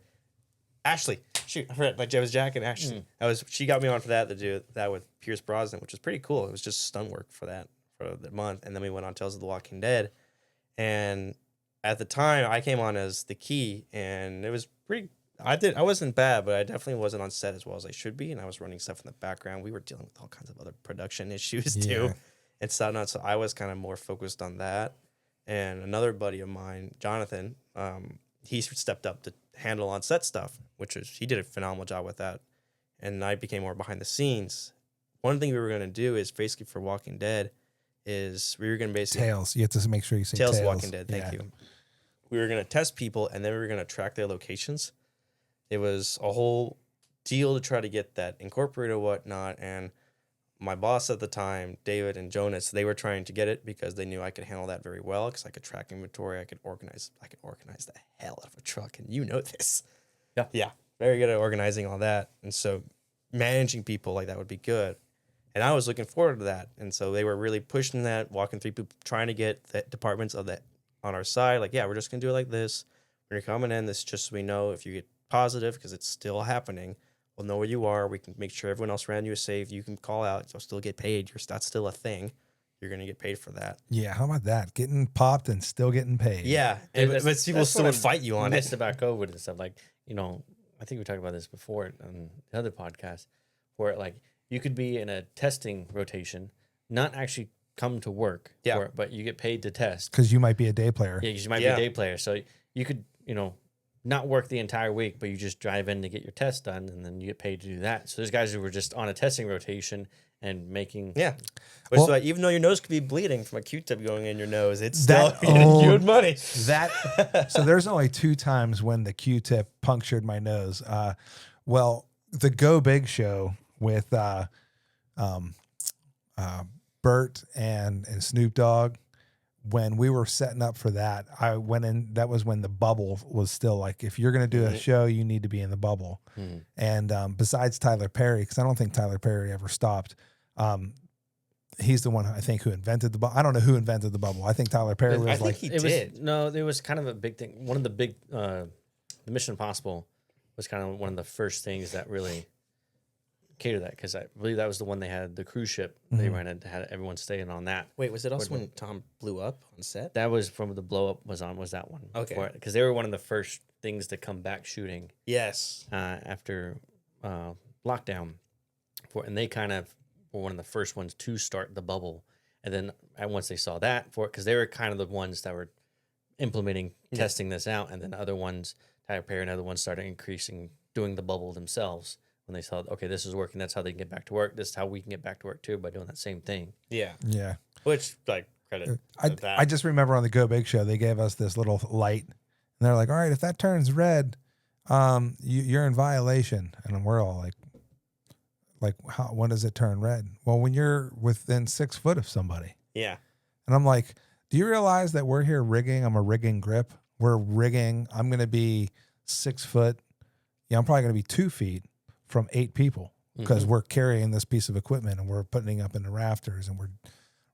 Ashley, shoot, I forgot. Like, it was Jack and Ashley. She got me on for that to do that with Pierce Brosnan, which was pretty cool. It was just stunt work for that for the month, and then we went on Tales of the Walking Dead. And at the time, I came on as the key, and it was pretty. I wasn't bad, but I definitely wasn't on set as well as I should be, and I was running stuff in the background. We were dealing with all kinds of other production issues too, and stuff. So I was kind of more focused on that. And another buddy of mine, Jonathan, he stepped up to handle on set stuff, he did a phenomenal job with that. And I became more behind the scenes. One thing we were going to do is basically for Walking Dead is we were going to basically Tales. You have to make sure you say Tales. Tales Walking Dead. Thank you. We were going to test people and then we were going to track their locations. It was a whole deal to try to get that incorporated or whatnot. And my boss at the time, David and Jonas, they were trying to get it because they knew I could handle that very well because I could track inventory. I could organize the hell out of a truck. And you know this. Yeah. Yeah. Very good at organizing all that. And so managing people like that would be good. And I was looking forward to that. And so they were really pushing that, walking through people, trying to get the departments of that on our side. Like, yeah, we're just going to do it like this. When you're coming in, this just so we know if you get positive, because it's still happening, we'll know where you are. We can make sure everyone else around you is safe. You can call out. You'll still get paid. That's still a thing. You're going to get paid for that. Yeah, how about that? Getting popped and still getting paid. Yeah, but people still would fight you on it. Missed about COVID and stuff. Like, you know, I think we talked about this before on the other podcast, where like you could be in a testing rotation, not actually come to work, for it, but you get paid to test. Because you might be a day player. Yeah, because you might be a day player. So you could, you know, not work the entire week, but you just drive in to get your test done, and then you get paid to do that. So there's guys who were just on a testing rotation and making... Yeah. Which is like, even though your nose could be bleeding from a Q-tip going in your nose, it's still you money. So there's only 2 times when the Q-tip punctured my nose. Well, the Go Big show with Bert and Snoop Dogg, when we were setting up for that, I went in. That was when the bubble was still like, if you're going to do a show, you need to be in the bubble. And besides Tyler Perry, because I don't think Tyler Perry ever stopped, he's the one I think who invented the bubble. I don't know who invented the bubble. I think Tyler Perry was like, he did. It was kind of a big thing. One of the big, the Mission Impossible was kind of one of the first things that really catered that, because I believe that was the one they had the cruise ship. They ran it, had everyone staying on that. Wait, was it also when Tom blew up on set? That was from the blow up was that one. Okay. Because they were one of the first things to come back shooting. Yes. After lockdown, and they kind of were one of the first ones to start the bubble. And then once they saw that, because they were kind of the ones that were implementing, testing this out, and then other ones, Tyler Perry and other ones started doing the bubble themselves. When they saw, okay, this is working, that's how they can get back to work. This is how we can get back to work too, by doing that same thing. Yeah. yeah. Which, like, credit to that. I just remember on the Go Big show, they gave us this little light, and they're like, all right, if that turns red, you're in violation. And we're all like, when does it turn red? Well, when you're within 6 foot of somebody. Yeah. And I'm like, do you realize that we're here rigging? I'm a rigging grip. We're rigging. I'm going to be 6 foot. Yeah, I'm probably going to be 2 feet from 8 people because we're carrying this piece of equipment and we're putting it up in the rafters and we're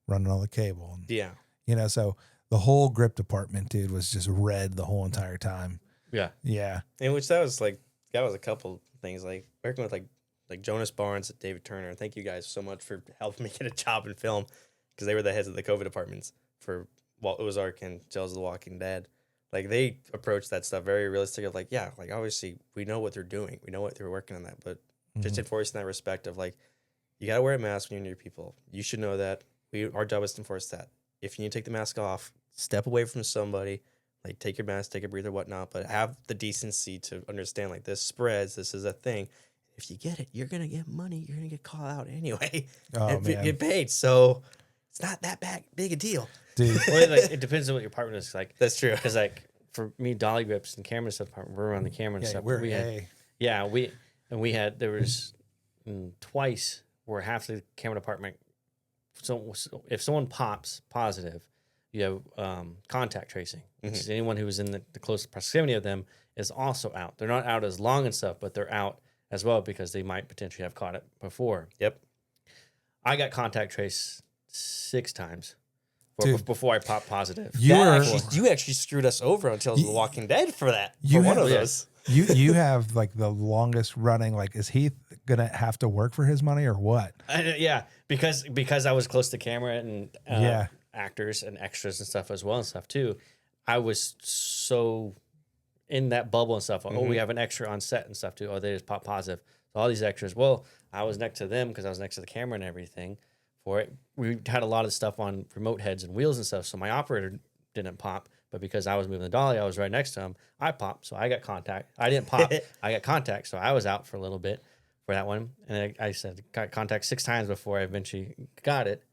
running all the cable. And, Yeah. you know, so the whole grip department, dude, was just red the whole entire time. Yeah. Yeah. In which that was a couple things, like working with like Jonas Barnes and David Turner. Thank you guys so much for helping me get a job in film, because they were the heads of the COVID departments for Ozark and Tales of the Walking Dead. Like, they approached that stuff very realistic of like, yeah, like obviously we know what they're doing. We know what they're working on that, but just enforcing that respect of like, you got to wear a mask when you're near people. You should know that. Our job is to enforce that. If you need to take the mask off, step away from somebody, like take your mask, take a breather, whatnot, but have the decency to understand like this spreads. This is a thing. If you get it, you're going to get money. You're going to get called out anyway. Oh, and man. get paid. So it's not that big a deal. Dude. Well, like, it depends on what your partner is like. That's true. Because like for me, dolly grips and camera stuff, we're on the camera and Yeah, stuff. we're we had, there was twice where half the camera department. So if someone pops positive, you have contact tracing. Which is anyone who was in the close proximity of them is also out. They're not out as long and stuff, but they're out as well because they might potentially have caught it before. Yep. I got contact traced 6 times before I popped positive. You actually screwed us over on Tales of the Walking Dead for that. You for one have- of those. You have like the longest running. Like, is Heath gonna have to work for his money or what? Yeah, because I was close to camera and actors and extras and stuff as well and stuff too. I was so in that bubble and stuff. Oh, we have an extra on set and stuff too. Oh, they just pop positive. So all these extras. Well, I was next to them because I was next to the camera and everything for it. We had a lot of stuff on remote heads and wheels and stuff. So my operator didn't pop, but because I was moving the dolly, I was right next to him. I popped, so I got contact. I didn't pop. I got contact, so I was out for a little bit for that one. And I said got contact 6 times before I eventually got it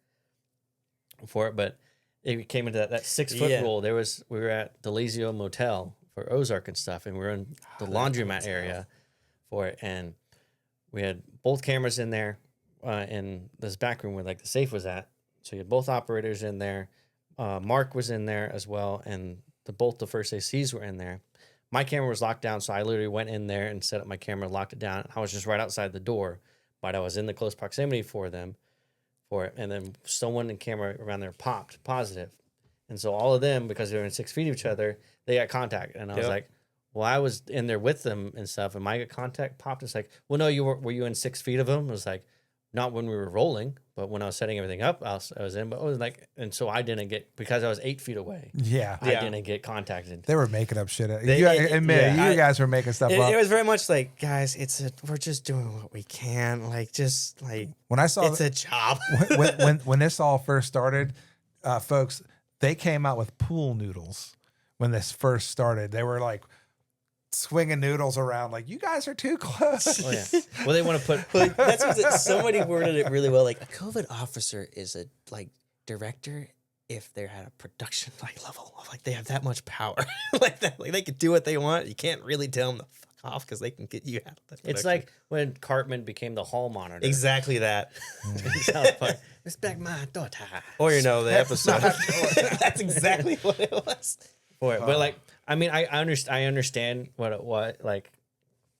for it. But it came into that 6 foot rule. We were at the Lazio Motel for Ozark and stuff, and we were in the laundromat area for it, and we had both cameras in there in this back room where like the safe was at. So you had both operators in there. Mark was in there as well, and both the first ACs were in there. My camera was locked down, so I literally went in there and set up my camera, locked it down. I was just right outside the door, but I was in the close proximity for it. And then someone in camera around there popped positive. And so all of them, because they were in 6 feet of each other, they got contact. And I was like, well, I was in there with them and stuff, and my contact popped. It's like, well, no, were you in 6 feet of them? I was like, not when we were rolling, but when I was setting everything up, I was in. But it was like, and so I didn't get, because I was 8 feet away. Yeah. I didn't get contacted. They were making up shit. You guys were making stuff up. It was very much like, guys, we're just doing what we can. Like, just like, When I saw it's a job. when this all first started, folks, they came out with pool noodles when this first started. They were like swinging noodles around, like, you guys are too close. Oh, yeah. Well, they want to put. Like, that's what somebody worded it really well. Like, a COVID officer is a director if they're at a production level. Like, they have that much power. Like that. Like, they can do what they want. You can't really tell them to fuck off because they can get you out of that. It's like when Cartman became the hall monitor. Exactly that. Respect my daughter. Or the episode. That's exactly what it was. For it. But like, I mean, I understand what it was, like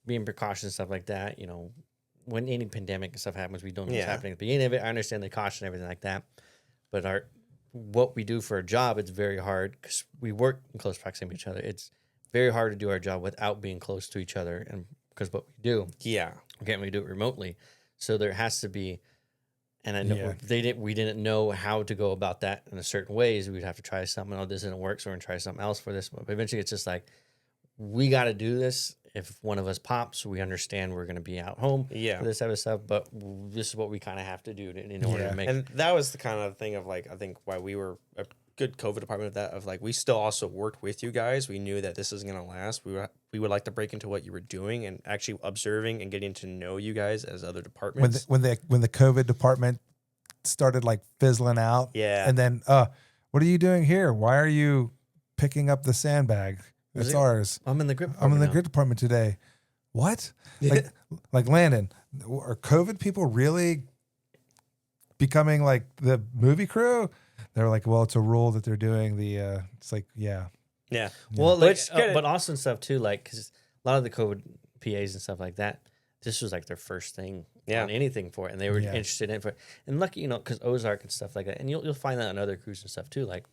being precautions and stuff like that. You know, when any pandemic and stuff happens, we don't know what's happening at the beginning of it. I understand the caution and everything like that. But what we do for a job, it's very hard because we work in close proximity to each other. It's very hard to do our job without being close to each other, and because what we do, we can't really do it remotely. So there has to be. And I know we didn't know how to go about that in a certain ways. We'd have to try something. Oh, this didn't work, so we're gonna try something else for this. But eventually, it's just like we got to do this. If one of us pops, we understand we're gonna be out home for this type of stuff. But this is what we kind of have to do in order to make. And that was the kind of thing of like, I think why we were a good COVID department of that. Of like, we still also worked with you guys. We knew that this is gonna last. We would like to break into what you were doing and actually observing and getting to know you guys as other departments. When the COVID department started like fizzling out, and then what are you doing here? Why are you picking up the sandbag? It's ours. I'm in the grip. I'm in the grip department today. What? Like Landon, are COVID people really becoming like the movie crew? They're like, well, it's a rule that they're doing. It's like, Well, like, but also stuff too, like, because a lot of the code PAs and stuff like that, this was like their first thing on anything for it, and they were interested in it for it. And lucky, because Ozark and stuff like that, and you'll find that on other crews and stuff too. Like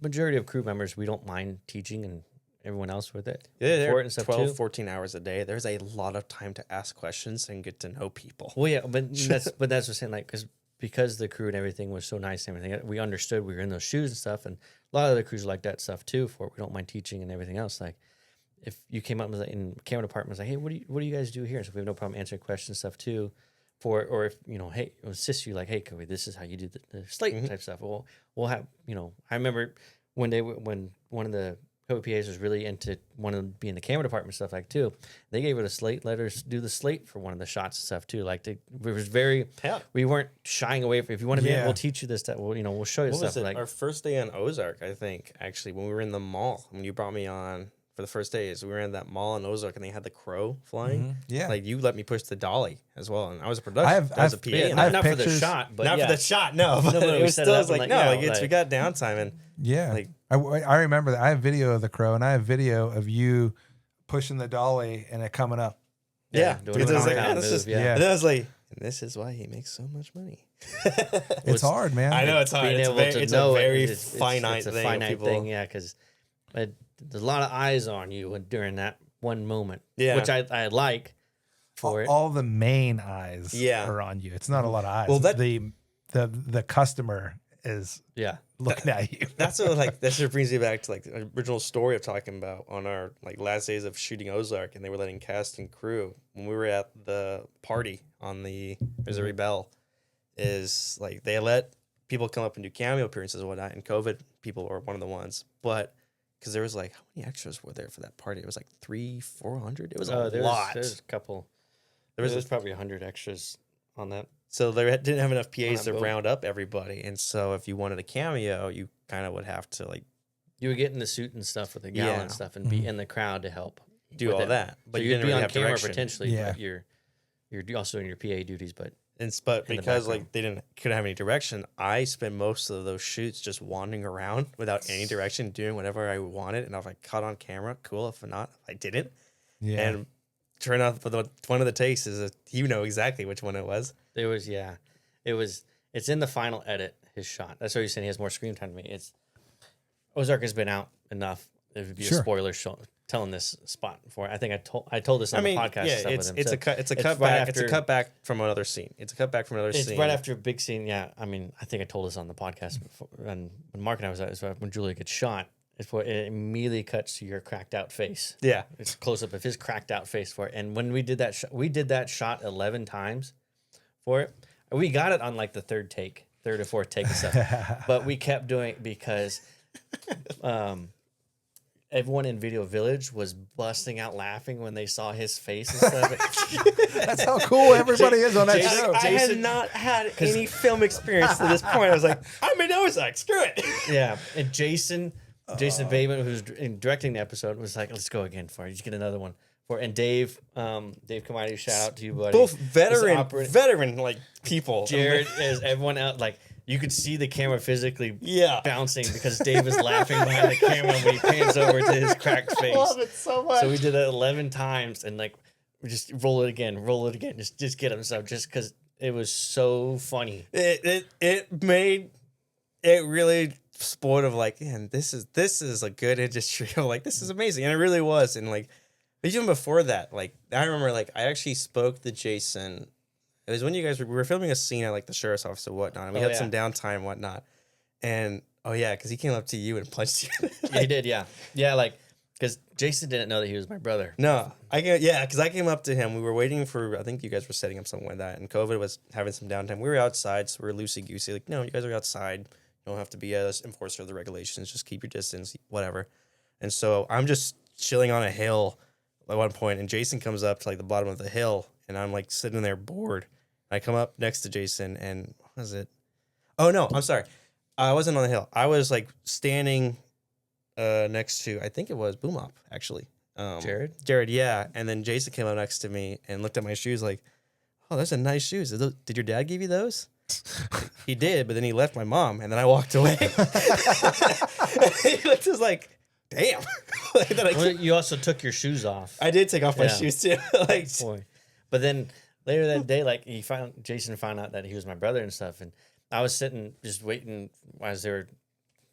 majority of crew members, we don't mind teaching and everyone else with it. Yeah, for it and stuff 12, too. 14 hours a day. There's a lot of time to ask questions and get to know people. Well, yeah, but that's what I'm saying. Like, because the crew and everything was so nice and everything, we understood we were in those shoes and stuff. And a lot of the crews like that stuff too. For it. We don't mind teaching and everything else. Like, if you came up with in camera department was like, hey, what do you guys do here? So we have no problem answering questions and stuff too. Or if hey, it was assist you like, hey, Kobe, this is how you do the slate type stuff. We'll have I remember when one of the co-PAs was really into wanting to be in the camera department stuff like too. They gave it a slate, let her do the slate for one of the shots and stuff too. Like it was very, we weren't shying away from, if you want to be, we'll teach you this stuff. We'll show you stuff. Like our first day on Ozark, I think actually when we were in the mall, when you brought me on for the first days, we were in that mall in Ozark and they had the crow flying. Yeah. Like you let me push the dolly as well. And I was a production. I was a PA. Yeah, not for the shot, but not for the shot. No, but it was still like, we got downtime and like, I remember that. I have video of the crow and I have video of you pushing the dolly and it coming up. Yeah. Because I was like, And then I was like, and this is why he makes so much money. It's hard, man. I know it's hard. It's a very finite thing. It's a finite thing, yeah, because there's a lot of eyes on you during that one moment, which I like for it. All the main eyes are on you. It's not a lot of eyes. Well, the customer is looking at you. That's what that sort of brings me back to the original story of talking about on our last days of shooting Ozark, and they were letting cast and crew when we were at the party on the Missouri Belle. Is they let people come up and do cameo appearances and whatnot, and COVID people were one of the ones, but because there was how many extras were there for that party? It was 300-400. It was a lot. There's a couple. There was probably 100 extras on that. So they didn't have enough PAs to round up everybody, and so if you wanted a cameo, you kind of would have to you would get in the suit and stuff with the gala and stuff, and be in the crowd to help do all that. But you'd be on camera potentially. But you're also in your PA duties, but because they couldn't have any direction, I spent most of those shoots just wandering around without any direction, doing whatever I wanted, and if I caught on camera, cool. If not, I didn't. Yeah. And turn out for one of the takes is exactly which one it was. It's in the final edit, his shot. That's what he's saying. He has more screen time than me. Ozark has been out enough. It would be a spoiler show, telling this spot before. I think I told this on the podcast. Yeah, it's a cutback from another scene. It's right after a big scene. Yeah, I mean, I think I told this on the podcast before, and when Mark and I was at, when Julia gets shot. It immediately cuts to your cracked out face. Yeah, it's a close up of his cracked out face for it. And when we did that, we did that shot 11 times for it. We got it on the third or fourth take and stuff, but we kept doing it because everyone in Video Village was busting out laughing when they saw his face and stuff. That's how cool everybody is on that show. I had not had any film experience to this point. I was like, I'm in Ozark, screw it. Yeah, and Jason Bateman, who's directing the episode, was like, let's go again for it. Just get another one. And Dave Kamadi, shout out to you, buddy. Both veteran people. Jared is everyone out. You could see the camera physically bouncing because Dave is laughing behind the camera when he pans over to his cracked face. I love it so much. So we did that 11 times and we just roll it again, just get him. So just because it was so funny. It made it really sport of man, this is a good industry. This is amazing, and it really was. And even before that, I remember I actually spoke to Jason. It was when you guys we were filming a scene at the sheriff's office and whatnot, and we had some downtime and whatnot. And because he came up to you and punched you. He did, yeah, because Jason didn't know that he was my brother. No, because I came up to him. We were waiting for, I think you guys were setting up something like that, and COVID was having some downtime. We were outside, so we were loosey goosey. No, you guys are outside. You don't have to be an enforcer of the regulations. Just keep your distance, whatever. And so I'm just chilling on a hill at one point, and Jason comes up to the bottom of the hill, and I'm sitting there bored. I come up next to Jason, and what was it? Oh no, I'm sorry. I wasn't on the hill. I was standing next to, I think it was Boom Op, actually. Jared, yeah. And then Jason came up next to me and looked at my shoes oh, those are nice shoes. Did your dad give you those? He did, but then he left my mom, and then I walked away. He looked just damn. Like, that Well, you also took your shoes off. I did take off my Yeah. shoes too. Like, Boy. But then later that day, like Jason found out that he was my brother and stuff, and I was sitting just waiting as they were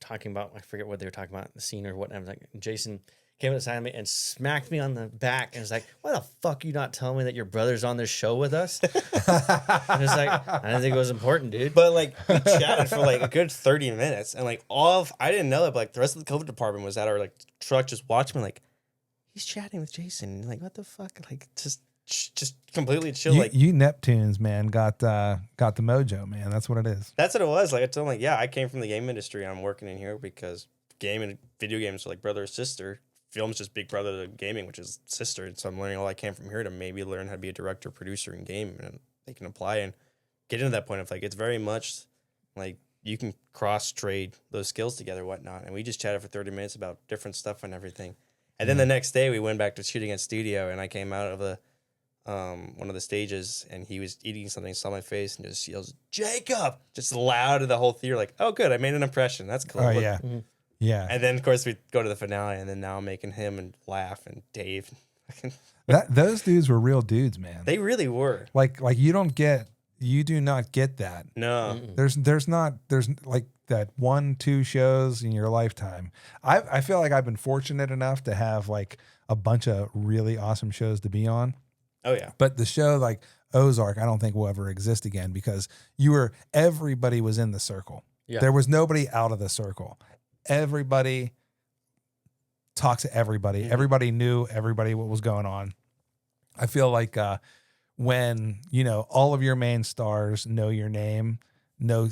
talking about, I forget what they were talking about, the scene or what. And I was like, Jason came beside me and smacked me on the back and was like, "Why the fuck you not telling me that your brother's on this show with us?" And it's like, I didn't think it was important, dude. but like we chatted for like a good 30 minutes, and like I didn't know that, but like the rest of the COVID department was at our like truck just watching me, like he's chatting with Jason, like what the fuck, like just completely chill. You, like you Neptunes, man, got the mojo, man. That's what it is. that's what it was. Like I told him, like, yeah, I came from the game industry. I'm working in here because game and video games are like brother or sister. Film's just big brother to gaming, which is sister. And so I'm learning all I can from here to maybe learn how to be a director, producer in game, and they can apply and get into that point of like it's very much like you can cross trade those skills together, and whatnot. And we just chatted for 30 minutes about different stuff and everything. And then the next day we went back to shooting at studio, and I came out of the one of the stages, and he was eating something, saw my face, and just yells, "Jacob!" Just loud to the whole theater, like, "Oh, good, I made an impression. That's cool." Oh Look. yeah, yeah. And then of course we go to the finale, and then now I'm making him and laugh and Dave. Those dudes were real dudes, man. They really were. Like you do not get that. No, There's like that 1-2 shows in your lifetime. I feel like I've been fortunate enough to have like a bunch of really awesome shows to be on. oh yeah, But the show like Ozark, I don't think will ever exist again because everybody was in the circle. Yeah. There was nobody out of the circle. Everybody talked to everybody. Mhm. Everybody knew everybody what was going on. I feel like when, all of your main stars know your name, know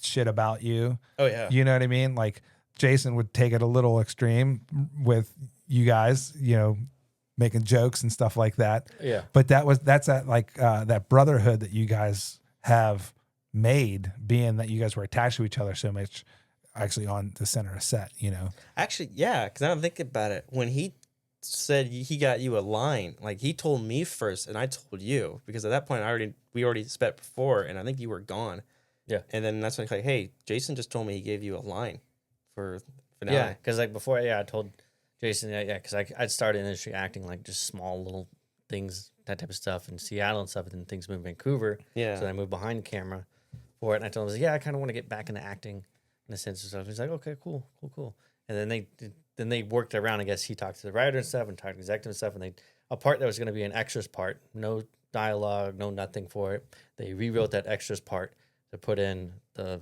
shit about you, oh yeah. you know what I mean? Like Jason would take it a little extreme with you guys, making jokes and stuff like that. Yeah. But that's that brotherhood that you guys have made, being that you guys were attached to each other so much, actually on the center of set, Actually, yeah, because I don't think about it. When he said he got you a line, like he told me first, and I told you because at that point we already sped before, and I think you were gone. Yeah. And then that's when like, hey, Jason just told me he gave you a line for finale. Yeah, because like before, I told Jason, because I'd started in industry acting like just small little things, that type of stuff in Seattle and stuff, and then things moved to Vancouver. Yeah. So then I moved behind the camera for it, and I told him, I kind of want to get back into acting in a sense and stuff. He's like, okay, cool. And then they worked around. I guess he talked to the writer and stuff, and talked to the executive and stuff, and a part that was going to be an extras part, no dialogue, no nothing for it. They rewrote that extras part to put in the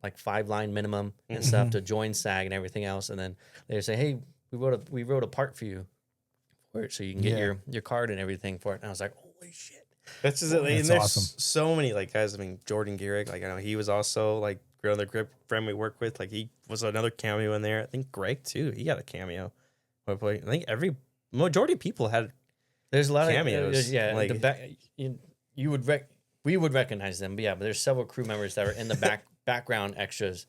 like 5-line minimum and stuff to join SAG and everything else, and then they say, hey, we wrote a part for you for it, so you can get your card and everything for it. And I was like, holy shit, That's just That's and there's awesome. so many like guys. I mean, Jordan Garrick, like I know he was also like another grip friend we work with. Like he was another cameo in there. I think Greg too. He got a cameo. I think majority of people had. there's a lot Cameos, of yeah. like- The back, we would recognize them, but but there's several crew members that were in the background extras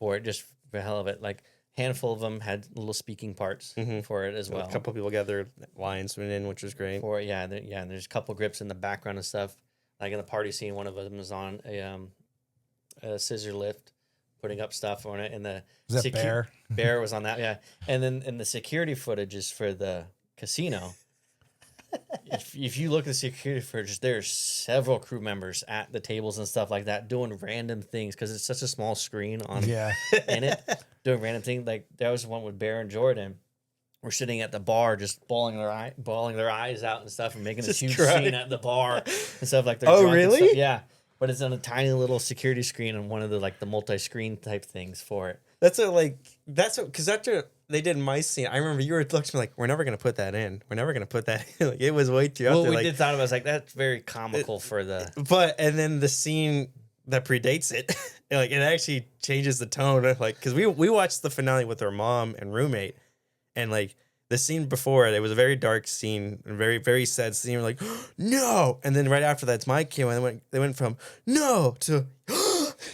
for it, just for the hell of it. Like handful of them had little speaking parts for it as well. A couple of people got their lines went in, which was great. For it, and there's a couple grips in the background and stuff. Like in the party scene, one of them is on a scissor lift, putting up stuff on it, and the Was that Bear? Bear was on that, yeah. And then in the security footage is for the casino. If you look at the security footage, there's several crew members at the tables and stuff like that doing random things because it's such a small screen on in it, doing random things. Like there was one with Bear and Jordan. We're sitting at the bar, just bawling their eyes out and stuff, and making this huge scene at the bar and stuff like. Oh, really? Stuff. Yeah, but it's on a tiny little security screen on one of the like the multi-screen type things for it. Because after they did my scene, I remember you were looking at me like, we're never gonna put that in. We're never gonna put that in. Like, it was way too. Well, out there. we Like, did thought of it. I was like, that's very comical for the. and then the scene that predates it, like it actually changes the tone. Like because we watched the finale with our mom and roommate, and like the scene before it was a very dark scene, a very very sad scene. We're like, no, and then right after that, it's my cue, and they went from no to.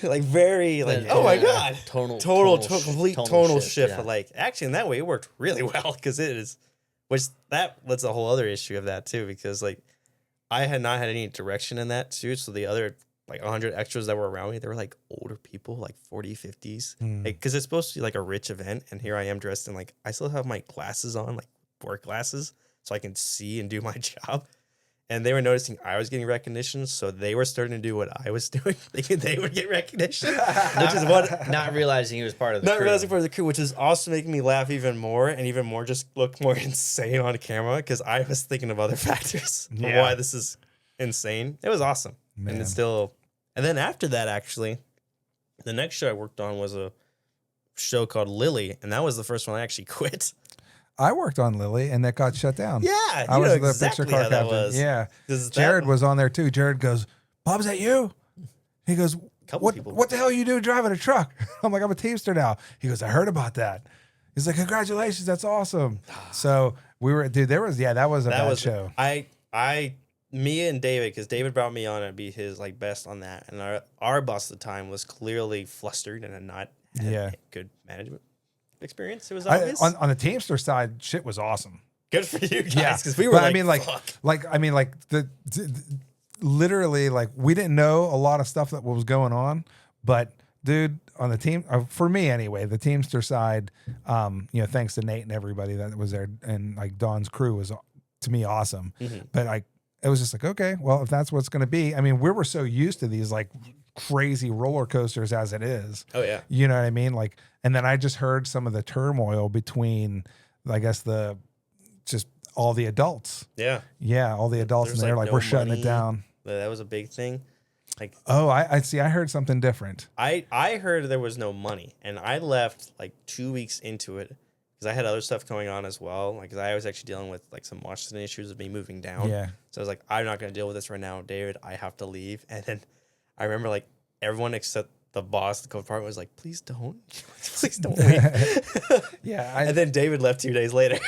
Like very like oh my god complete tonal shift yeah. but like actually in that way it worked really well because that's a whole other issue of that too because like I had not had any direction in that too so the other like 100 extras that were around me, they were like older people, like 40, 50s. Like, because it's supposed to be like a rich event. And here I am dressed in like, I still have my glasses on, like work glasses, so I can see and do my job. And they were noticing I was getting recognition, so they were starting to do what I was doing, thinking they would get recognition, which is what Not realizing he was part of the not crew. realizing part of the crew, which is also making me laugh even more, and even more just look more insane on camera because I was thinking of other factors of Yeah. why this is insane. It was awesome, Man. and it's still. And then after that, actually, the next show I worked on was a show called Lily, and that was the first one I actually quit. I worked on Lily, and that got shut down. Yeah, I you was know the exactly picture car how that captain. was. Yeah, 'Cause that- Jared was on there too. Jared goes, "Bob, is that you?" He goes, Couple "What? people. What the hell you do driving a truck?" I'm like, "I'm a Teamster now." He goes, "I heard about that." He's like, "Congratulations, that's awesome." So we were, dude. That was a bad show. Me and David, because David brought me on and be his like best on that, and our boss at the time was clearly flustered and had not had Yeah. good management experience. It was I, obvious. on the Teamster side, shit was awesome. Good for you guys, Yeah, because we were but like, fuck. literally, like we didn't know a lot of stuff that was going on, but dude, on the team, for me anyway, the Teamster side, thanks to Nate and everybody that was there, and like Don's crew was to me awesome. But like, it was just like, okay, well, if that's what's going to be, I mean, we were so used to these like crazy roller coasters as it is. Oh yeah, You know what I mean? Like, and then I just heard some of the turmoil between, I guess, just all the adults. yeah. Yeah, all the adults, There's, and they're like, like, no we're shutting money. it down. That was a big thing. Like Oh, I see. I heard something different. I heard there was no money, and I left like 2 weeks into it because I had other stuff going on as well. Like, 'cause I was actually dealing with like some Washington issues of me moving down. Yeah. So I was like, I'm not going to deal with this right now, David. I have to leave. And then I remember like everyone except the boss, the co-department, was like, please don't. Please don't leave. Yeah, And then David left 2 days later.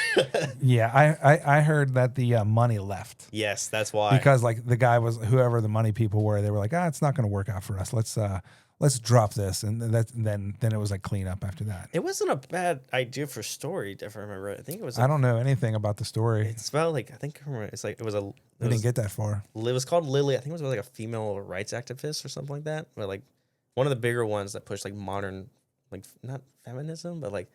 I heard that the money left Yes, that's why. because like the guy was whoever the money people were. They were like, it's not going to work out for us. Let's drop this, and then it was like clean up after that. It wasn't a bad idea for story, if I remember. I think it was. I don't know anything about the story. It's about like I think I remember. It's like it was a. We It was, didn't get that far. it was called Lily. I think it was like a female rights activist or something like that. Or like one of the bigger ones that pushed like modern, like not feminism, but like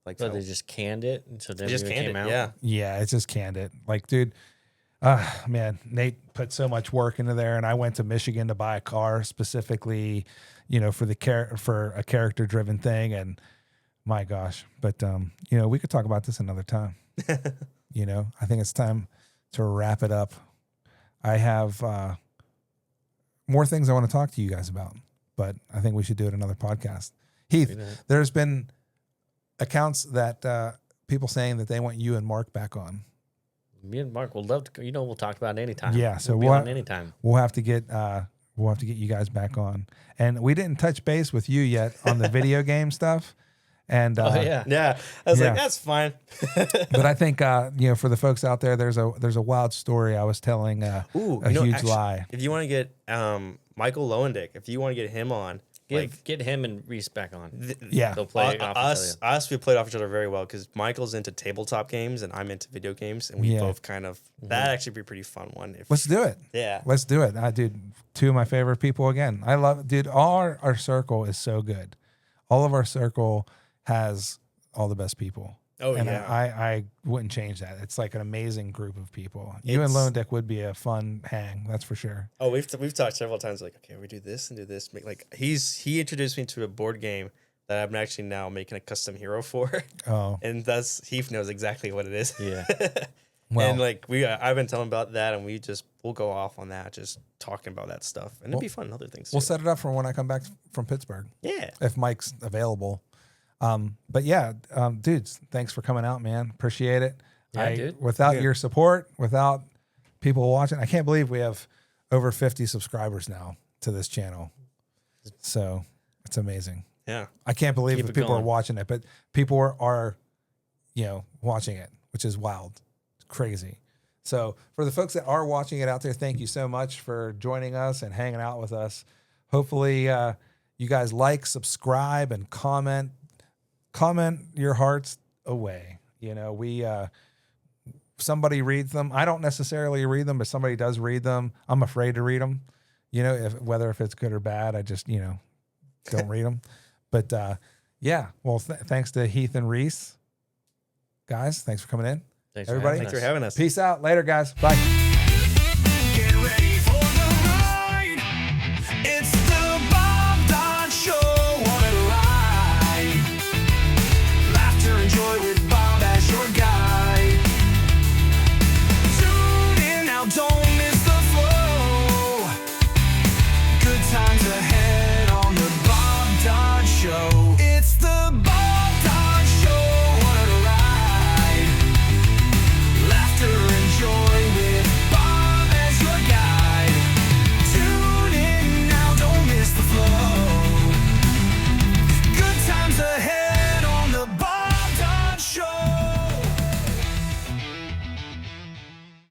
But they just canned it, and so then just when it canned came it. out. Yeah, Yeah, it's just candid. Like, dude, man, Nate put so much work into there, and I went to Michigan to buy a car specifically, for for a character driven thing, and my gosh, but we could talk about this another time. I think it's time to wrap it up. I have more things I want to talk to you guys about, but I think we should do it another podcast. Heath, there's been accounts that people saying that they want you and Mark back on. Me and Mark will love to. We'll talk about it anytime. Yeah, so we'll be what- on anytime. We'll have to get you guys back on. And we didn't touch base with you yet on the video game stuff. And Oh yeah. yeah. I was Yeah. like, that's fine. but I think for the folks out there, there's a wild story I was telling. Ooh, a huge lie. If you want to get Michael Lowendick, if you want to get him on, Get him and Rees back on. Yeah, They'll play off each other. us, we played off each other very well because Michael's into tabletop games and I'm into video games, and we Yeah. both kind of that actually be a pretty fun one. If let's do it. yeah, Let's do it. Dude, two of my favorite people again. I love, dude, all our circle is so good. All of our circle has all the best people. Oh, and yeah. I wouldn't change that. It's like an amazing group of people. You and It's- Lone Dick would be a fun hang, that's for sure. Oh, we've talked several times. Like, okay, we do this and do this. Like, he introduced me to a board game that I'm actually now making a custom hero for, Oh, and Heath knows exactly what it is. Yeah. well, And like I've been telling about that, and we'll go off on that, just talking about that stuff, and it'll be fun. Other things. we'll too. set it up for when I come back from Pittsburgh, Yeah. if Mike's available. But yeah, dudes, thanks for coming out, man. Appreciate it. Yeah, dude. Without your support, without people watching, I can't believe we have over 50 subscribers now to this channel. So it's amazing. Yeah. I can't believe Keep that it people are going. watching it, but people are watching it, which is wild. It's crazy. So for the folks that are watching it out there, thank you so much for joining us and hanging out with us. Hopefully you guys like, subscribe, and comment your hearts away. Somebody reads them. I don't necessarily read them, but somebody does read them. I'm afraid to read them, You know, if it's good or bad, I just, don't read them. But yeah, well, thanks to Heath and Rees. Guys, thanks for coming in. Thanks Everybody. For Thanks for having us. Peace out. Later, guys. Bye.